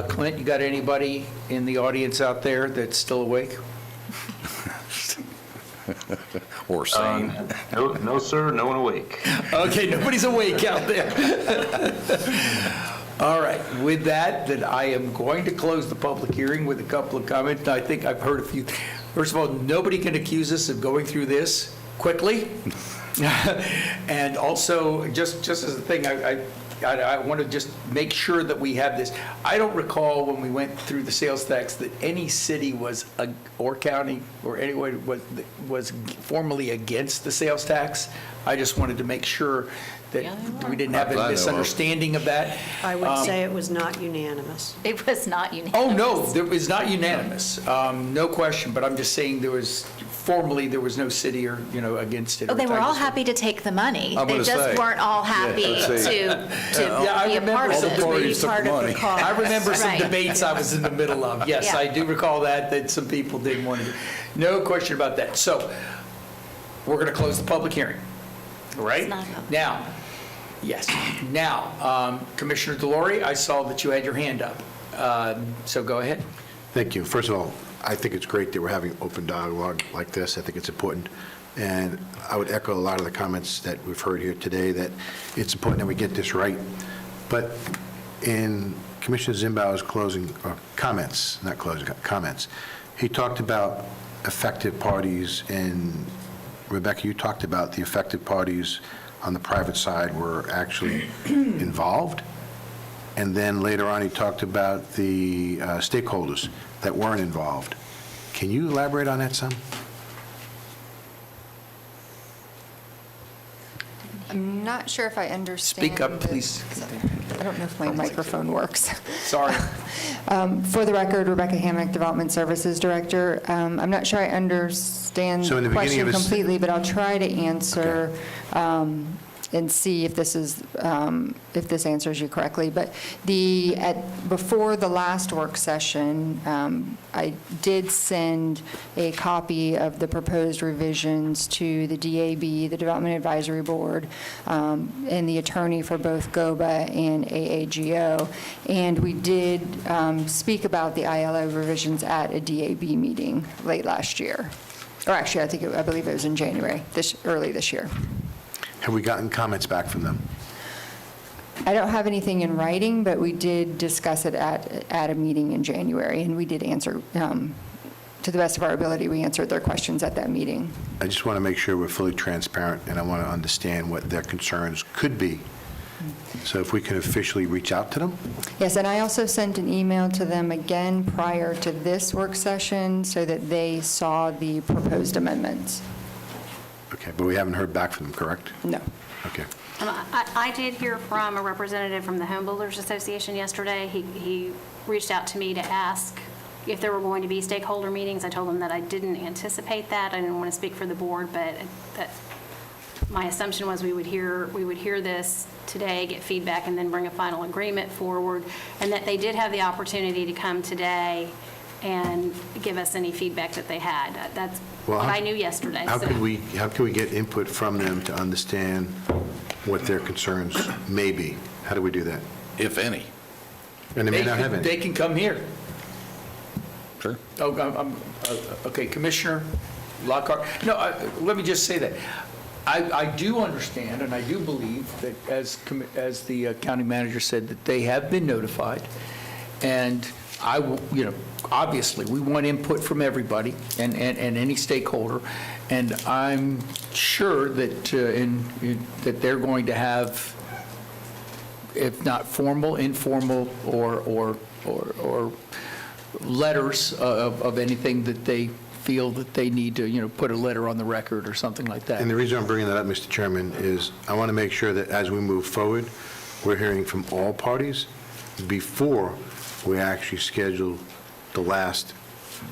Clint, you got anybody in the audience out there that's still awake? Or sane. No, sir, no one awake. Okay, nobody's awake out there. All right, with that, then I am going to close the public hearing with a couple of comments. I think I've heard a few. First of all, nobody can accuse us of going through this quickly. And also, just as a thing, I want to just make sure that we have this. I don't recall when we went through the sales tax that any city was, or county, or anyone was formally against the sales tax. I just wanted to make sure that we didn't have a misunderstanding of that. I would say it was not unanimous. It was not unanimous. Oh, no, it was not unanimous, no question, but I'm just saying there was, formally, there was no city or, against it. Oh, they were all happy to take the money. I'm They gonna just say. weren't all happy to Yeah, I be a remember part of some it. parties took Part the of the money. cost. I remember some Right. debates I was in the middle of. Yes, Yeah. I do recall that some people didn't want to. No question about that. So we're going to close the public hearing, all right? It's not open. Now, yes. Now, Commissioner Delory, I saw that you had your hand up. So go ahead. Thank you. First of all, I think it's great that we're having open dialogue like this. I think it's important. And I would echo a lot of the comments that we've heard here today, that it's important that we get this right. But in Commissioner Zimbauer's closing, or comments, not closing, comments, he talked about affected parties, and Rebecca, you talked about the affected parties on the private side were actually involved. And then later on, he talked about the stakeholders that weren't involved. Can you elaborate on that some? I'm not sure if I understand. Speak up, please. I don't know if my microphone works. Sorry. For the record, Rebecca Hammack, Development Services Director. I'm not sure I understand So in the the beginning question of this- completely, but I'll try to answer and see if this is, if this answers you correctly. But before the last work session, I did send a copy of the proposed revisions to the DAB, the Development Advisory Board, and the attorney for both GOBA and AAGO. And we did speak about the ILO revisions at a DAB meeting late last year. Or actually, I believe it was in January, early this year. Have we gotten comments back from them? I don't have anything in writing, but we did discuss it at a meeting in January, and we did answer, to the best of our ability, we answered their questions at that meeting. I just want to make sure we're fully transparent, and I want to understand what their concerns could be. So if we can officially reach out to them? Yes, and I also sent an email to them again prior to this work session so that they saw the proposed amendments. Okay, but we haven't heard back from them, correct? No. Okay. I did hear from a representative from the Home Builders Association yesterday. He reached out to me to ask if there were going to be stakeholder meetings. I told him that I didn't anticipate that. I didn't want to speak for the board, but that my assumption was we would hear this today, get feedback, and then bring a final agreement forward, and that they did have the opportunity to come today and give us any feedback that they had. That's what I knew yesterday. How so. can we get input from them to understand what their concerns may be? How do we do that? If any. And they may not have They any. can come here. Sure. Oh, okay, Commissioner Lockhart. No, let me just say that. I do understand, and I do believe that, as the county manager said, that they have been notified, and obviously, we want input from everybody and any stakeholder, and I'm sure that that they're going to have, if not formal, informal, or letters of anything that they feel that they need to, put a letter on the record or something like that. And the reason I'm bringing that up, Mr. Chairman, is I want to make sure that as we move forward, we're hearing from all parties before we actually schedule the last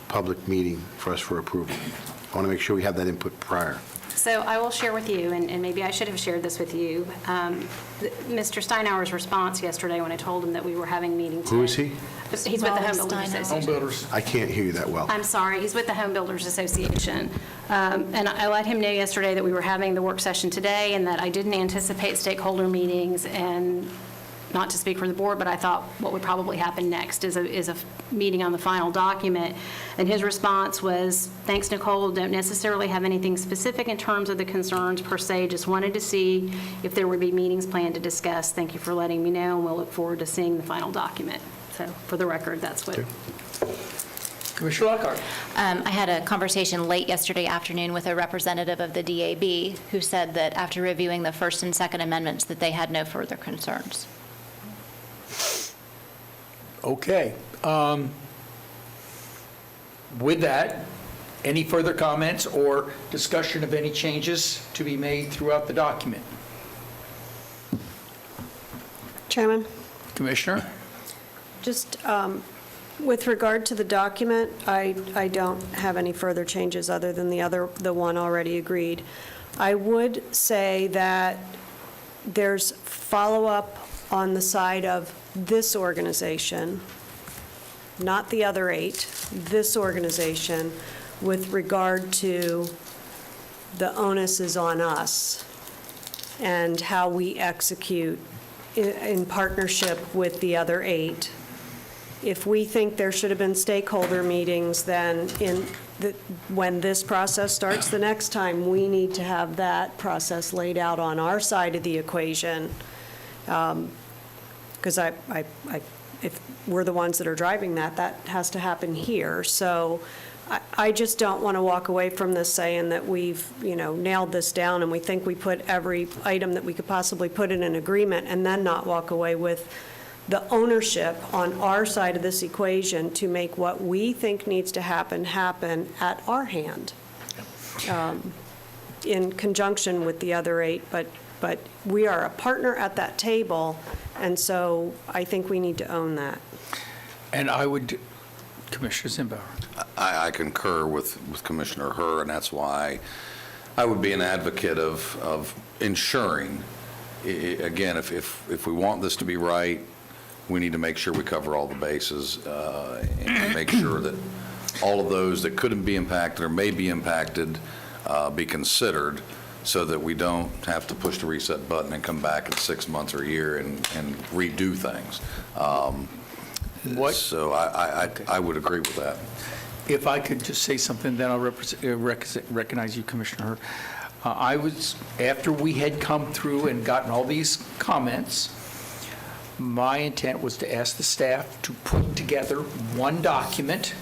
public meeting for us for approval. I want to make sure we have that input prior. So I will share with you, and maybe I should have shared this with you, Mr. Steinhauer's response yesterday when I told him that we were having a meeting today. Who is he? He's with the Home Builders Steinhauer. Association. Home builders. I can't hear you that well. I'm sorry, he's with the Home Builders Association. And I let him know yesterday that we were having the work session today and that I didn't anticipate stakeholder meetings, and not to speak for the board, but I thought what would probably happen next is a meeting on the final document. And his response was, thanks, Nicole, don't necessarily have anything specific in terms of the concerns per se, just wanted to see if there would be meetings planned to discuss. Thank you for letting me know, and we'll look forward to seeing the final document. So for the record, that's what. Commissioner Lockhart. I had a conversation late yesterday afternoon with a representative of the DAB who said that after reviewing the First and Second Amendments, that they had no further concerns. Okay. With that, any further comments or discussion of any changes to be made throughout the document? Chairman? Commissioner? Just with regard to the document, I don't have any further changes other than the one already agreed. I would say that there's follow-up on the side of this organization, not the other 8, this organization, with regard to the onus is on us and how we execute in partnership with the other 8. If we think there should have been stakeholder meetings, then when this process starts the next time, we need to have that process laid out on our side of the equation. Because if we're the ones that are driving that has to happen here. So I just don't want to walk away from this saying that we've, nailed this down and we think we put every item that we could possibly put in an agreement, and then not walk away with the ownership on our side of this equation to make what we think needs to happen at our hand, in conjunction with the other 8. But we are a partner at that table, and so I think we need to own that. And I would, Commissioner Zimbauer. I concur with Commissioner Herr, and that's why I would be an advocate of ensuring, again, if we want this to be right, we need to make sure we cover all the bases and make sure that all of those that couldn't be impacted or may be impacted be considered, so that we don't have to push the reset button and come back in 6 months or a year and redo things. So I would agree with that. If I could just say something, then I'll recognize you, Commissioner Herr. After we had come through and gotten all these comments, my intent was to ask the staff to put together one document,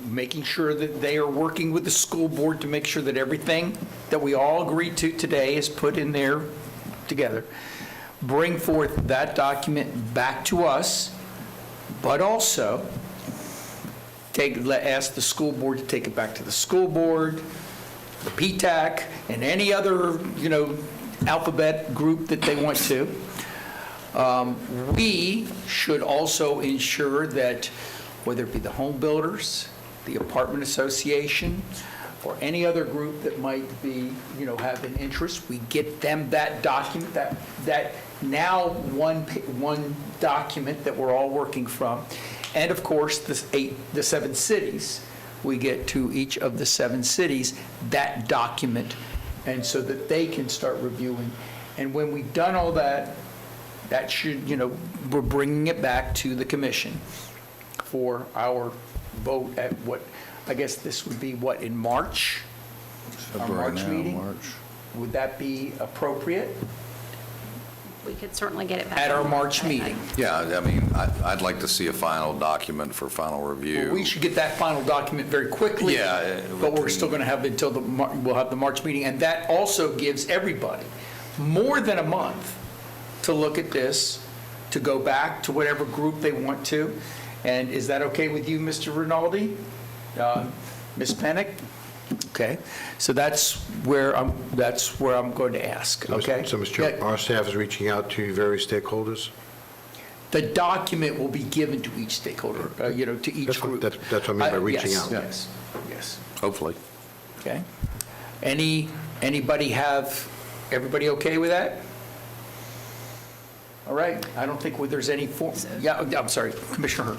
making sure that they are working with the school board to make sure that everything that we all agreed to today is put in there together. Bring forth that document back to us, but also ask the school board to take it back to the school board, the PTAC, and any other, alphabet group that they want to. We should also ensure that whether it be the home builders, the apartment association, or any other group that might be, have an interest, we get them that document, that now one document that we're all working from. And of course, the 7 cities, we get to each of the 7 cities that document, and so that they can start reviewing. And when we've done all that, that should, we're bringing it back to the commission for our vote at what, I guess this would be what, in March? Our March meeting? Would that be appropriate? We could certainly get it back. At our March meeting? Yeah, I mean, I'd like to see a final document for final review. We should get that final document very quickly. Yeah. But we're still going to have it until we'll have the March meeting. And that also gives everybody more than a month to look at this, to go back to whatever group they want to. And is that okay with you, Mr. Rinaldi? Ms. Pennick? Okay. So that's where I'm going to ask, okay? So, Mr. Chair, our staff is reaching out to various stakeholders? The document will be given to each stakeholder, to each group. That's what I mean by reaching out. Yes. Hopefully. Okay. Anybody have, everybody okay with that? All right, I don't think there's any, yeah, I'm sorry, Commissioner Hurd.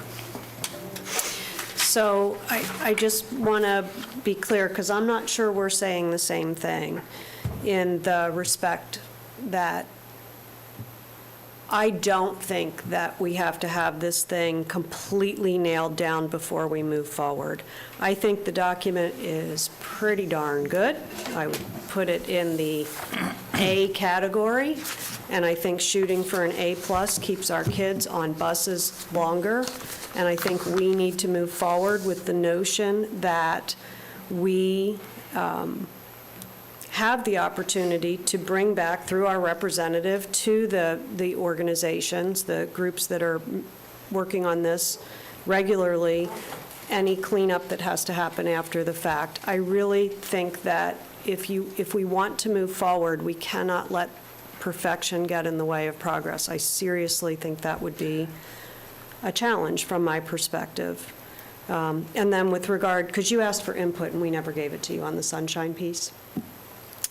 So I just want to be clear, because I'm not sure we're saying the same thing, in the respect that I don't think that we have to have this thing completely nailed down before we move forward. I think the document is pretty darn good. I would put it in the A category, and I think shooting for an A+ keeps our kids on buses longer. And I think we need to move forward with the notion that we have the opportunity to bring back, through our representative, to the organizations, the groups that are working on this regularly, any cleanup that has to happen after the fact. I really think that if we want to move forward, we cannot let perfection get in the way of progress. I seriously think that would be a challenge from my perspective. And then with regard, because you asked for input and we never gave it to you on the sunshine piece.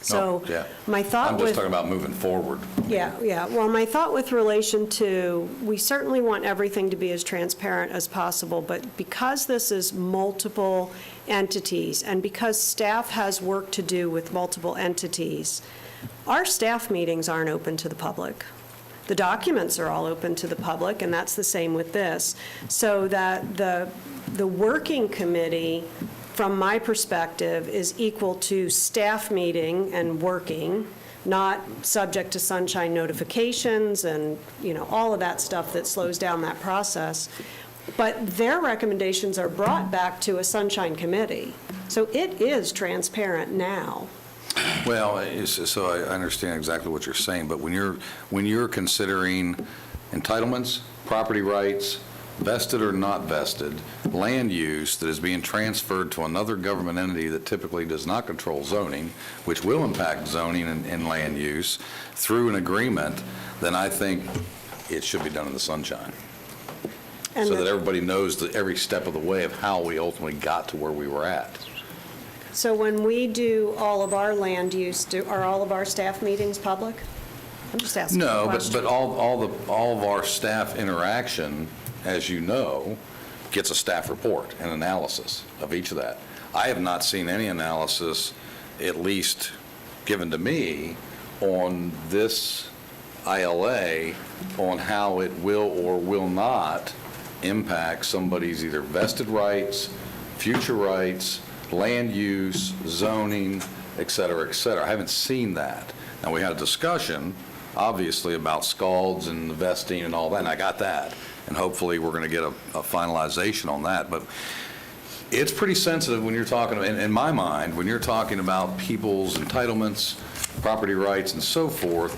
So Yeah. my thought I'm with... just talking about moving forward. Yeah. Well, my thought with relation to, we certainly want everything to be as transparent as possible, but because this is multiple entities, and because staff has work to do with multiple entities, our staff meetings aren't open to the public. The documents are all open to the public, and that's the same with this. So that the working committee, from my perspective, is equal to staff meeting and working, not subject to sunshine notifications and, all of that stuff that slows down that process. But their recommendations are brought back to a sunshine committee. So it is transparent now. Well, so I understand exactly what you're saying, but when you're considering entitlements, property rights, vested or not vested, land use that is being transferred to another government entity that typically does not control zoning, which will impact zoning and land use through an agreement, then I think it should be done in the sunshine. So that everybody knows every step of the way of how we ultimately got to where we were at. So when we do all of our land use, are all of our staff meetings public? I'm just asking a No, question. but all of our staff interaction, as you know, gets a staff report and analysis of each of that. I have not seen any analysis, at least given to me, on this ILA, on how it will or will not impact somebody's either vested rights, future rights, land use, zoning, et cetera, et cetera. I haven't seen that. Now, we had a discussion, obviously, about scalds and the vesting and all that, and I got that. And hopefully, we're going to get a finalization on that. But it's pretty sensitive when you're talking, in my mind, when you're talking about people's entitlements, property rights, and so forth.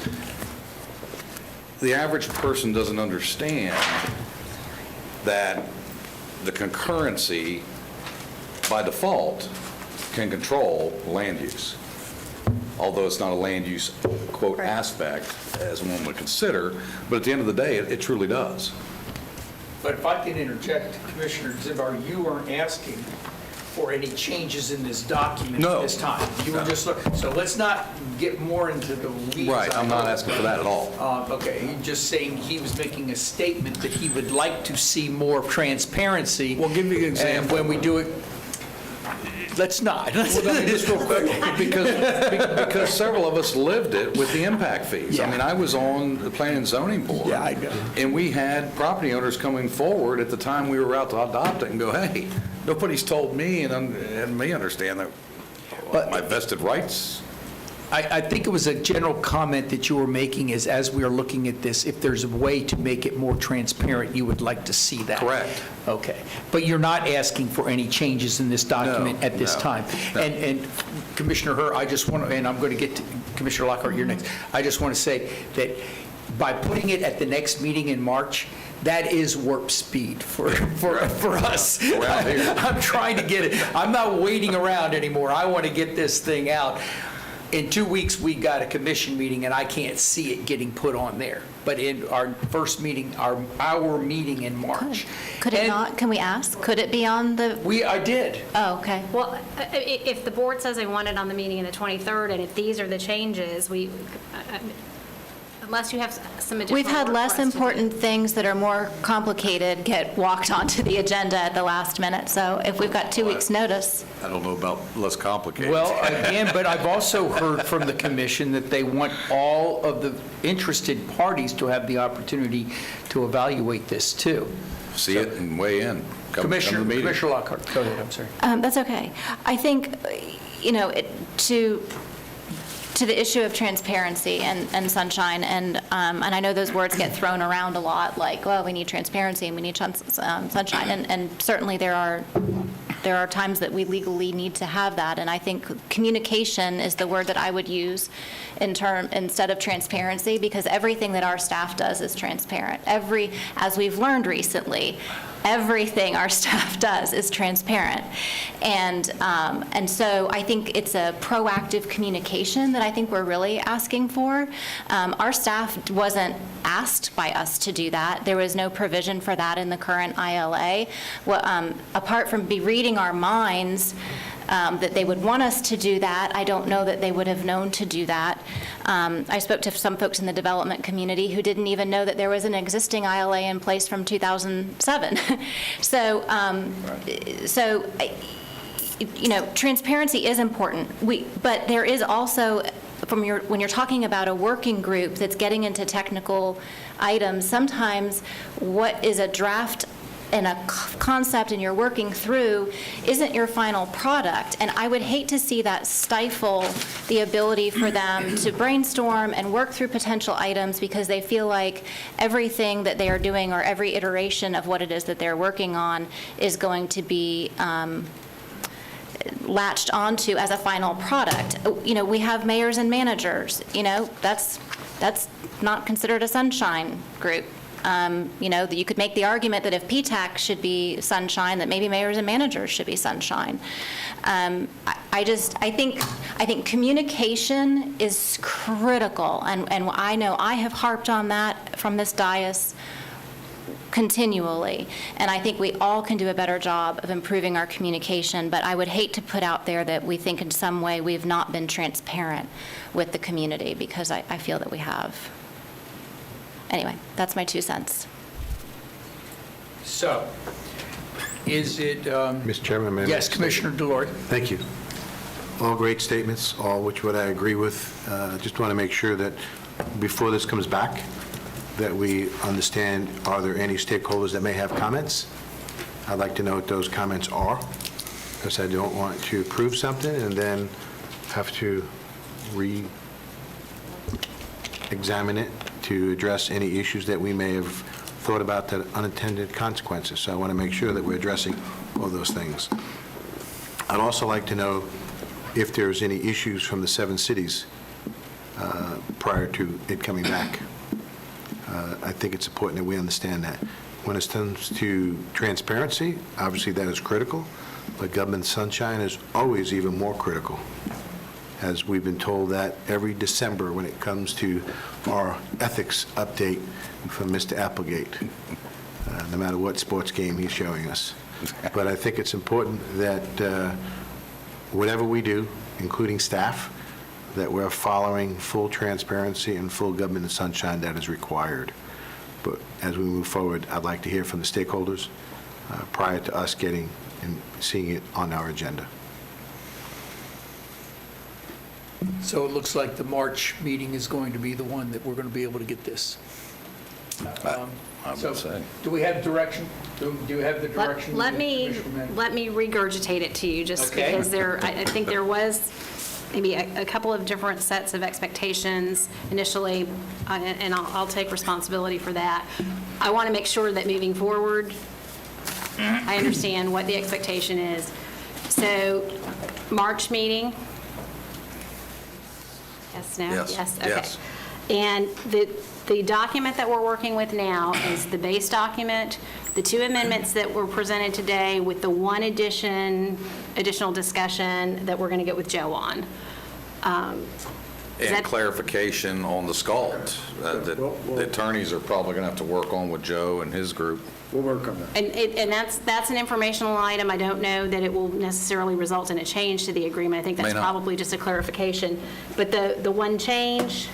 The average person doesn't understand that the concurrency, by default, can control land use. Although it's not a land use, quote, aspect, as one would consider, but at the end of the day, it truly does. But if I can interject, Commissioner Zimbar, you weren't asking for any changes in this document at this time. You were just, so let's not get more into the weeds. Right, I'm not asking for that at all. Okay, he's just saying he was making a statement that he would like to see more transparency. Well, give me an example. And when we do it, let's not. Just real quick, because several of us lived it with the impact fees. Yeah. I mean, I was on the Planning and Zoning Board. Yeah, I know. And we had property owners coming forward at the time we were out to adopt it and go, hey, nobody's told me and me understand that my vested rights. I think it was a general comment that you were making is, as we are looking at this, if there's a way to make it more transparent, you would like to see that. Correct. Okay. But you're not asking for any changes in this document at this time? No. And Commissioner Herr, I just want to, and I'm going to get to Commissioner Lockhart, you're next. I just want to say that by putting it at the next meeting in March, that is warp speed for us. Around here. I'm trying to get it. I'm not waiting around anymore. I want to get this thing out. In 2 weeks, we got a commission meeting, and I can't see it getting put on there. but in our first meeting, our meeting in March. Could it And not, can we ask? Could it be on the, I did. oh, okay. Well, if the board says they want it on the meeting in the 23rd, and if these are the changes, unless you have some additional We've had work less for us to do. important things that are more complicated get walked onto the agenda at the last minute. So if we've got 2 weeks' notice, I don't know about less complicated. Well, again, but I've also heard from the commission that they want all of the interested parties to have the opportunity to evaluate this, too. See it and weigh in. Come to the Commissioner meeting. Lockhart, go ahead, I'm sorry. that's okay. I think, to the issue of transparency and sunshine, and I know those words get thrown around a lot, like, well, we need transparency and we need sunshine, and certainly there are times that we legally need to have that, and I think communication is the word that I would use instead of transparency, because everything that our staff does is transparent. As we've learned recently, everything our staff does is transparent. And so I think it's a proactive communication that I think we're really asking for. Our staff wasn't asked by us to do that. There was no provision for that in the current ILA. Well, apart from reading our minds, that they would want us to do that, I don't know that they would have known to do that. I spoke to some folks in the development community who didn't even know that there was an existing ILA in place from 2007. So, transparency is important. But there is also, when you're talking about a working group that's getting into technical items, sometimes what is a draft and a concept and you're working through isn't your final product. And I would hate to see that stifle the ability for them to brainstorm and work through potential items because they feel like everything that they are doing or every iteration of what it is that they're working on is going to be latched onto as a final product. We have mayors and managers, that's not considered a sunshine group. That you could make the argument that if PTAC should be sunshine, that maybe mayors and managers should be sunshine. I think communication is critical, and I know I have harped on that from this dais continually, and I think we all can do a better job of improving our communication, but I would hate to put out there that we think in some way we've not been transparent with the community, because I feel that we have. Anyway, that's my 2 cents. So, is it, Mr. Chairman, may I yes, make a Commissioner Delory? Thank you. All great statements, all which what I agree with. Just want to make sure that before this comes back, that we understand, are there any stakeholders that may have comments? I'd like to know what those comments are, because I don't want to approve something and then have to re-examine it to address any issues that we may have thought about that unintended consequences. So I want to make sure that we're addressing all those things. I'd also like to know if there's any issues from the 7 cities prior to it coming back. I think it's important that we understand that. When it comes to transparency, obviously that is critical, but government sunshine is always even more critical, as we've been told that every December when it comes to our ethics update from Mr. Applegate, no matter what sports game he's showing us. But I think it's important that whatever we do, including staff, that we're following full transparency and full government sunshine that is required. But as we move forward, I'd like to hear from the stakeholders prior to us getting and seeing it on our agenda. So it looks like the March meeting is going to be the one that we're going to be able to get this. I So, would say. do we have direction? Do you have the direction? Let me Commissioner Mann? let me regurgitate it to you, just Okay. because I think there was maybe a couple of different sets of expectations initially, and I'll take responsibility for that. I want to make sure that moving forward, I understand what the expectation is. So, March meeting? Yes, no? Yes, Okay. yes. And the document that we're working with now is the base document, the 2 amendments that were presented today with the 1 additional discussion that we're going to get with Joe on. And that- clarification on the SCALD, that the attorneys are probably going to have to work on with Joe and his group. We'll work on that. And that's an informational item. I don't know that it will necessarily result in a change to the agreement. I think that's May not. probably just a clarification. But the one change,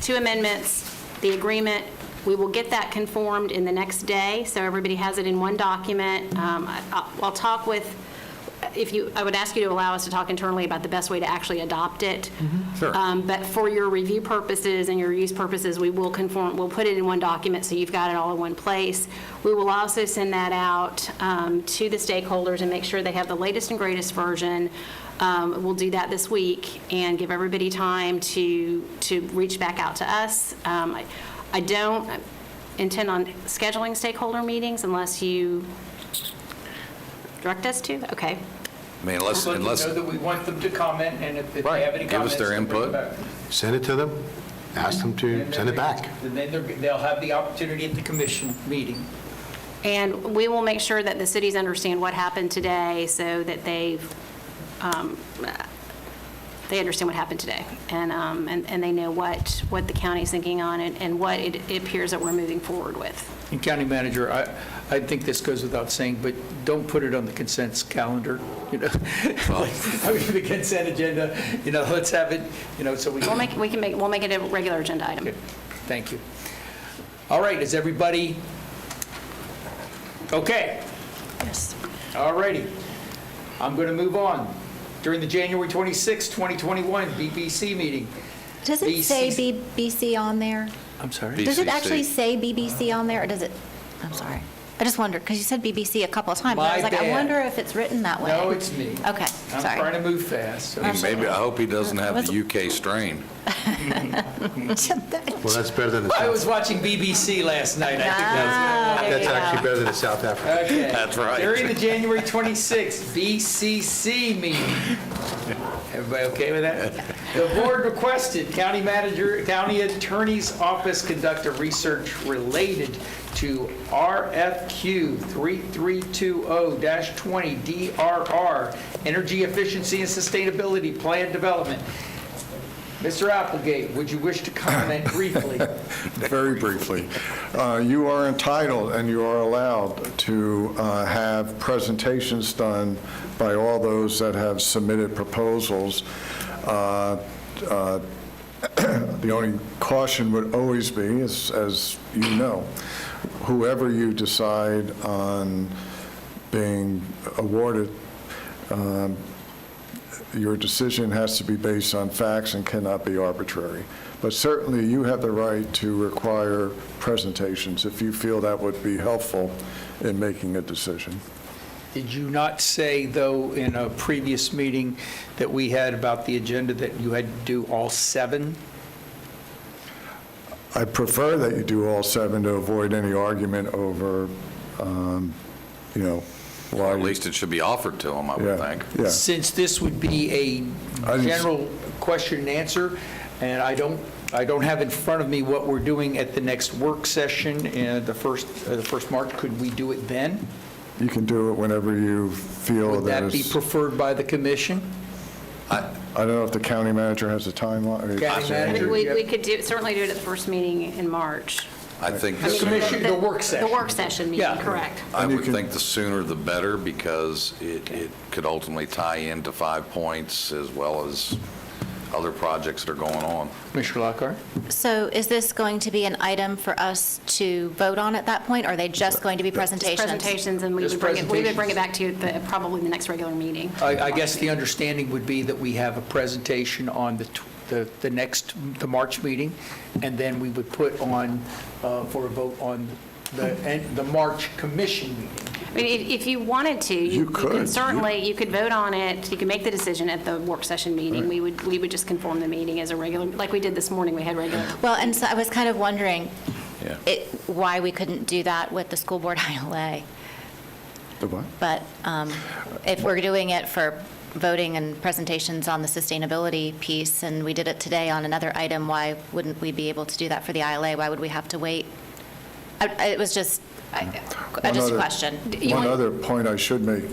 2 amendments, the agreement, we will get that conformed in the next day, so everybody has it in one document. I'll talk with, I would ask you to allow us to talk internally about the best way to actually adopt it. Sure. But for your review purposes and your use purposes, we will conform, we'll put it in one document so you've got it all in one place. We will also send that out to the stakeholders and make sure they have the latest and greatest version. We'll do that this week and give everybody time to reach back out to us. I don't intend on scheduling stakeholder meetings unless you direct us to? Okay. I mean, unless, Let them unless, know that we want them to comment, and if they Right. have any Give us comments. their they'll bring input. it back. Send it to them, ask them to And then send it back. And then they'll have the opportunity at the commission meeting. And we will make sure that the cities understand what happened today so that they understand what happened today. And they know what the county's thinking on it and what it appears that we're moving forward with. And County Manager, I think this goes without saying, but don't put it on the consent calendar, you know? I mean, the consent agenda, you know, let's have it, you know, so we We'll can. make it a regular agenda item. Okay, thank you. All right, is everybody okay? Yes. All righty. I'm going to move on. During the January 26, 2021 BBC meeting. Does it say BCC BBC on there? I'm sorry? Does it BCC. actually say BBC on there, or does it, I'm sorry. I just wondered, because you said BBC a couple of times. and I was My like, I bad. wonder if it's written that way. No, it's me. Okay, I'm sorry. trying to move fast. so- maybe, I hope he doesn't have Was- the UK strain. Well, that's better than the I South. was watching BBC last night. I think Ah, there That's you actually go. better than the South Africa. Okay. That's right. During the January 26th BCC meeting. Everybody okay with that? The board requested county manager, county attorney's office conduct a research related to RFQ 3320-20 DRR, Energy Efficiency and Sustainability Plan Development. Mr. Applegate, would you wish to comment briefly? Very briefly. You are entitled and you are allowed to have presentations done by all those that have submitted proposals. The only caution would always be, as you know, whoever you decide on being awarded, your decision has to be based on facts and cannot be arbitrary. But certainly, you have the right to require presentations if you feel that would be helpful in making a decision. Did you not say, though, in a previous meeting that we had about the agenda that you had to do all 7? I prefer that you do all 7 to avoid any argument over, Or why. at least it should be offered to him, I would think. Yeah. Since this would be a I didn't- general question and answer, and I don't have in front of me what we're doing at the next work session, the first March, could we do it then? You can do it whenever you feel Would that that be it's, preferred by the commission? I don't know if the county manager has a timeline. County manager? We could certainly do it at the first meeting in March. I think, The commission, the work session. The work session meeting, Yeah. correct. I And you would can- think the sooner the better, because it could ultimately tie into 5 points as well as other projects that are going on. Commissioner Lockhart? So is this going to be an item for us to vote on at that point, or are they just going to be Just presentations? presentations, and we Just would bring it presentations. back to you at probably the next regular meeting. I guess the understanding would be that we have a presentation on the March meeting, and then we would put on, for a vote on the March commission meeting. I mean, if you wanted to, You you could. can certainly, you could vote on it, you can make the decision at the work session meeting. We would just conform the meeting as a regular, like we did this morning, we had regular. Well, and so I was kind of wondering Yeah. why we couldn't do that with the school board ILA. The what? But if we're doing it for voting and presentations on the sustainability piece, and we did it today on another item, why wouldn't we be able to do that for the ILA? Why would we have to wait? It was just One just a other- question. You One want- other point I should make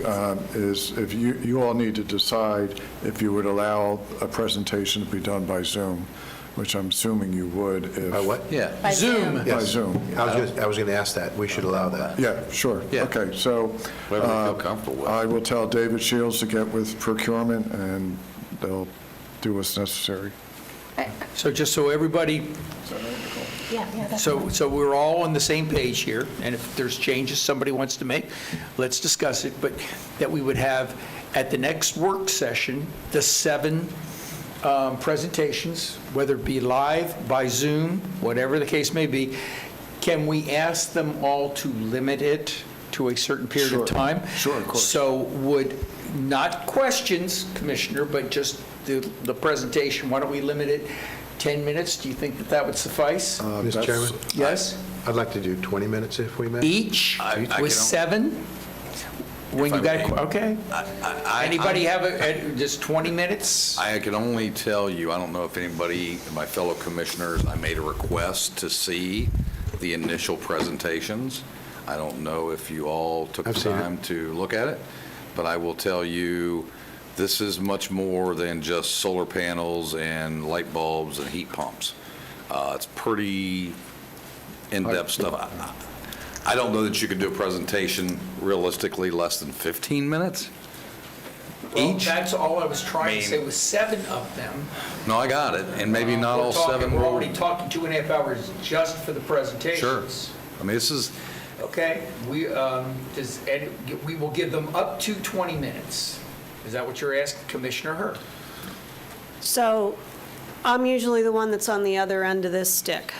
is if you all need to decide if you would allow a presentation to be done by Zoom, which I'm assuming you would if... By what? Yeah. By Zoom. By Zoom. I was going to ask that. We should allow that. Yeah, sure. Yeah. Okay, so... Whatever we feel comfortable with. I will tell David Shields to get with procurement, and they'll do what's necessary. So just so everybody, so we're all on the same page here, and if there's changes somebody wants to make, let's discuss it, but that we would have at the next work session, the 7 presentations, whether it be live, by Zoom, whatever the case may be, can we ask them all to limit it to a certain period of Sure. time? Sure, of course. So would, not questions, Commissioner, but just the presentation, why don't we limit it 10 minutes? Do you think that that would suffice? Mr. Chairman? Yes? I'd like to do 20 minutes if we may. Each I can with al- 7? When you I got, may. okay. Anybody have just 20 minutes? I can only tell you, I don't know if anybody, my fellow commissioners, I made a request to see the initial presentations. I don't know if you all took the I've seen it. time to look at it, but I will tell you, this is much more than just solar panels and light bulbs and heat pumps. It's pretty in-depth stuff. I don't know that you could do a presentation realistically less than 15 minutes. Well, Each? that's all I was trying to Main. say, was 7 of them. No, I got it, and maybe not all 7 We're will. already talking 2.5 hours just for the presentations. Sure. I mean, this is, Okay, we will give them up to 20 minutes. Is that what you're asking, Commissioner Hurd? So I'm usually the one that's on the other end of this stick.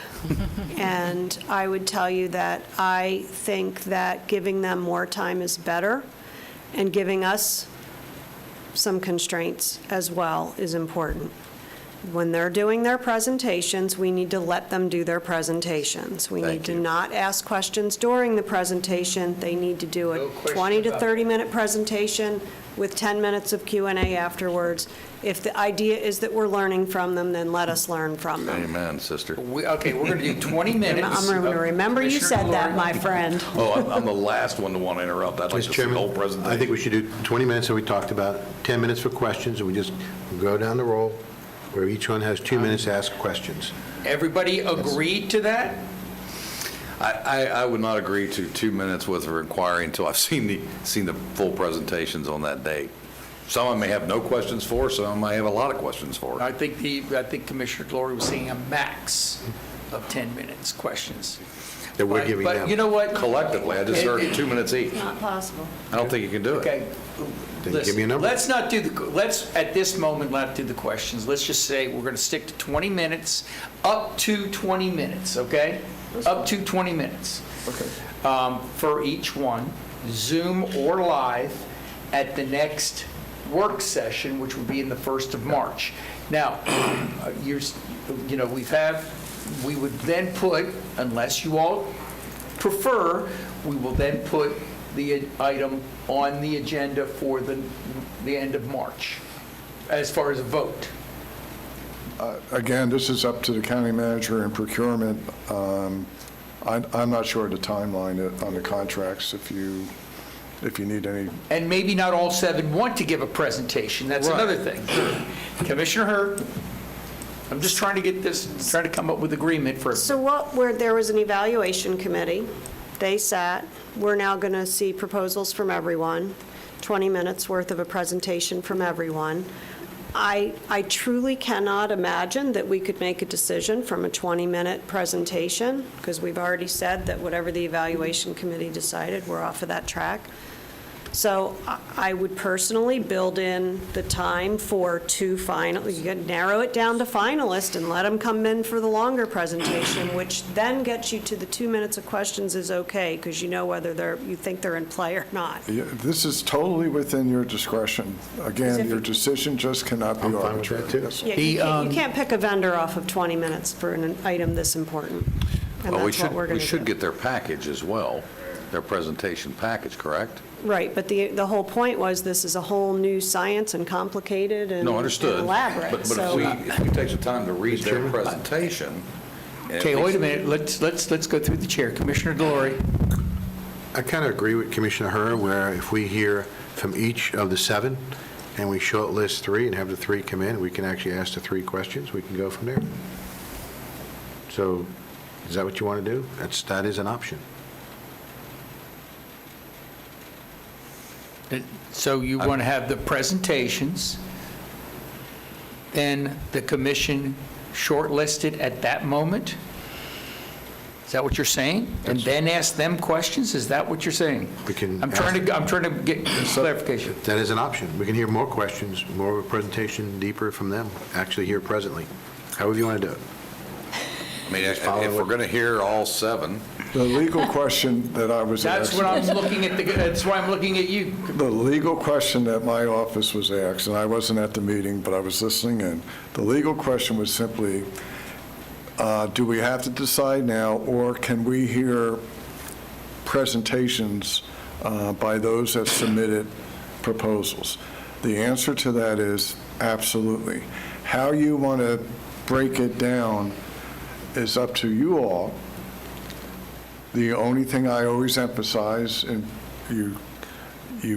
And I would tell you that I think that giving them more time is better, and giving us some constraints as well is important. When they're doing their presentations, we need to let them do their presentations. We need Thank to you. not ask questions during the presentation. They need to do No a question 20 to about 30-minute presentation with 10 minutes of Q&A afterwards. If the idea is that we're learning from them, then let us learn from them. amen, sister. Okay, we're going to do 20 minutes. I'm going to remember you Commissioner said that, Delory. my friend. Oh, I'm the last one to want to interrupt. I'd like Mr. to see the whole Chairman, presentation. I think we should do 20 minutes that we talked about, 10 minutes for questions, and we just go down the roll where each one has 2 minutes to ask questions. Everybody agreed to that? I would not agree to 2 minutes with her inquiry until I've seen the full presentations on that date. Some I may have no questions for, some I may have a lot of questions for. I think Commissioner Glory was saying a max of 10 minutes, questions. That we're giving them. But you know what? Collectively, I just heard 2 minutes each. Not possible. I don't think you can do it. Okay. Then give me a Listen, number. let's not do let's, at this moment, not do the questions. Let's just say we're going to stick to 20 minutes, up to 20 minutes, okay? Up to 20 minutes. Okay. For each one, Zoom or live, at the next work session, which will be in the 1st of March. Now, we would then put, unless you all prefer, we will then put the item on the agenda for the end of March, as far as a vote. Again, this is up to the county manager and procurement. I'm not sure of the timeline on the contracts, if you need any. And maybe not all 7 want to give a presentation, that's Right. another thing. Commissioner Hurd, I'm just trying to come up with agreement for, So where there was an evaluation committee, they sat, we're now going to see proposals from everyone, 20 minutes worth of a presentation from everyone. I truly cannot imagine that we could make a decision from a 20-minute presentation, because we've already said that whatever the evaluation committee decided, we're off of that track. So I would personally build in the time for 2 final, you could narrow it down to finalists and let them come in for the longer presentation, which then gets you to the 2 minutes of questions is okay, because you know whether you think they're in play or not. Yeah, this is totally within your discretion. Again, your decision just cannot be I'm fine with arbitrary. that, too. Yes, sir. Yeah, you can't pick a vendor off of 20 minutes for an item this important. And Well, that's what we're going we to should do. get their package as well, their presentation package, correct? Right, but the whole point was this is a whole new science and complicated and No, understood. and elaborate, But so. if we take the time to read their presentation, Okay, wait a minute, let's go through the chair. Commissioner Delory? I kind of agree with Commissioner Herr, where if we hear from each of the 7, and we shortlist 3 and have the 3 come in, we can actually ask the 3 questions, we can go from there. So, is that what you want to do? That is an option. So you want to have the presentations, then the commission shortlisted at that moment? Is that what you're saying? And then ask them questions? Is that what you're saying? We can I'm trying to get clarification. That is an option. We can hear more questions, more of a presentation deeper from them, actually here presently. However you want to do it. I mean, if we're going to hear all 7, The legal question that I was That's asked. what I'm looking at, that's why I'm looking at you. The legal question that my office was asked, and I wasn't at the meeting, but I was listening in, the legal question was simply, do we have to decide now, or can we hear presentations by those that submitted proposals? The answer to that is absolutely. How you want to break it down is up to you all. The only thing I always emphasize, and you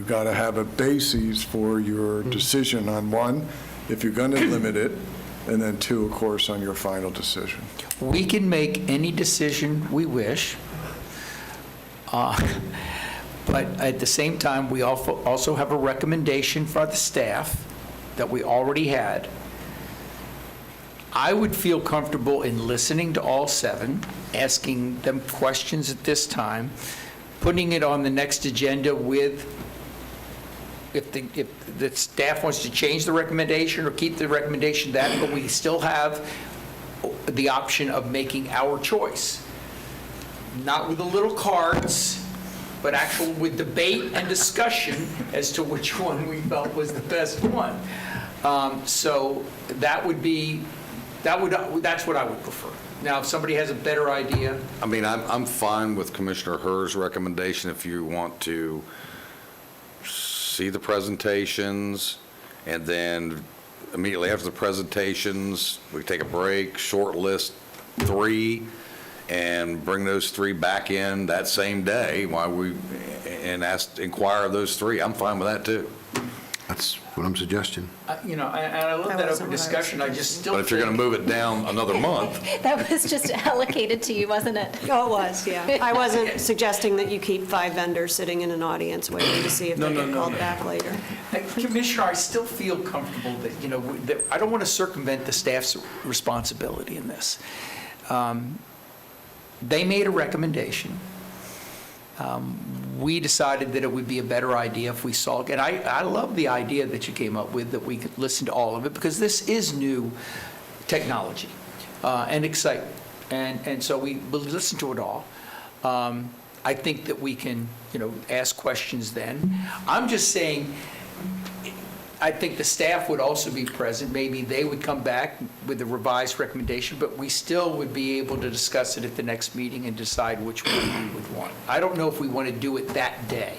got to have a basis for your decision on 1, if you're going to limit it, and then 2, of course, on your final decision. We can make any decision we wish, but at the same time, we also have a recommendation for the staff that we already had. I would feel comfortable in listening to all 7, asking them questions at this time, putting it on the next agenda with, if the staff wants to change the recommendation or keep the recommendation that, but we still have the option of making our choice. Not with the little cards, but actual with debate and discussion as to which one we felt was the best one. So that would be, that's what I would prefer. Now, if somebody has a better idea, I mean, I'm fine with Commissioner Herr's recommendation if you want to see the presentations, and then immediately after the presentations, we take a break, shortlist 3, and bring those 3 back in that same day and inquire of those 3. I'm fine with that, too. That's what I'm suggesting. and I love that open discussion, I just still But if you're going to move it down another month, That was just allocated to you, wasn't it? Oh, it was, yeah. I wasn't suggesting that you keep 5 vendors sitting in an audience waiting to see if they get called back later. Commissioner, I still feel comfortable that, that I don't want to circumvent the staff's responsibility in this. They made a recommendation. We decided that it would be a better idea if we saw, and I love the idea that you came up with, that we could listen to all of it, because this is new technology and exciting. And so we will listen to it all. I think that we can, ask questions then. I'm just saying, I think the staff would also be present. Maybe they would come back with a revised recommendation, but we still would be able to discuss it at the next meeting and decide which one we would want. I don't know if we want to do it that day.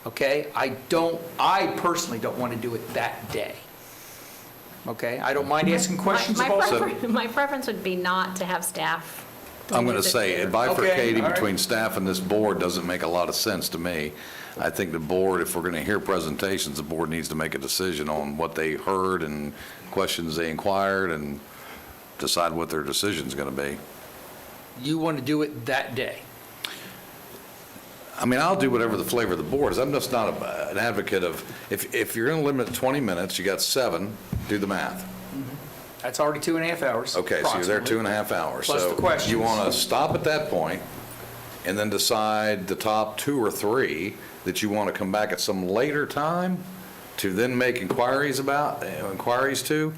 Okay? I personally don't want to do it that day. Okay? I don't mind asking questions of all. My preference would be not to have staff. I'm going to say bifurcating all right. between staff and this board doesn't make a lot of sense to me. I think the board, if we're going to hear presentations, the board needs to make a decision on what they heard and questions they inquired and decide what their decision's going to be. You want to do it that day? I mean, I'll do whatever the flavor of the board is. I'm just not an advocate of, if you're going to limit it to 20 minutes, you got 7, do the math. That's already 2.5 hours. Okay, so you're there approximately. 2.5 hours. Plus the So questions. you want to stop at that point and then decide the top 2 or 3 that you want to come back at some later time to then make inquiries to.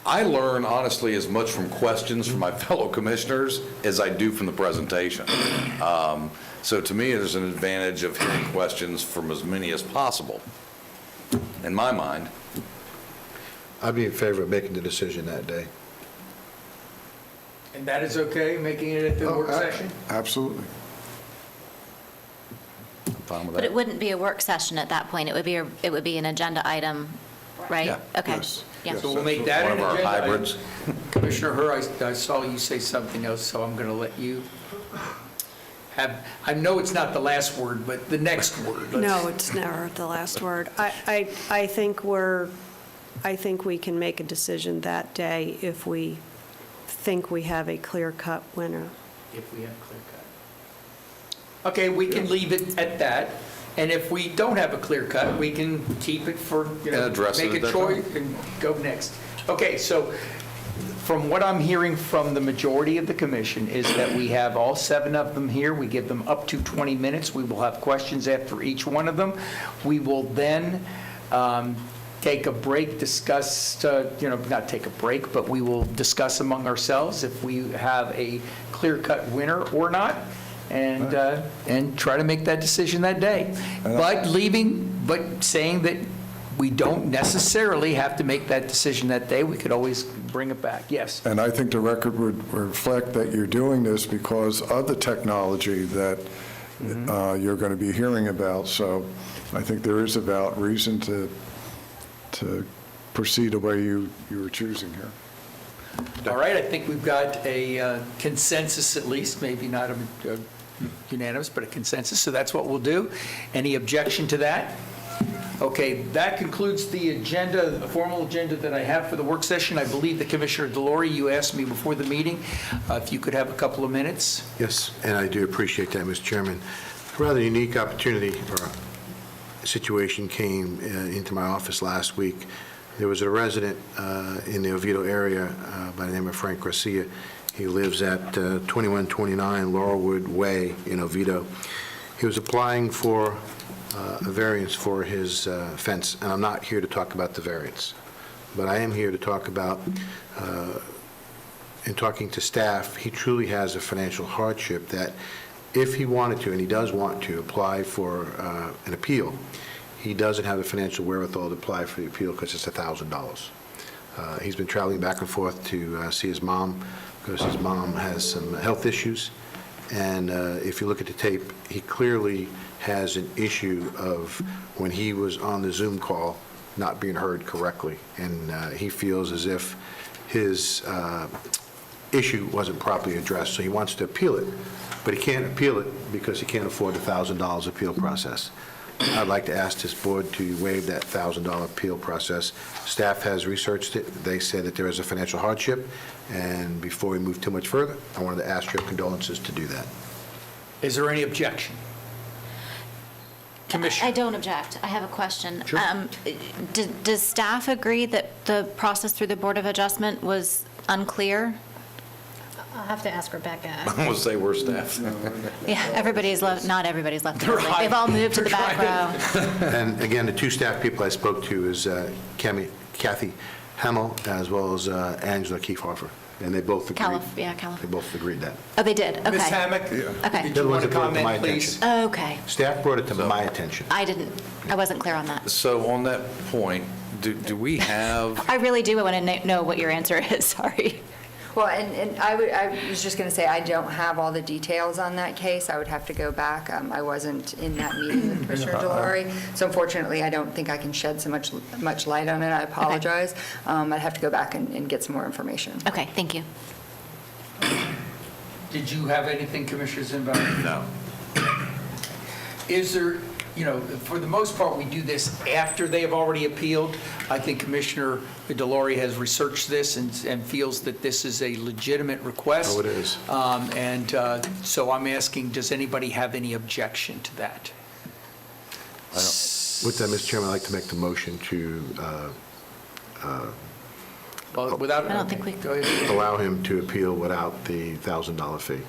I learn honestly as much from questions from my fellow commissioners as I do from the presentation. So to me, there's an advantage of hearing questions from as many as possible, in my mind. I'd be in favor of making the decision that day. And that is okay, making it at the work session? Absolutely. I'm fine with But that. it wouldn't be a work session at that point. It would be an agenda item, right? Yeah. Okay. Yes. Yeah. So we'll make that One an of our agenda item. hybrids. Commissioner Herr, I saw you say something else, so I'm going to let you have, I know it's not the last word, but the next word. No, it's never the last word. I think I think we can make a decision that day if we think we have a clear-cut winner. If we have clear cut. Okay, we can leave it at that, and if we don't have a clear cut, we can keep it for, And address it make at a that choice and go next. Okay, so from what I'm hearing from the majority of the commission is that we have all 7 of them here. We give them up to 20 minutes. We will have questions after each one of them. We will then take a break, discuss, not take a break, but we will discuss among ourselves if we have a clear-cut winner or not, and try to make that decision that day. But saying that we don't necessarily have to make that decision that day. We could always bring it back. Yes. And I think the record would reflect that you're doing this because of the technology that you're going to be hearing about. So I think there is about reason to proceed the way you were choosing here. All right, I think we've got a consensus at least, maybe not a unanimous, but a consensus, so that's what we'll do. Any objection to that? Okay, that concludes the agenda, the formal agenda that I have for the work session. I believe that Commissioner Delory, you asked me before the meeting if you could have a couple of minutes. Yes, and I do appreciate that, Mr. Chairman. A rather unique opportunity or situation came into my office last week. There was a resident in the Oviedo area by the name of Frank Garcia. He lives at 2129 Laurelwood Way in Oviedo. He was applying for a variance for his fence, and I'm not here to talk about the variance, but I am here to talk about, in talking to staff, he truly has a financial hardship that if he wanted to, and he does want to, apply for an appeal, he doesn't have the financial wherewithal to apply for the appeal because it's $1,000. He's been traveling back and forth to see his mom because his mom has some health issues, and if you look at the tape, he clearly has an issue of when he was on the Zoom call not being heard correctly, and he feels as if his issue wasn't properly addressed, so he wants to appeal it, but he can't appeal it because he can't afford the $1,000 appeal process. I'd like to ask this board to waive that $1,000 appeal process. Staff has researched it. They said that there is a financial hardship, and before we move too much further, I wanted to ask your condolences to do that. Is there any objection? Commissioner? I don't object. I have a question. Sure. Does staff agree that the process through the Board of Adjustment was unclear? I'll have to ask Rebecca. I'm going to say we're staff. Yeah, everybody's left, not everybody's left. the building. Right. They've all moved to the They're back row. And again, the two staff people I spoke to is Kathy Hamill as well as Angela Kiefhofer, and they both agreed. They both agreed that. Oh, they did? Okay. Ms. Hammack? Okay. Did They're you the want ones to that brought it to my comment, please? Okay. Staff brought it to my attention. I wasn't clear on that. So on that point, do we have, I really do want to know what your answer is, sorry. Well, and I was just going to say, I don't have all the details on that case. I would have to go back. I wasn't in that meeting with Commissioner Delory, so unfortunately, I don't think I can shed so much light on it. I apologize. I'd have to go back and get some more information. Okay, thank you. Did you have anything, Commissioner Zimbabwe? no. Is there, for the most part, we do this after they have already appealed. I think Commissioner Delory has researched this and feels that this is a legitimate request. Oh, it is. So I'm asking, does anybody have any objection to that? With that, Mr. Chairman, I'd like to make the motion to Well, without, I don't think we- go ahead. allow him to appeal without the $1,000 fee.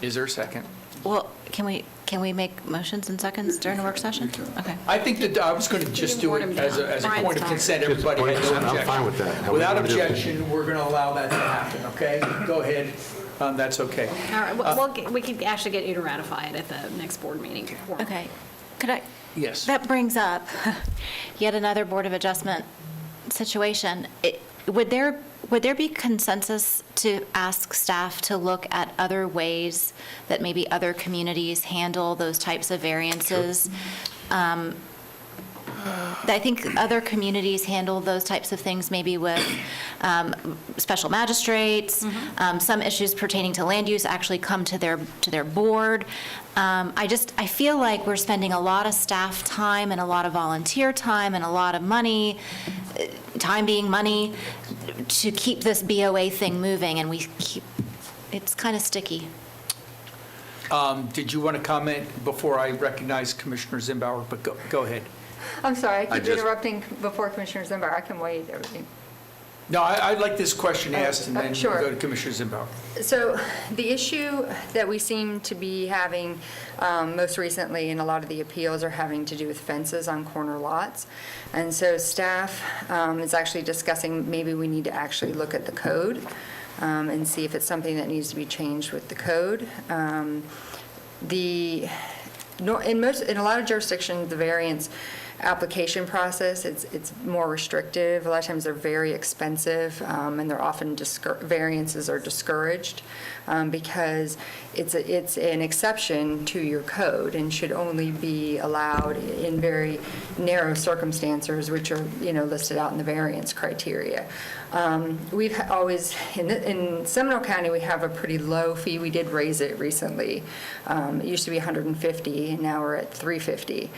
Is there a second? Well, can we make motions and seconds during a work session? Okay. I think that I was going to just do it as a point of consent. Just a Everybody point had of no consent. I'm objection. fine with that. How we Without wanna do it. objection, we're going to allow that to happen, okay? Go ahead. That's okay. All right, we could actually get you to ratify it at the next board meeting. Okay. Could I? Yes. That brings up yet another Board of Adjustment situation. Would there be consensus to ask staff to look at other ways that maybe other communities handle those types of variances? I think other communities handle those types of things maybe with special magistrates. Some issues pertaining to land use actually come to their board. I feel like we're spending a lot of staff time and a lot of volunteer time and a lot of money, time being money, to keep this BOA thing moving, and it's kind of sticky. Did you want to comment before I recognize Commissioner Zimbauer? But go ahead. I'm sorry, I I keep just- interrupting before Commissioner Zimbar. I can wait everything. No, I'd like this question asked, and then we'll Sure. go to Commissioner Zimbauer. So the issue that we seem to be having most recently in a lot of the appeals are having to do with fences on corner lots. And so staff is actually discussing maybe we need to actually look at the code and see if it's something that needs to be changed with the code. In a lot of jurisdictions, the variance application process, it's more restrictive. A lot of times they're very expensive, and they're often variances are discouraged because it's an exception to your code and should only be allowed in very narrow circumstances, which are, listed out in the variance criteria. We've always, in Seminole County, we have a pretty low fee. We did raise it recently. It used to be $150, and now we're at $350,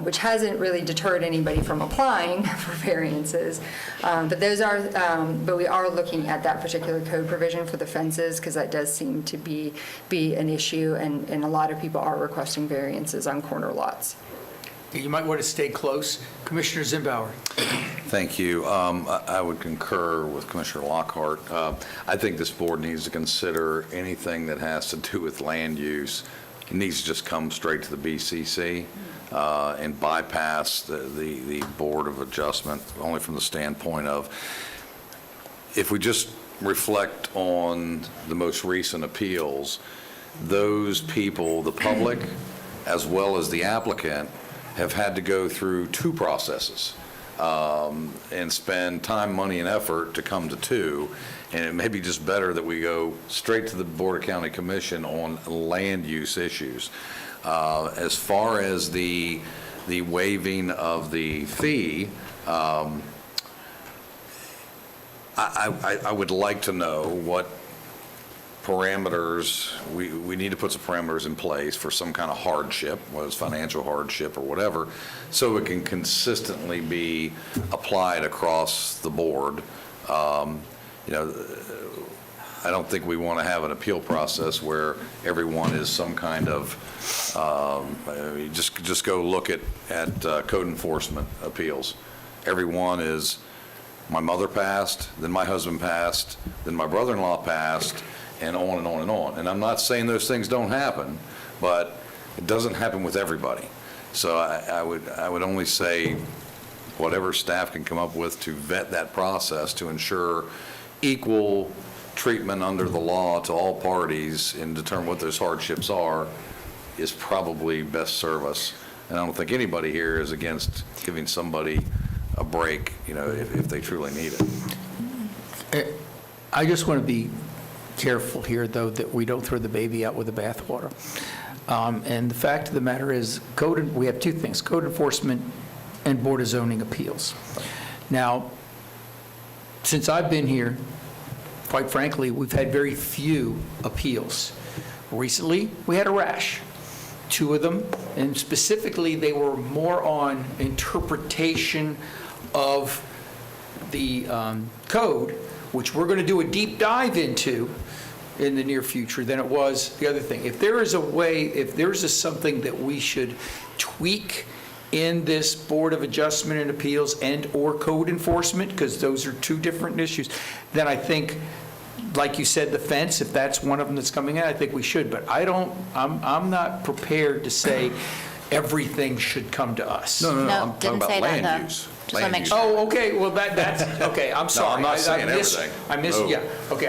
which hasn't really deterred anybody from applying for variances. But we are looking at that particular code provision for the fences, because that does seem to be an issue, and a lot of people are requesting variances on corner lots. You might want to stay close. Commissioner Zimbauer. Thank you. I would concur with Commissioner Lockhart. I think this board needs to consider anything that has to do with land use. It needs to just come straight to the BCC and bypass the Board of Adjustment, only from the standpoint of, if we just reflect on the most recent appeals, those people, the public, as well as the applicant, have had to go through two processes and spend time, money, and effort to come to two. And it may be just better that we go straight to the Board of County Commission on land use issues. As far as the waiving of the fee, I would like to know what parameters, we need to put some parameters in place for some kind of hardship, whether it's financial hardship or whatever, so it can consistently be applied across the board. I don't think we want to have an appeal process where everyone is some kind of, just go look at code enforcement appeals. Everyone is, my mother passed, then my husband passed, then my brother-in-law passed, and on and on and on. And I'm not saying those things don't happen, but it doesn't happen with everybody. So I would only say whatever staff can come up with to vet that process to ensure equal treatment under the law to all parties and determine what those hardships are is probably best service. And I don't think anybody here is against giving somebody a break, if they truly need it. I just want to be careful here, though, that we don't throw the baby out with the bathwater. And the fact of the matter is, we have two things, code enforcement and Board of Zoning Appeals. Now, since I've been here, quite frankly, we've had very few appeals. Recently, we had a rash, two of them, and specifically, they were more on interpretation of the code, which we're going to do a deep dive into in the near future, than it was the other thing. If there is a way, if there's something that we should tweak in this Board of Adjustment and Appeals and/or code enforcement, because those are two different issues, then I think, like you said, the fence, if that's one of them that's coming in, I think we should. But I'm not prepared to say everything should come to us. No, No, I'm talking didn't about say that, land though. use. Just wanna Land make use. sure. Oh, okay, well, that's, okay, I'm sorry. I'm not saying everything. I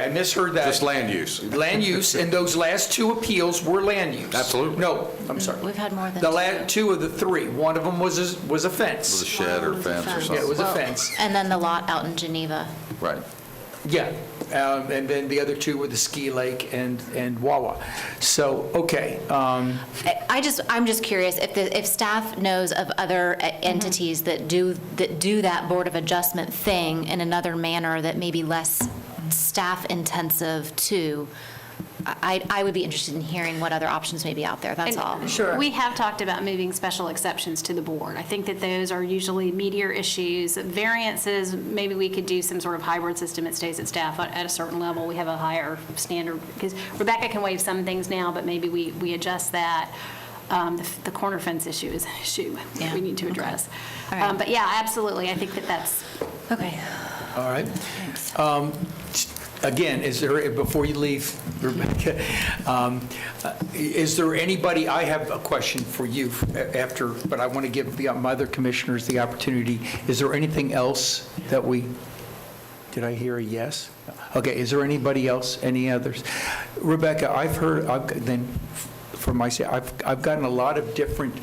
misheard that. Just land use. Land use, and those last two appeals were land use. Absolutely. No, I'm sorry. We've had more than The two. two of the three, one of them was a fence. With a shed or fence or Yeah, it something. was a fence. And then the lot out in Geneva. Right. Yeah, and then the other two were the Ski Lake and Wawa. So, okay. I'm just curious if staff knows of other entities that do that Board of Adjustment thing in another manner that may be less staff-intensive too. I would be interested in hearing what other options may be out there, that's all. Sure. We have talked about moving special exceptions to the board. I think that those are usually meatier issues. Variances, maybe we could do some sort of hybrid system that stays at staff at a certain level. We have a higher standard, because Rebecca can waive some things now, but maybe we adjust that. The corner fence issue is an issue that we need to address. All right. But yeah, absolutely, I think that's. Okay. All right. Thanks. Again, is there, before you leave, Rebecca, is there anybody, I have a question for you after, but I want to give my other commissioners the opportunity. Is there anything else that did I hear a yes? Okay, is there anybody else, any others? Rebecca, I've gotten a lot of different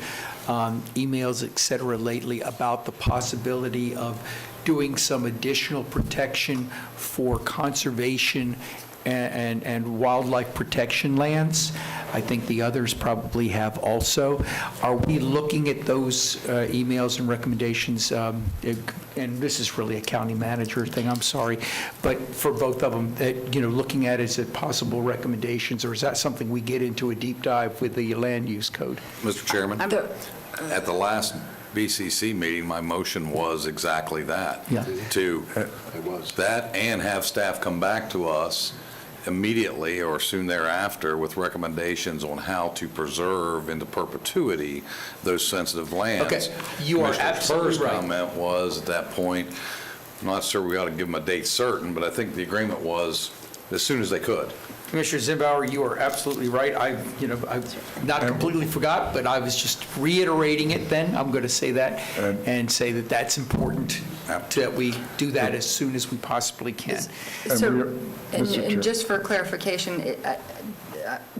emails, et cetera, lately about the possibility of doing some additional protection for conservation and wildlife protection lands. I think the others probably have also. Are we looking at those emails and recommendations? And this is really a county manager thing, I'm sorry, but for both of them, that, looking at as possible recommendations, or is that something we get into a deep dive with the land use code? Mr. Chairman, at the last BCC meeting, my motion was exactly that. Yeah. To that and have staff come back to us immediately or soon thereafter with recommendations on how to preserve into perpetuity those sensitive lands. Okay, you are Commissioner's absolutely first right. comment was at that point, I'm not sure we ought to give them a date certain, but I think the agreement was as soon as they could. Commissioner Zimbauer, you are absolutely right. I've not completely forgot, but I was just reiterating it then. I'm going to say that and say that that's important, that we do that as soon as we possibly can. So, Mr. Chair. and just for clarification,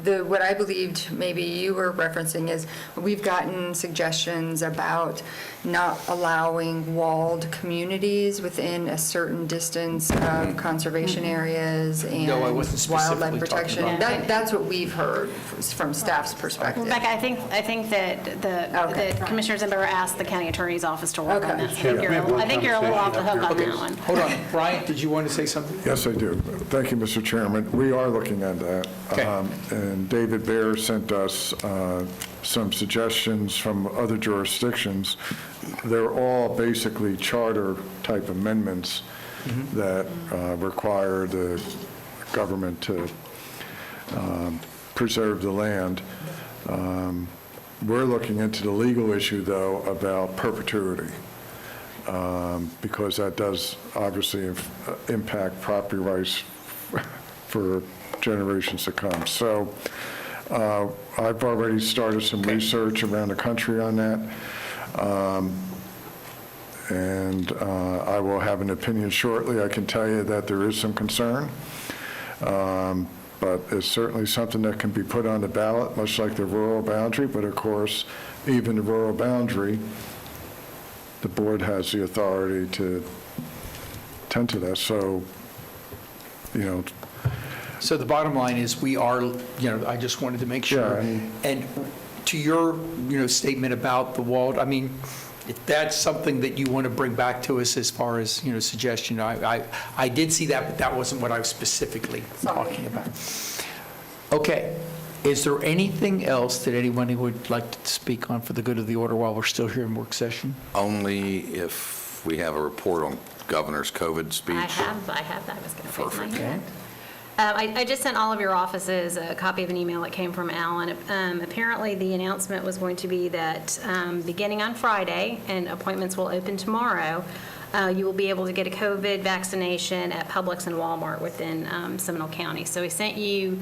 what I believed maybe you were referencing is we've gotten suggestions about not allowing walled communities within a certain distance of conservation areas and No, I wasn't specifically wildlife talking protection. about that. That's what we've heard from staff's perspective. Rebecca, I think that Okay. the Commissioner Zimbauer asked the county attorney's office to work on Okay. that. I think you're a little off the hook on that one. Hold on. Brian, did you want to say something? Yes, I do. Thank you, Mr. Chairman. We are looking at that. Okay. And David Baer sent us some suggestions from other jurisdictions. They're all basically charter-type amendments that require the government to preserve the land. We're looking into the legal issue, though, about perpetuity, because that does obviously impact property rights for generations to come. So I've already started some research around the country on that, and I will have an opinion shortly. I can tell you that there is some concern, but it's certainly something that can be put on the ballot, much like the rural boundary, but of course, even the rural boundary, the board has the authority to tend to that. So, So the bottom line is we are, I just wanted to make sure. Yeah, And to your, statement about the walled, I mean, if that's something that you want to bring back to us as far as, suggestion, I did see that, but that wasn't what I was specifically talking about. Okay. Is there anything else that anyone would like to speak on for the good of the order while we're still here in work session? Only if we have a report on governor's COVID speech. I have that. I was going to raise my Perfect. hand. I just sent all of your offices a copy of an email that came from Alan. Apparently, the announcement was going to be that beginning on Friday, and appointments will open tomorrow, you will be able to get a COVID vaccination at Publix and Walmart within Seminole County. So we sent you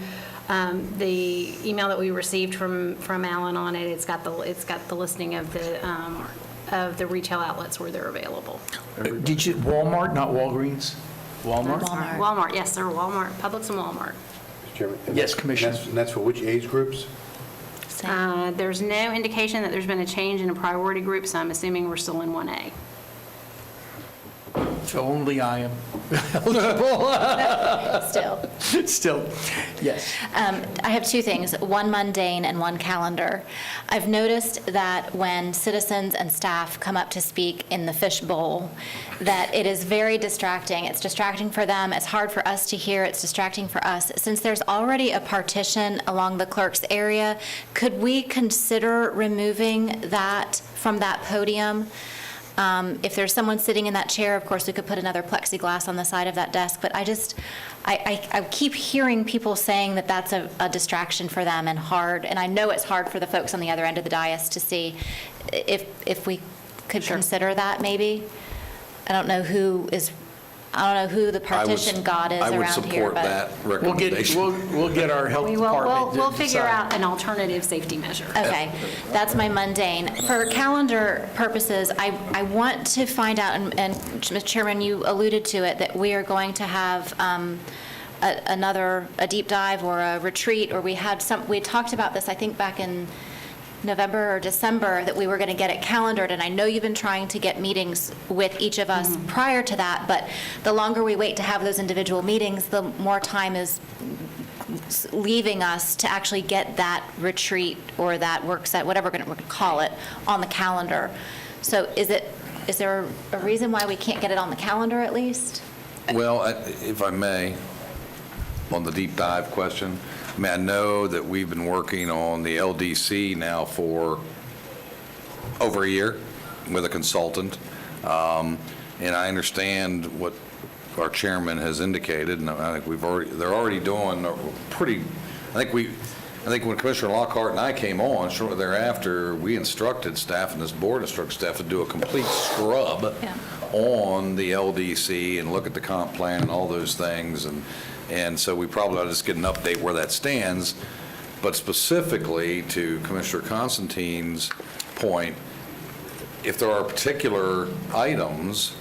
the email that we received from Alan on it. It's got the listing of the retail outlets where they're available. Did you, Walmart, not Walgreens? Walmart? Walmart, yes, sir, Walmart, Publix and Walmart. Mr. Chairman? Yes, Commissioner. And that's for which age groups? There's no indication that there's been a change in a priority group, so I'm assuming we're still in 1A. If only I am eligible. Still, yes. I have two things, one mundane and one calendar. I've noticed that when citizens and staff come up to speak in the fishbowl, that it is very distracting. It's distracting for them, it's hard for us to hear, it's distracting for us. Since there's already a partition along the clerk's area, could we consider removing that from that podium? If there's someone sitting in that chair, of course, we could put another plexiglass on the side of that desk, but I keep hearing people saying that that's a distraction for them and hard, and I know it's hard for the folks on the other end of the dais to see. If we could consider that, maybe? I don't know who the partition god is I would around here, support but. that recommendation. We'll get our health department to We'll figure decide. out an alternative safety measure. Okay, that's my mundane. For calendar purposes, I want to find out, and Mr. Chairman, you alluded to it, that we are going to have a deep dive or a retreat, or we had talked about this, I think, back in November or December, that we were going to get it calendared, and I know you've been trying to get meetings with each of us prior to that, but the longer we wait to have those individual meetings, the more time is leaving us to actually get that retreat or that work set, whatever we're going to call it, on the calendar. So is there a reason why we can't get it on the calendar at least? Well, if I may, on the deep dive question, I mean, I know that we've been working on the LDC now for over a year with a consultant, and I understand what our chairman has indicated, and I think they're already doing a pretty, I think when Commissioner Lockhart and I came on, shortly thereafter, we instructed staff, and this board instructed staff to do a complete scrub on the LDC and look at the comp plan and all those things, and so we probably ought to just get an update where that stands. But specifically to Commissioner Constantine's point, if there are particular items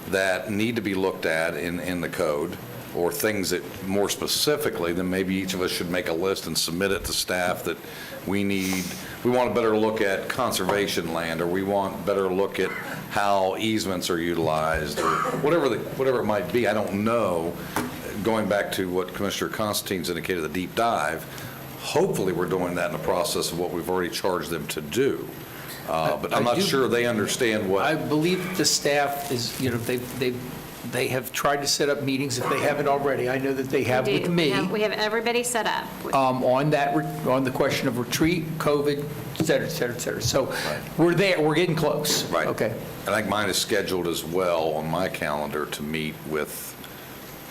that need to be looked at in the code, or things that more specifically, then maybe each of us should make a list and submit it to staff that we want a better look at conservation land, or we want a better look at how easements are utilized, or whatever it might be. I don't know. Going back to what Commissioner Constantine's indicated, the deep dive, hopefully we're doing that in the process of what we've already charged them to do. But I'm not sure they understand what. I believe the staff is, they have tried to set up meetings, if they haven't already. I know that they have with me. We have everybody set up. On the question of retreat, COVID, et cetera, et cetera, et cetera. So we're there, we're getting close. Right. Okay. I think mine is scheduled as well on my calendar to meet with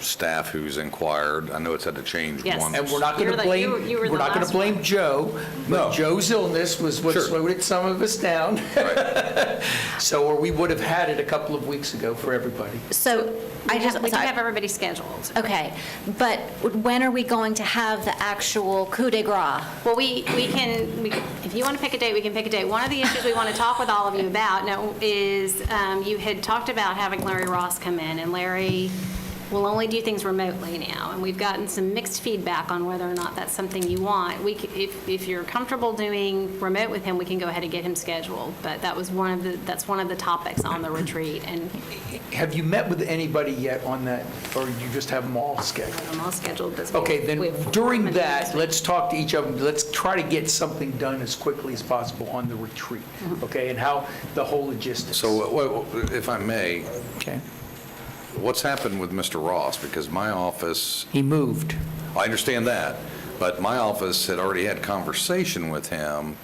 staff who's inquired. I know it's had to change Yes. once. And we're not going to blame, you were the we're not going last to blame Joe, but No. Joe's illness was what Sure. slowed some of us down. Right. So, or we would have had it a couple of weeks ago for everybody. So We do sorry. have everybody scheduled. Okay, but when are we going to have the actual coup de grace? Well, we can, if you want to pick a date, we can pick a date. One of the issues we want to talk with all of you about now is you had talked about having Larry Ross come in, and Larry will only do things remotely now, and we've gotten some mixed feedback on whether or not that's something you want. If you're comfortable doing remote with him, we can go ahead and get him scheduled, but that's one of the topics on the retreat, and Have you met with anybody yet on that, or you just have them all scheduled? I'm all scheduled this week. Okay, then We have during four that, meetings. let's talk to each of them. Let's try to get something done as quickly as possible on the retreat, okay? And how the whole logistics. So if I may, Okay. what's happened with Mr. Ross? Because my office, He moved. I understand that, but my office had already had conversation with him,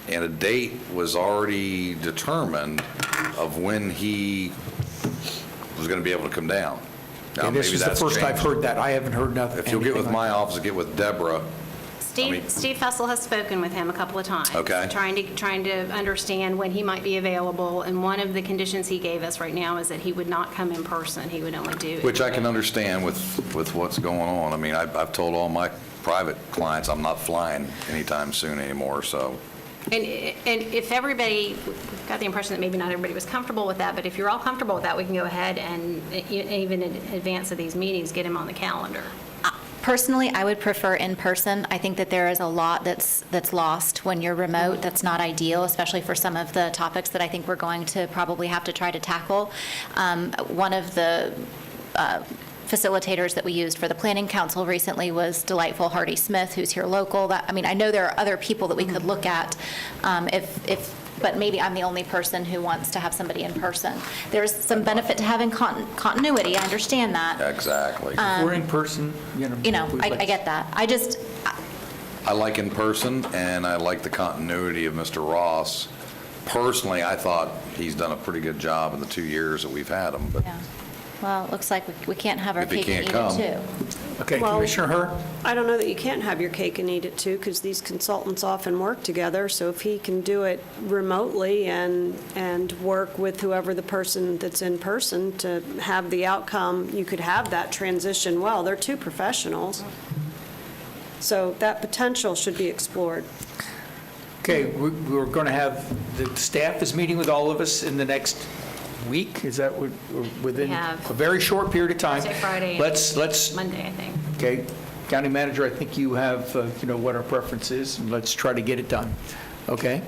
and a date was already determined of when he was going to be able to come down. Now, And this maybe is the that's first I've changed. heard that. I haven't heard nothing. If you'll get with anything my like office and get with Deborah, Steve Fessel has spoken with him a couple of times. Okay. Trying to understand when he might be available, and one of the conditions he gave us right now is that he would not come in person, he would only do. which I can understand with what's going on. I mean, I've told all my private clients I'm not flying anytime soon anymore, so. And if everybody, we've got the impression that maybe not everybody was comfortable with that, but if you're all comfortable with that, we can go ahead and even in advance of these meetings, get him on the calendar. Personally, I would prefer in person. I think that there is a lot that's lost when you're remote. That's not ideal, especially for some of the topics that I think we're going to probably have to try to tackle. One of the facilitators that we used for the Planning Council recently was delightful Hardy Smith, who's here local. I know there are other people that we could look at but maybe I'm the only person who wants to have somebody in person. There's some benefit to having continuity, I understand that. Exactly. If we're in person, I get that. I like in person, and I like the continuity of Mr. Ross. Personally, I thought he's done a pretty good job in the 2 years that we've had him, but Yeah. Well, it looks like we can't have our If he cake and eat can't it come. too. Okay, Well- Commissioner Herr? I don't know that you can't have your cake and eat it too, because these consultants often work together, so if he can do it remotely and work with whoever the person that's in person to have the outcome, you could have that transition well. They're two professionals. So that potential should be explored. Okay, we're going to have, the staff is meeting with all of us in the next week? Is that within We have a very short period of time? Thursday, Friday, Let's, Monday, I think. okay, County Manager, I think you have, what our preference is, and let's try to get it done. Okay?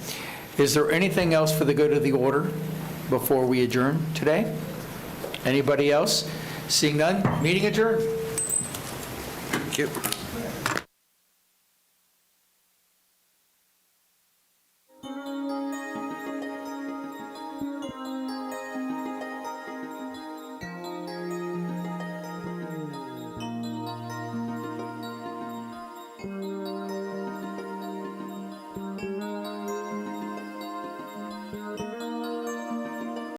Is there anything else for the good of the order before we adjourn today? Anybody else? Seeing none, meeting adjourned. Thank you.